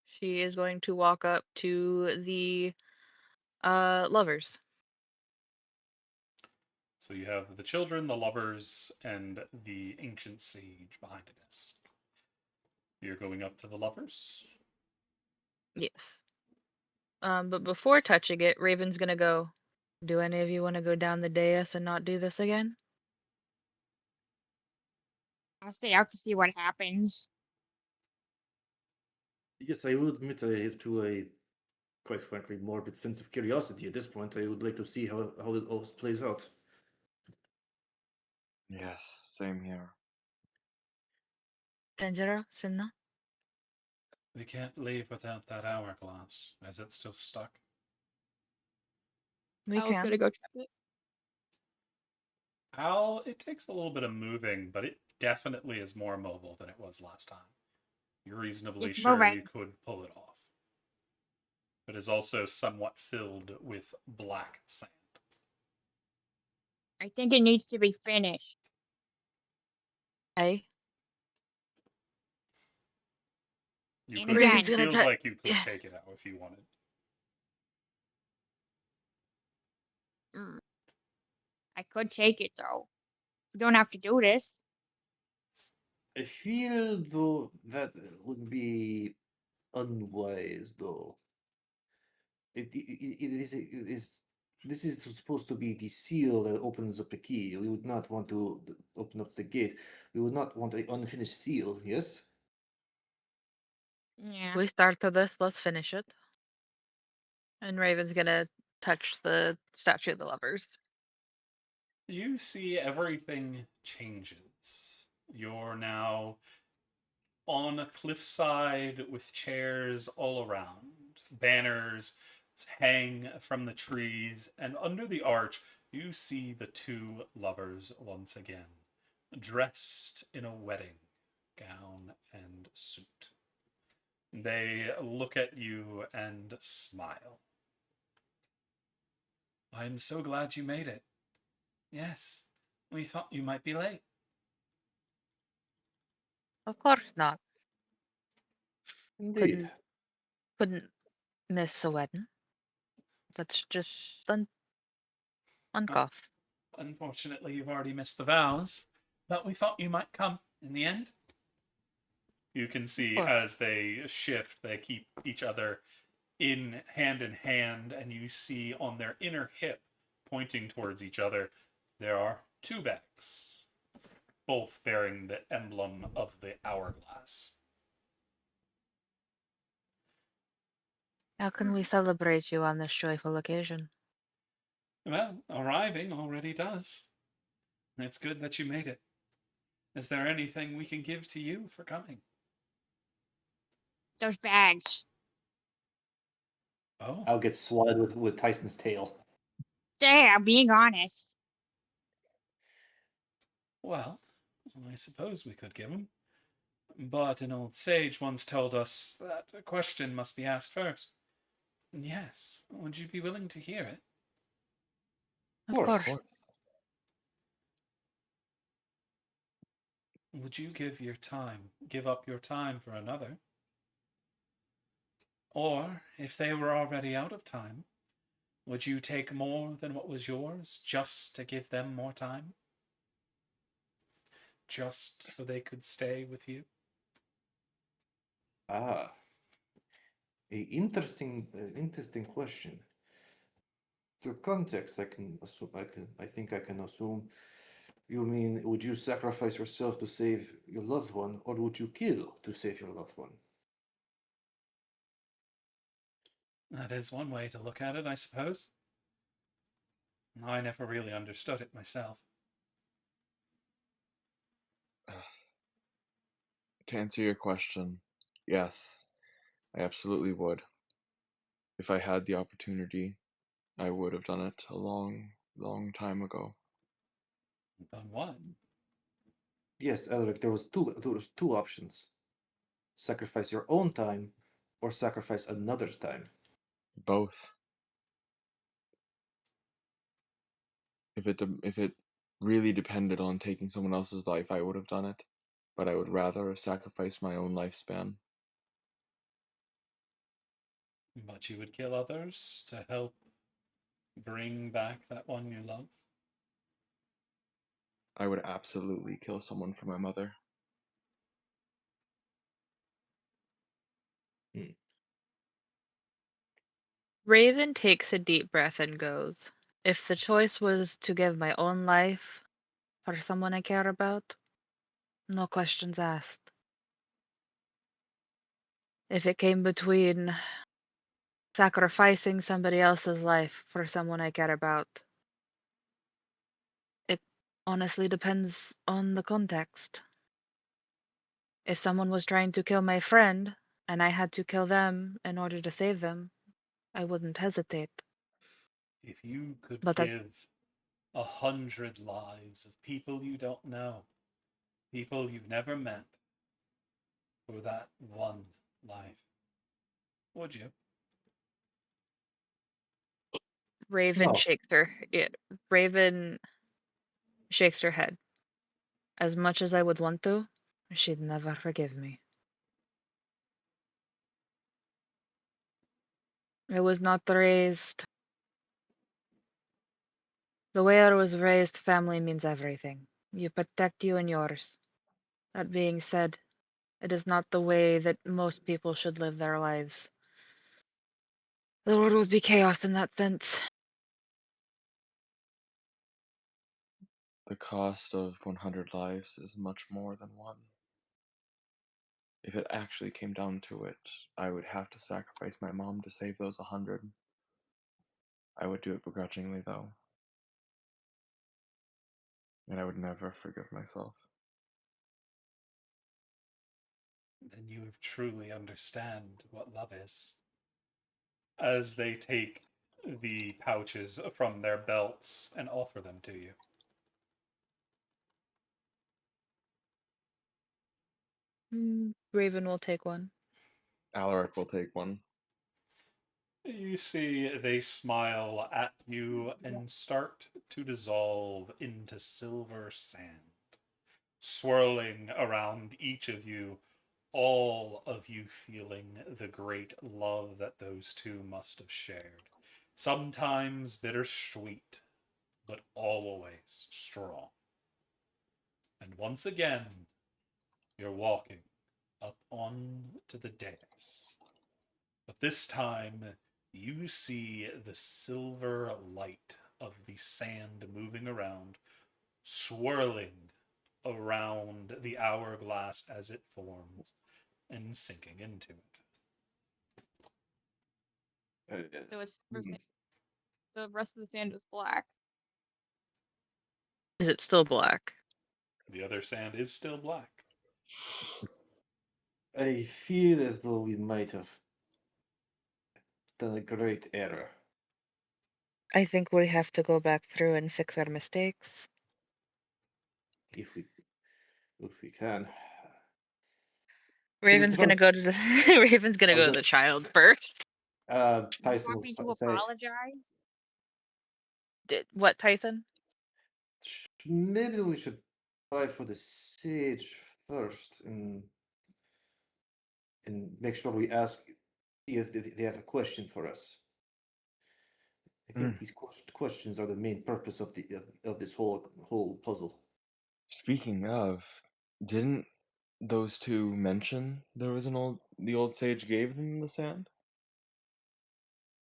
she is going to walk up to the lovers. So you have the children, the lovers, and the ancient sage behind a desk. You're going up to the lovers? Yes. But before touching it, Raven's gonna go, do any of you want to go down the dais and not do this again? I'll stay out to see what happens. Yes, I will admit I have to a, quite frankly, morbid sense of curiosity at this point. I would like to see how it all plays out. Yes, same here. Tanjiro, Sinna? We can't leave without that hourglass. Is it still stuck? We I was can. gonna go check it. Al, it takes a little bit of moving, but it definitely is more mobile than it was last time. You're reasonably It's sure moving. you could pull it off. But is also somewhat filled with black sand. I think it needs to be finished. Hey. You And could, again- it feels like you could take it out if you wanted. I could take it though. We don't have to do this. I feel though that would be unwise though. It is this is supposed to be the seal that opens up the key. We would not want to open up the gate. We would not want an unfinished seal, yes? Yeah. We started this, let's finish it. And Raven's gonna touch the statue of the lovers. You see everything changes. You're now on a cliffside with chairs all around, banners hang from the trees, and under the arch, you see the two lovers once again, dressed in a wedding gown and suit. They look at you and smile. I'm so glad you made it. Yes, we thought you might be late. Of course not. Indeed. Couldn't miss a wedding. That's just uncough. Unfortunately, you've already missed the vows, but we thought you might come in the end. You can see course. as they shift, they keep each other in hand, and you see on their inner hip, pointing towards each other, there are two bags, both bearing the emblem of the hourglass. How can we celebrate you on this joyful occasion? Well, arriving already does. It's good that you made it. Is there anything we can give to you for coming? Those bags. Oh, I'll get swatted with Tyson's tail. Yeah, being honest. well, I suppose we could give him. But an old sage once told us that a question must be asked first. Yes, would you be willing to hear it? Of course. Would you give up your time for another? Or, if they were already out of time, would you take more than what was yours just to give them more time? Just so they could stay with you? Ah, a interesting question. The context, I can assume. I think I can assume. You mean, would you sacrifice yourself to save your loved one, or would you kill to save your loved one? That is one way to look at it, I suppose. I never really understood it myself. To answer your question, yes, I absolutely would. If I had the opportunity, I would have done it a long, long time ago. Done what? Yes, Elric. There was two options: sacrifice your own time, or sacrifice another's time. Both. If it really depended on taking someone else's life, I would have done it. But I would rather sacrifice my own lifespan. But you would kill others to help bring back that one you love? I would absolutely kill someone for my mother. Raven takes a deep breath and goes, if the choice was to give my own life for someone I care about, no questions asked. If it came between sacrificing somebody else's life for someone I care about, it honestly depends on the context. If someone was trying to kill my friend and I had to kill them in order to save them, I wouldn't hesitate. If you could But that give 100 lives of people you don't know, people you've never met, for that one life, would you? Raven No. shakes her Raven shakes her head. As much as I would want to, she'd never forgive me. I was not raised. The way I was raised, family means everything. You protect you and yours. That being said, it is not the way that most people should live their lives. The world would be chaos in that sense. The cost of 100 lives is much more than one. If it actually came down to it, I would have to sacrifice my mom to save those 100. I would do it begrudgingly, though. And I would never forgive myself. Then you truly understand what love is. as they take the pouches from their belts and offer them to you. Raven will take one. Alaric will take one. You see, they smile at you and start to dissolve into silver sand, swirling around each of you, all of you feeling the great love that those two must have shared. Sometimes bittersweet, but always strong. And once again, you're walking up on to the dais. But this time, you see the silver light of the sand moving around, swirling around the hourglass as it forms and sinking into it. So it's Hmm. the rest of the sand is black. Is it still black? The other sand is still black. I feel as though we might have done a great error. I think we have to go back through and fix our mistakes. If we can. Raven's gonna go to the Raven's gonna go to the child first. You Tyson want me to will say, apologize? What, Tyson? maybe we should try for the sage first and make sure we ask see if they have a question for us. I think these questions are the main purpose of the of this whole puzzle. Speaking of, didn't those two mention there was the old sage gave them the sand?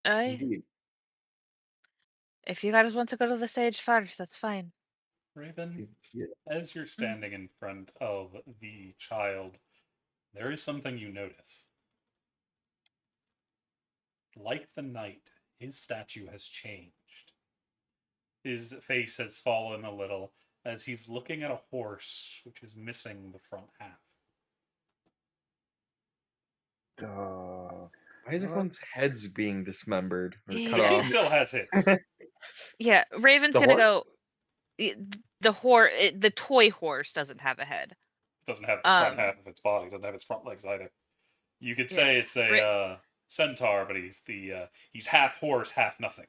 Indeed. If you guys want to go to the sage first, that's fine. Raven, Yeah. as you're standing in front of the child, there is something you notice. Like the knight, his statue has changed. His face has fallen a little as he's looking at a horse which is missing the front half. Why is everyone's heads being dismembered or cut The king off? still has his. Yeah, Raven's The gonna horse? go. The toy horse doesn't have a head. It doesn't have the front half of its body. It doesn't have its front legs either. You could say it's a centaur, but he's half horse, half nothing.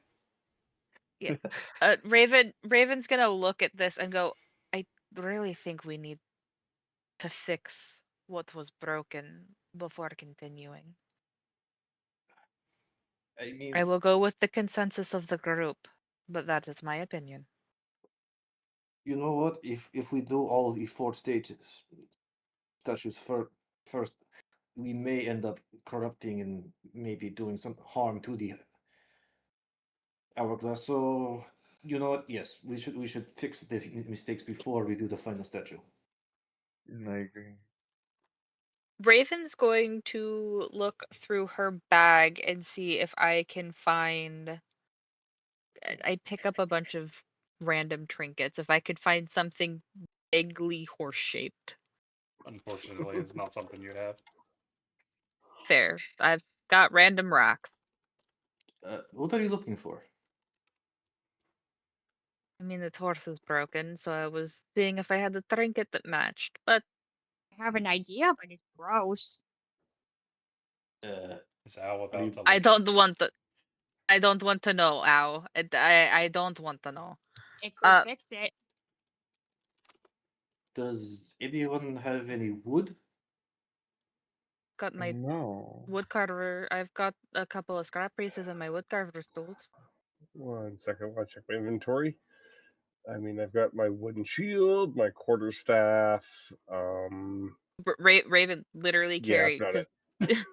Raven's gonna look at this and go, I really think we need to fix what was broken before continuing. I mean, I will go with the consensus of the group, but that is my opinion. you know what? If we do all of the 4 stages touches first, we may end up corrupting and maybe doing some harm to the hourglass. So you know what? Yes, we should fix the mistakes before we do the final statue. I agree. Raven's going to look through her bag and see if I can find. I pick up a bunch of random trinkets. If I could find something vaguely horse shaped. Unfortunately, it's not something you'd have. Fair. I've got random rocks. What are you looking for? I mean, the horse is broken, so I was seeing if I had the trinket that matched. But I have an idea, but it's gross. Is Al about you- to? I Lick don't want to. I don't want to know, Ow. I don't want to know. It could fix it. Does anyone have any wood? Got my No. wood carver. I've got a couple of scrap pieces and my wood carver's tools. 1 second, I'll check my inventory. I mean, I've got my wooden shield, my quarterstaff. Raven literally Yeah, that's carry about because it.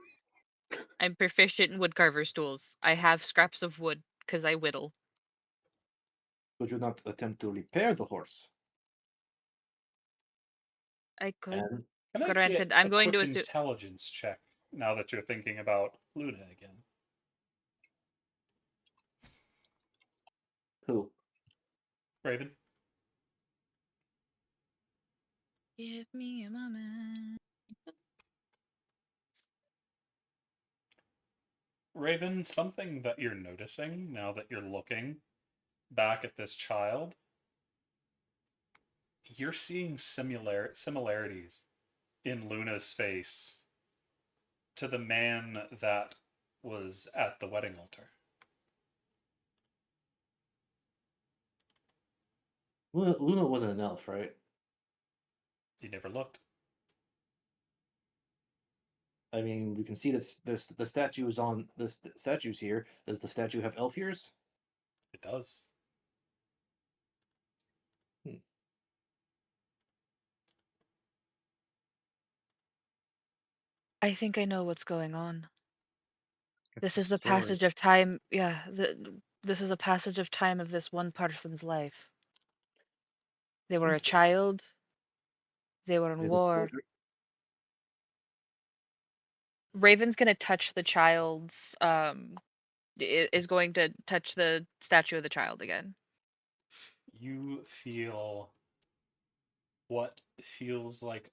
I'm proficient in wood carver's tools. I have scraps of wood because I whittle. Could you not attempt to repair the horse? I could. And Can I Granted, get I'm a going quick to assume. intelligence check now that you're thinking about Luna again? who? Raven? Give me a moment. Raven, something that you're noticing now that you're looking back at this child, you're seeing similarities in Luna's face to the man that was at the wedding altar. Luna wasn't an elf, right? You never looked. I mean, we can see this. The statues on the statues here. Does the statue have elf ears? It does. I think I know what's going on. It's This a is the story. passage of time. Yeah, this is a passage of time of this one person's life. They were a child. They were in They were war. soldier. Raven's gonna touch the child's is going to touch the statue of the child again. You feel what feels like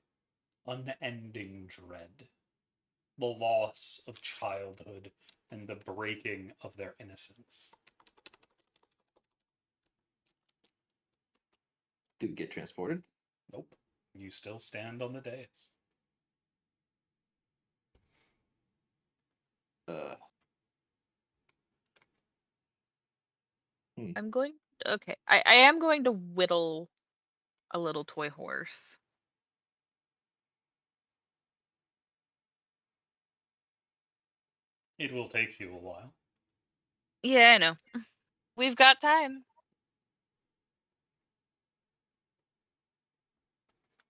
unending dread, the loss of childhood and the breaking of their innocence. Did we get transported? Nope. You still stand on the dais. I'm going. Okay, I am going to whittle a little toy horse. It will take you a while. Yeah, I know. We've got time.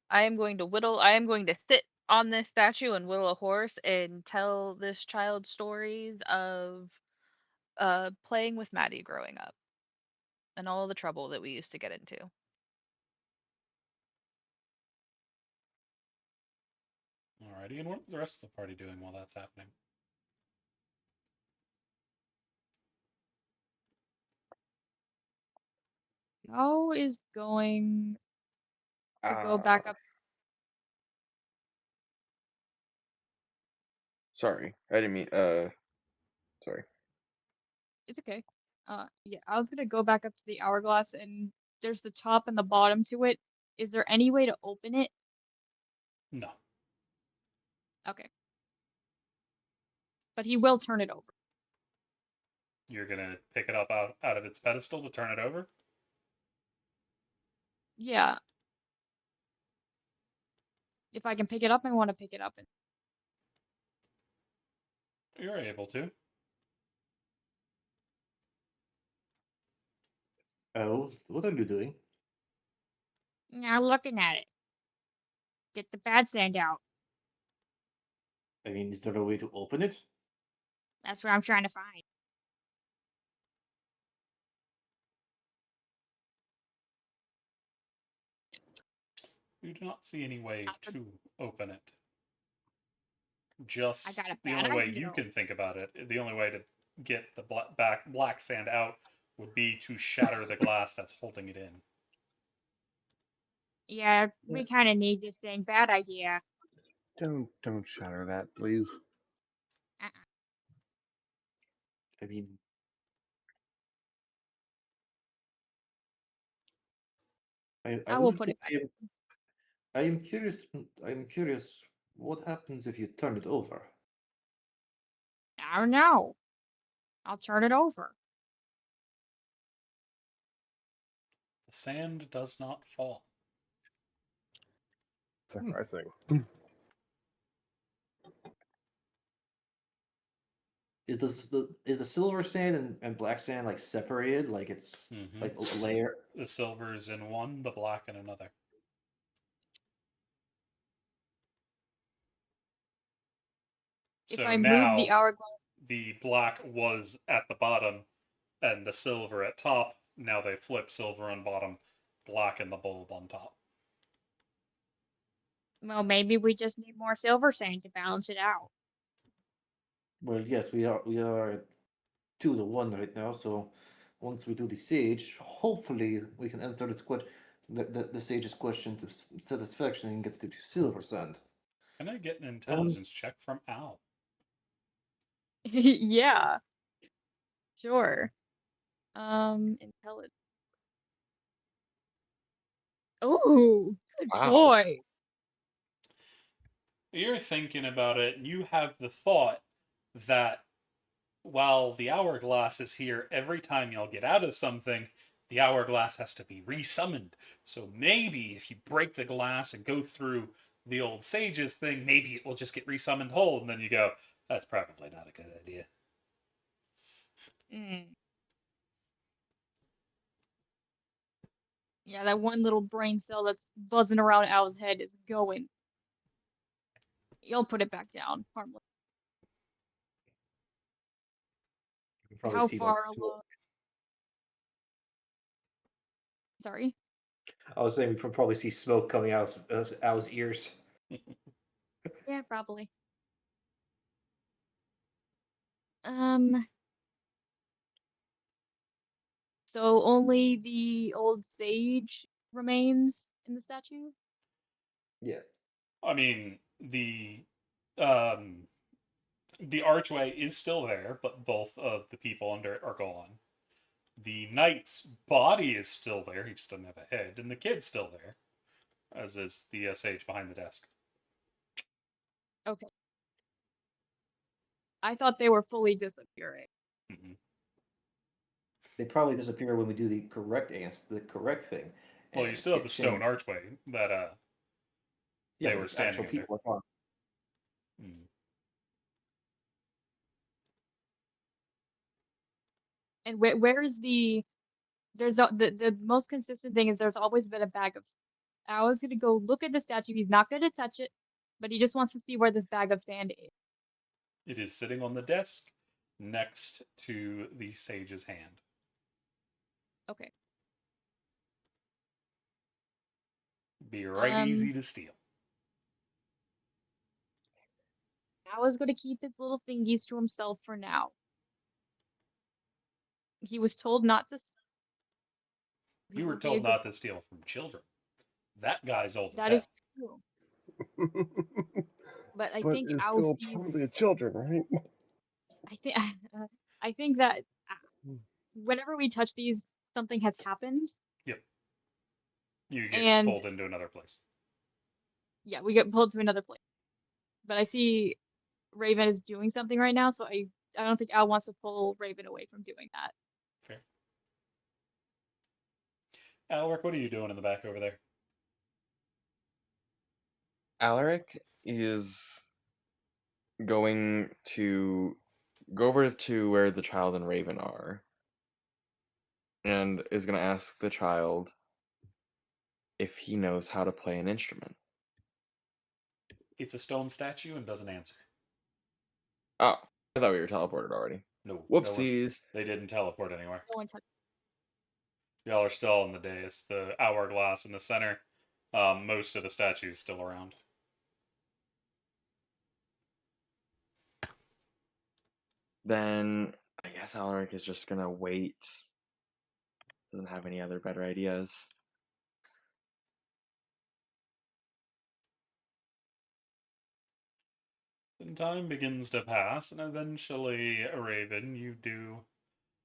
I am going to sit on this statue and whittle a horse and tell this child stories of playing with Maddie growing up and all the trouble that we used to get into. Alrighty, and what's the rest of the party doing while that's happening? Gao is going to go back up. Sorry, I didn't mean. Sorry. It's okay. Yeah, I was gonna go back up to the hourglass, and there's the top and the bottom to it. Is there any way to open it? No. Okay. But he will turn it over. You're gonna pick it up out of its pedestal to turn it over? Yeah. If I can pick it up, I want to pick it up. And You're able to. Oh, what are you doing? now looking at it. Get the bad sand out. I mean, is there a way to open it? That's what I'm trying to find. You do not see any way That's a- to open it. Just got a the bad only way idea, you though. can think about it, the only way to get the black sand out would be to shatter the glass that's holding it in. Yeah, we kind of need this thing. Bad idea. Don't shatter that, please. I mean, I will wouldn't put it be back. able- I am curious. I'm curious. What happens if you turn it over? I don't know. I'll turn it over. The sand does not fall. Surprising. Is the silver sand and black sand like separated? Like it's Mhm. like a layer? The silver's in one, the black in another. If So I move the now hourglass, the black was at the bottom and the silver at top. Now they flip silver on bottom, black in the bulb on top. well, maybe we just need more silver sand to balance it out. Well, yes, we are at 2-1 right now. So once we do the sage, hopefully we can answer the sage's question to satisfaction and get the silver sand. Can I get an intelligence check from Al? Yeah, sure. Intelligence. Oh, good Wow. boy. You're thinking about it, and you have the thought that while the hourglass is here, every time y'all get out of something, the hourglass has to be resummoned. So maybe if you break the glass and go through the old sage's thing, maybe it will just get resummoned whole, and then you go, that's probably not a good idea. Mm. Yeah, that one little brain cell that's buzzing around Al's head is going. You'll put it back down, harmless. You can probably How see like far smoke. along? Sorry. I was saying we can probably see smoke coming out of Al's ears. Yeah, probably. Um. So only the old sage remains in the statue? Yeah. I mean, um, the archway is still there, but both of the people under it are gone. The knight's body is still there; he just doesn't have a head, and the kid's still there, as is the sage behind the desk. Okay. I thought they were fully disappearing. Mm-hmm. They probably disappear when we do the correct thing. Well, you And still have the get stone Shin. archway that Yeah, they but were the standing actual under. people are gone. Mm. And where's the most consistent thing is there's always been a bag of. I was gonna go look at the statue. He's not gonna touch it, but he just wants to see where this bag of sand is. It is sitting on the desk next to the sage's hand. Okay. Be right easy Um, to steal. I was gonna keep his little thingies to himself for now. He was told not to. He You were will be a told good. not to steal from children. That guy's old as That is hell. true. But I But think it's Al still sees. probably children, right? I think I think that whenever we touch these, something has happened, Yep. You get and pulled into another place. yeah, we get pulled to another place. But I see Raven is doing something right now, so I don't think Al wants to pull Raven away from doing that. Fair. Alric, what are you doing in the back over there? Alaric is going to go over to where the child and Raven are and is going to ask the child if he knows how to play an instrument. It's a stone statue and doesn't answer. Oh, I thought we were teleported already. No one. Whoopsies. They didn't teleport anywhere. No one touched. Y'all are still on the dais. The hourglass in the center. Most of the statues still around. Then I guess Alaric is just going to wait. Doesn't have any other better ideas. Then time begins to pass, and eventually, Raven, you do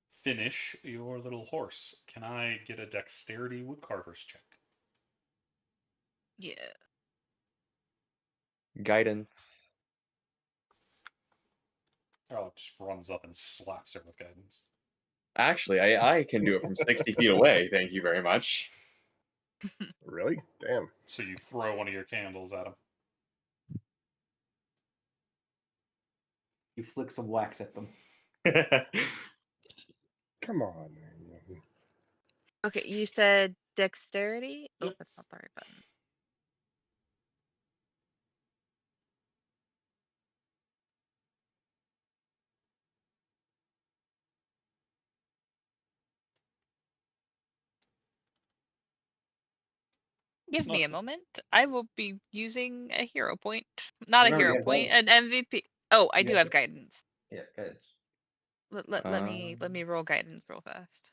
finish your little horse. Can I get a dexterity woodcarver's check? Yeah. Guidance. Oh, just runs up and slaps her with guidance. Actually, I can do it from 60 feet away. Thank you very much. Really? Damn. So you throw one of your candles at him. You flick some wax at them. Come on. Man. Okay, you said dexterity? Oh, Yep. that's not the right button. It's Give me not a the- moment. I will be using a hero point. Not a Remember, you hero have point, guidance. an MVP. Oh, I You do have have to- guidance. Yeah, guidance. Let me roll guidance real fast.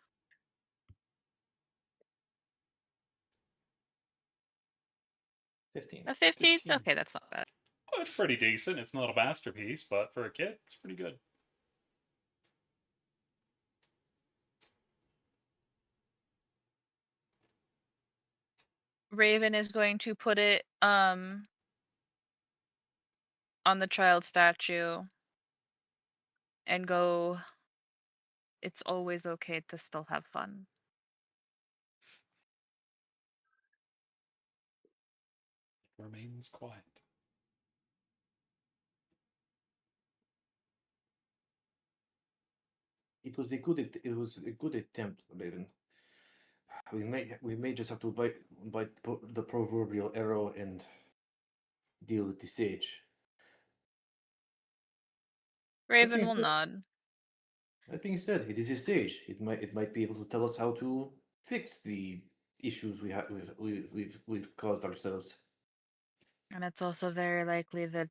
15. A 15? 15. Okay, that's not bad. Oh, it's pretty decent. It's not a masterpiece, but for a kid, it's pretty good. Raven is going to put it on the child statue and go, it's always okay to still have fun. It remains quiet. It was a good attempt, Raven. We may just have to bite the proverbial arrow and deal with the sage. Raven being will said- nod. That being said, it is a sage. It might be able to tell us how to fix the issues we've caused ourselves. And it's also very likely that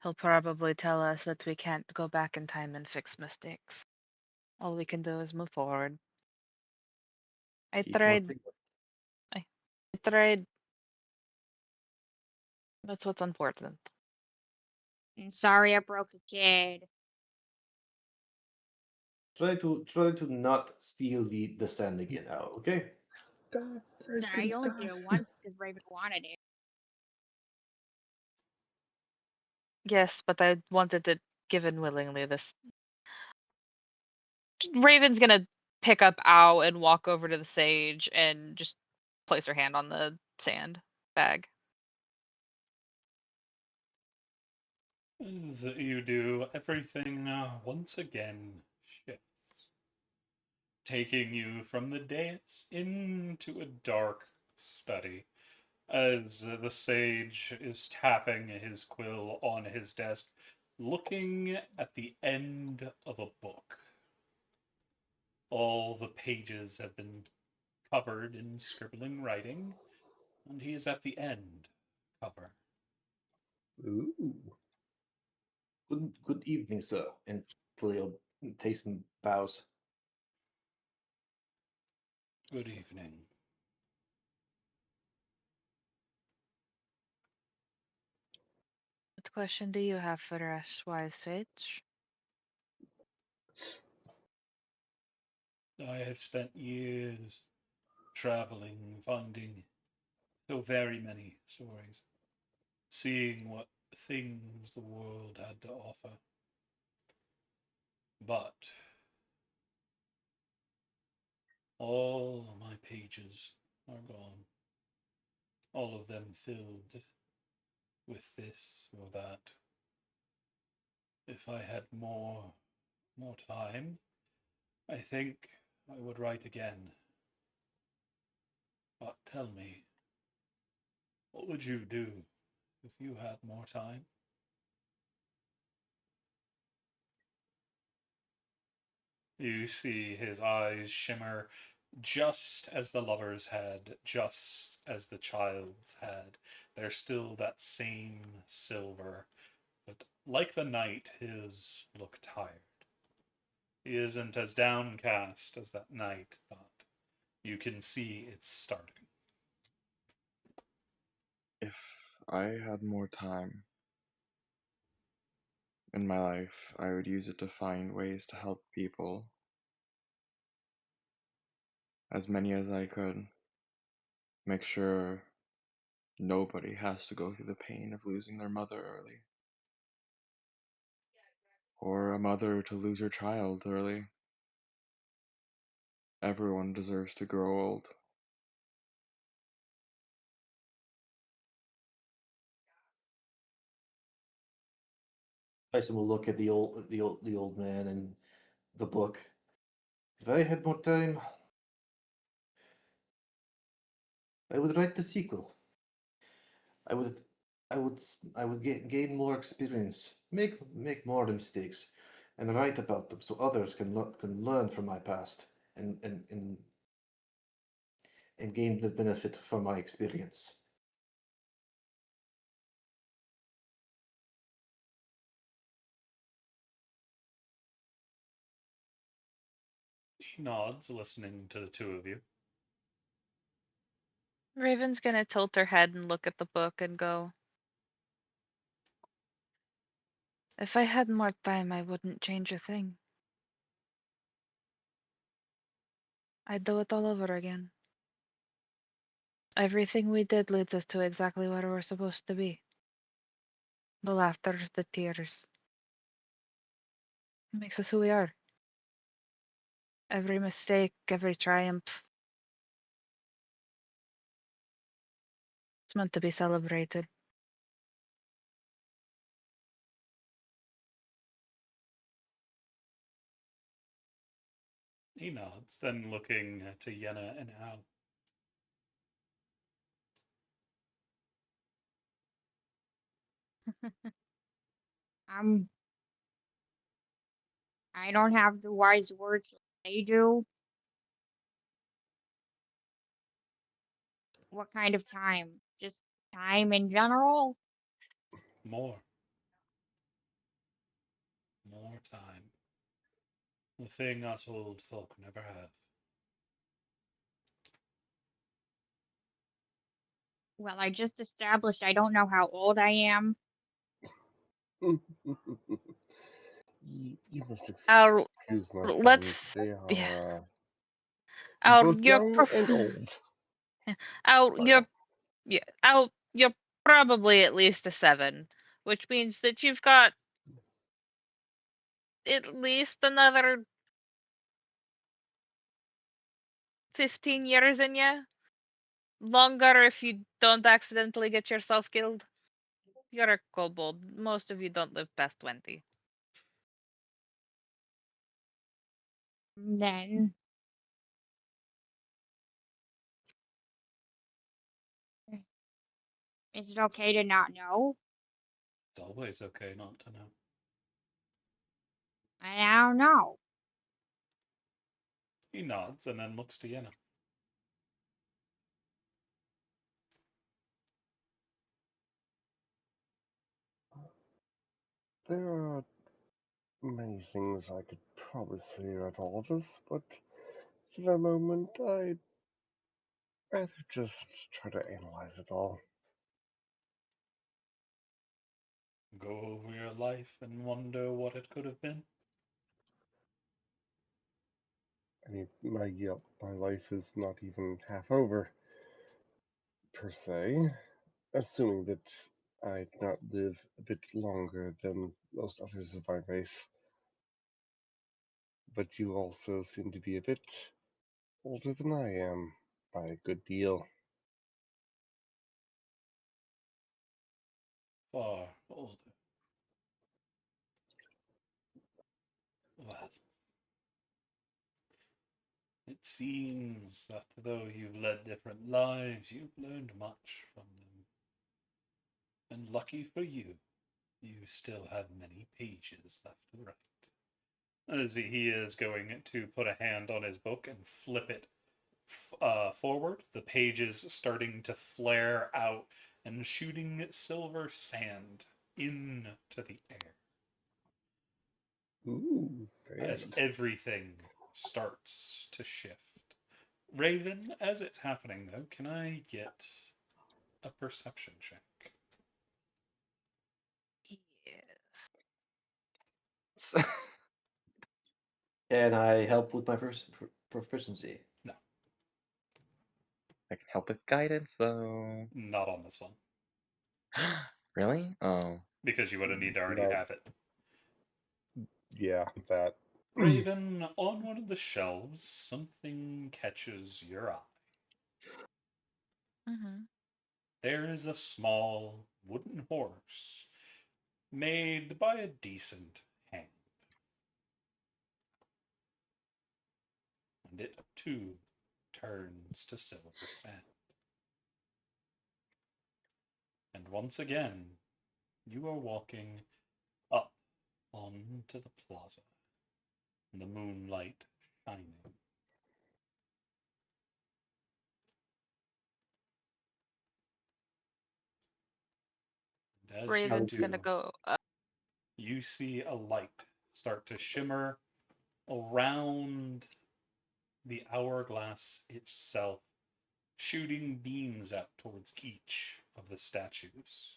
he'll probably tell us that we can't go back in time and fix mistakes. All we can do is move forward. I Keep on tried. thinking. I tried. That's what's important. I'm sorry I broke a kid. Try to not steal the sand again, Al. Okay. Stop, Nah, Raven, you only stop. did it once because Raven wanted it. Yes, but I wanted it given willingly. This Raven's gonna pick up Ow and walk over to the sage and just place her hand on the sand bag. As you do, everything once again shifts, taking you from the dais into a dark study. As the sage is tapping his quill on his desk, looking at the end of a book. All the pages have been covered in scribbling writing, and he is at the end cover. Ooh. Good evening, sir. And Cleo takes and bows. Good evening. What question do you have for us, wise sage? I have spent years traveling, finding so very many stories, seeing what things the world had to offer. But all my pages are gone, all of them filled with this or that. If I had more time, I think I would write again. But tell me, what would you do if you had more time? You see his eyes shimmer just as the lovers had, just as the child's had. There's still that same silver, but like the night, his look tired. He isn't as downcast as that night, but you can see it's starting. If I had more time in my life, I would use it to find ways to help people. As many as I could. Make sure nobody has to go through the pain of losing their mother early. Or a mother to lose her child early. Everyone deserves to grow old. Tyson will look at the old man and the book. If I had more time, I would write the sequel. I would gain more experience, make more mistakes, and write about them so others can learn from my past and gain the benefit from my experience. He nods, listening to the two of you. Raven's gonna tilt her head and look at the book and go, if I had more time, I wouldn't change a thing. I'd do it all over again. Everything we did leads us to exactly where we're supposed to be. The laughter, the tears. It makes us who we are. Every mistake, every triumph. It's meant to be celebrated. He nods, then looking to Yenna and Al. I don't have the wise words like they do. What kind of time? Just time in general? More. More time. The thing us old folk never have. Well, I just established I don't know how old I am. You must Our, excuse my friends. let's, They yeah. are Our, both you're, young and old. our, Sorry. you're probably at least a 7, which means that you've got at least another 15 years in you. Longer if you don't accidentally get yourself killed. You're a kobold. Most of you don't live past 20. Then is it okay to not know? It's always okay not to know. I don't know. He nods and then looks to Yenna. There are many things I could probably say about all of this, but for the moment, I'd rather just try to analyze it all. Go over your life and wonder what it could have been. I mean, my life is not even half over, per se, assuming that I'd not live a bit longer than most others of my race. But you also seem to be a bit older than I am, by a good deal. Far older. Well, it seems that though you've led different lives, you've learned much from them. And lucky for you, you still have many pages left to write. As he is going to put a hand on his book and flip it forward, the pages starting to flare out and shooting silver sand into the air. Ooh, As sand. everything starts to shift. Raven, as it's happening though, can I get a perception check? Yes. Can I help with my proficiency? No, I can help with guidance though. not on this one. Really? Oh. Because you would have need to already No. have it. Yeah, that. Raven, on one of the shelves, something catches your eye. Mm-hmm. There is a small wooden horse made by a decent hand. And it too turns to silver sand. And once again, you are walking up onto the plaza, the moonlight shining. And as Raven's you gonna do, go up. you see a light start to shimmer around the hourglass itself, shooting beams out towards each of the statues.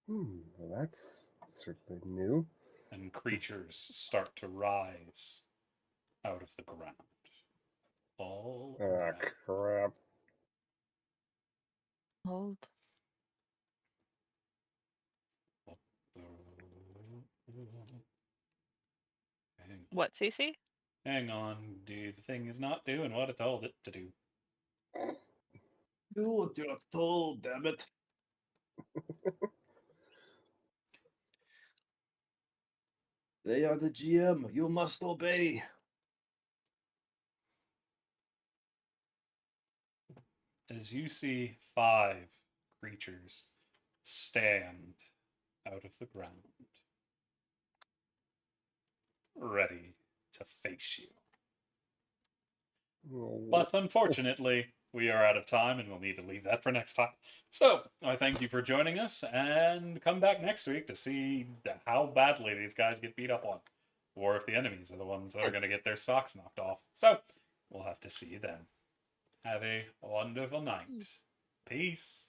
Well, that's certainly new. And creatures start to rise out of the ground. All Ah, around. crap. Hold. What, CC? Hang on, the thing is not doing what I told it to do. Do what you're told, damn it. They are the GM. You must obey. As you see 5 creatures stand out of the ground, ready to face you. But unfortunately, we are out of time and we'll need to leave that for next time. So, I thank you for joining us and come back next week to see how badly these guys get beat up on. Or if the enemies are the ones that are going to get their socks knocked off. So, we'll have to see you then. Have a wonderful night. Peace.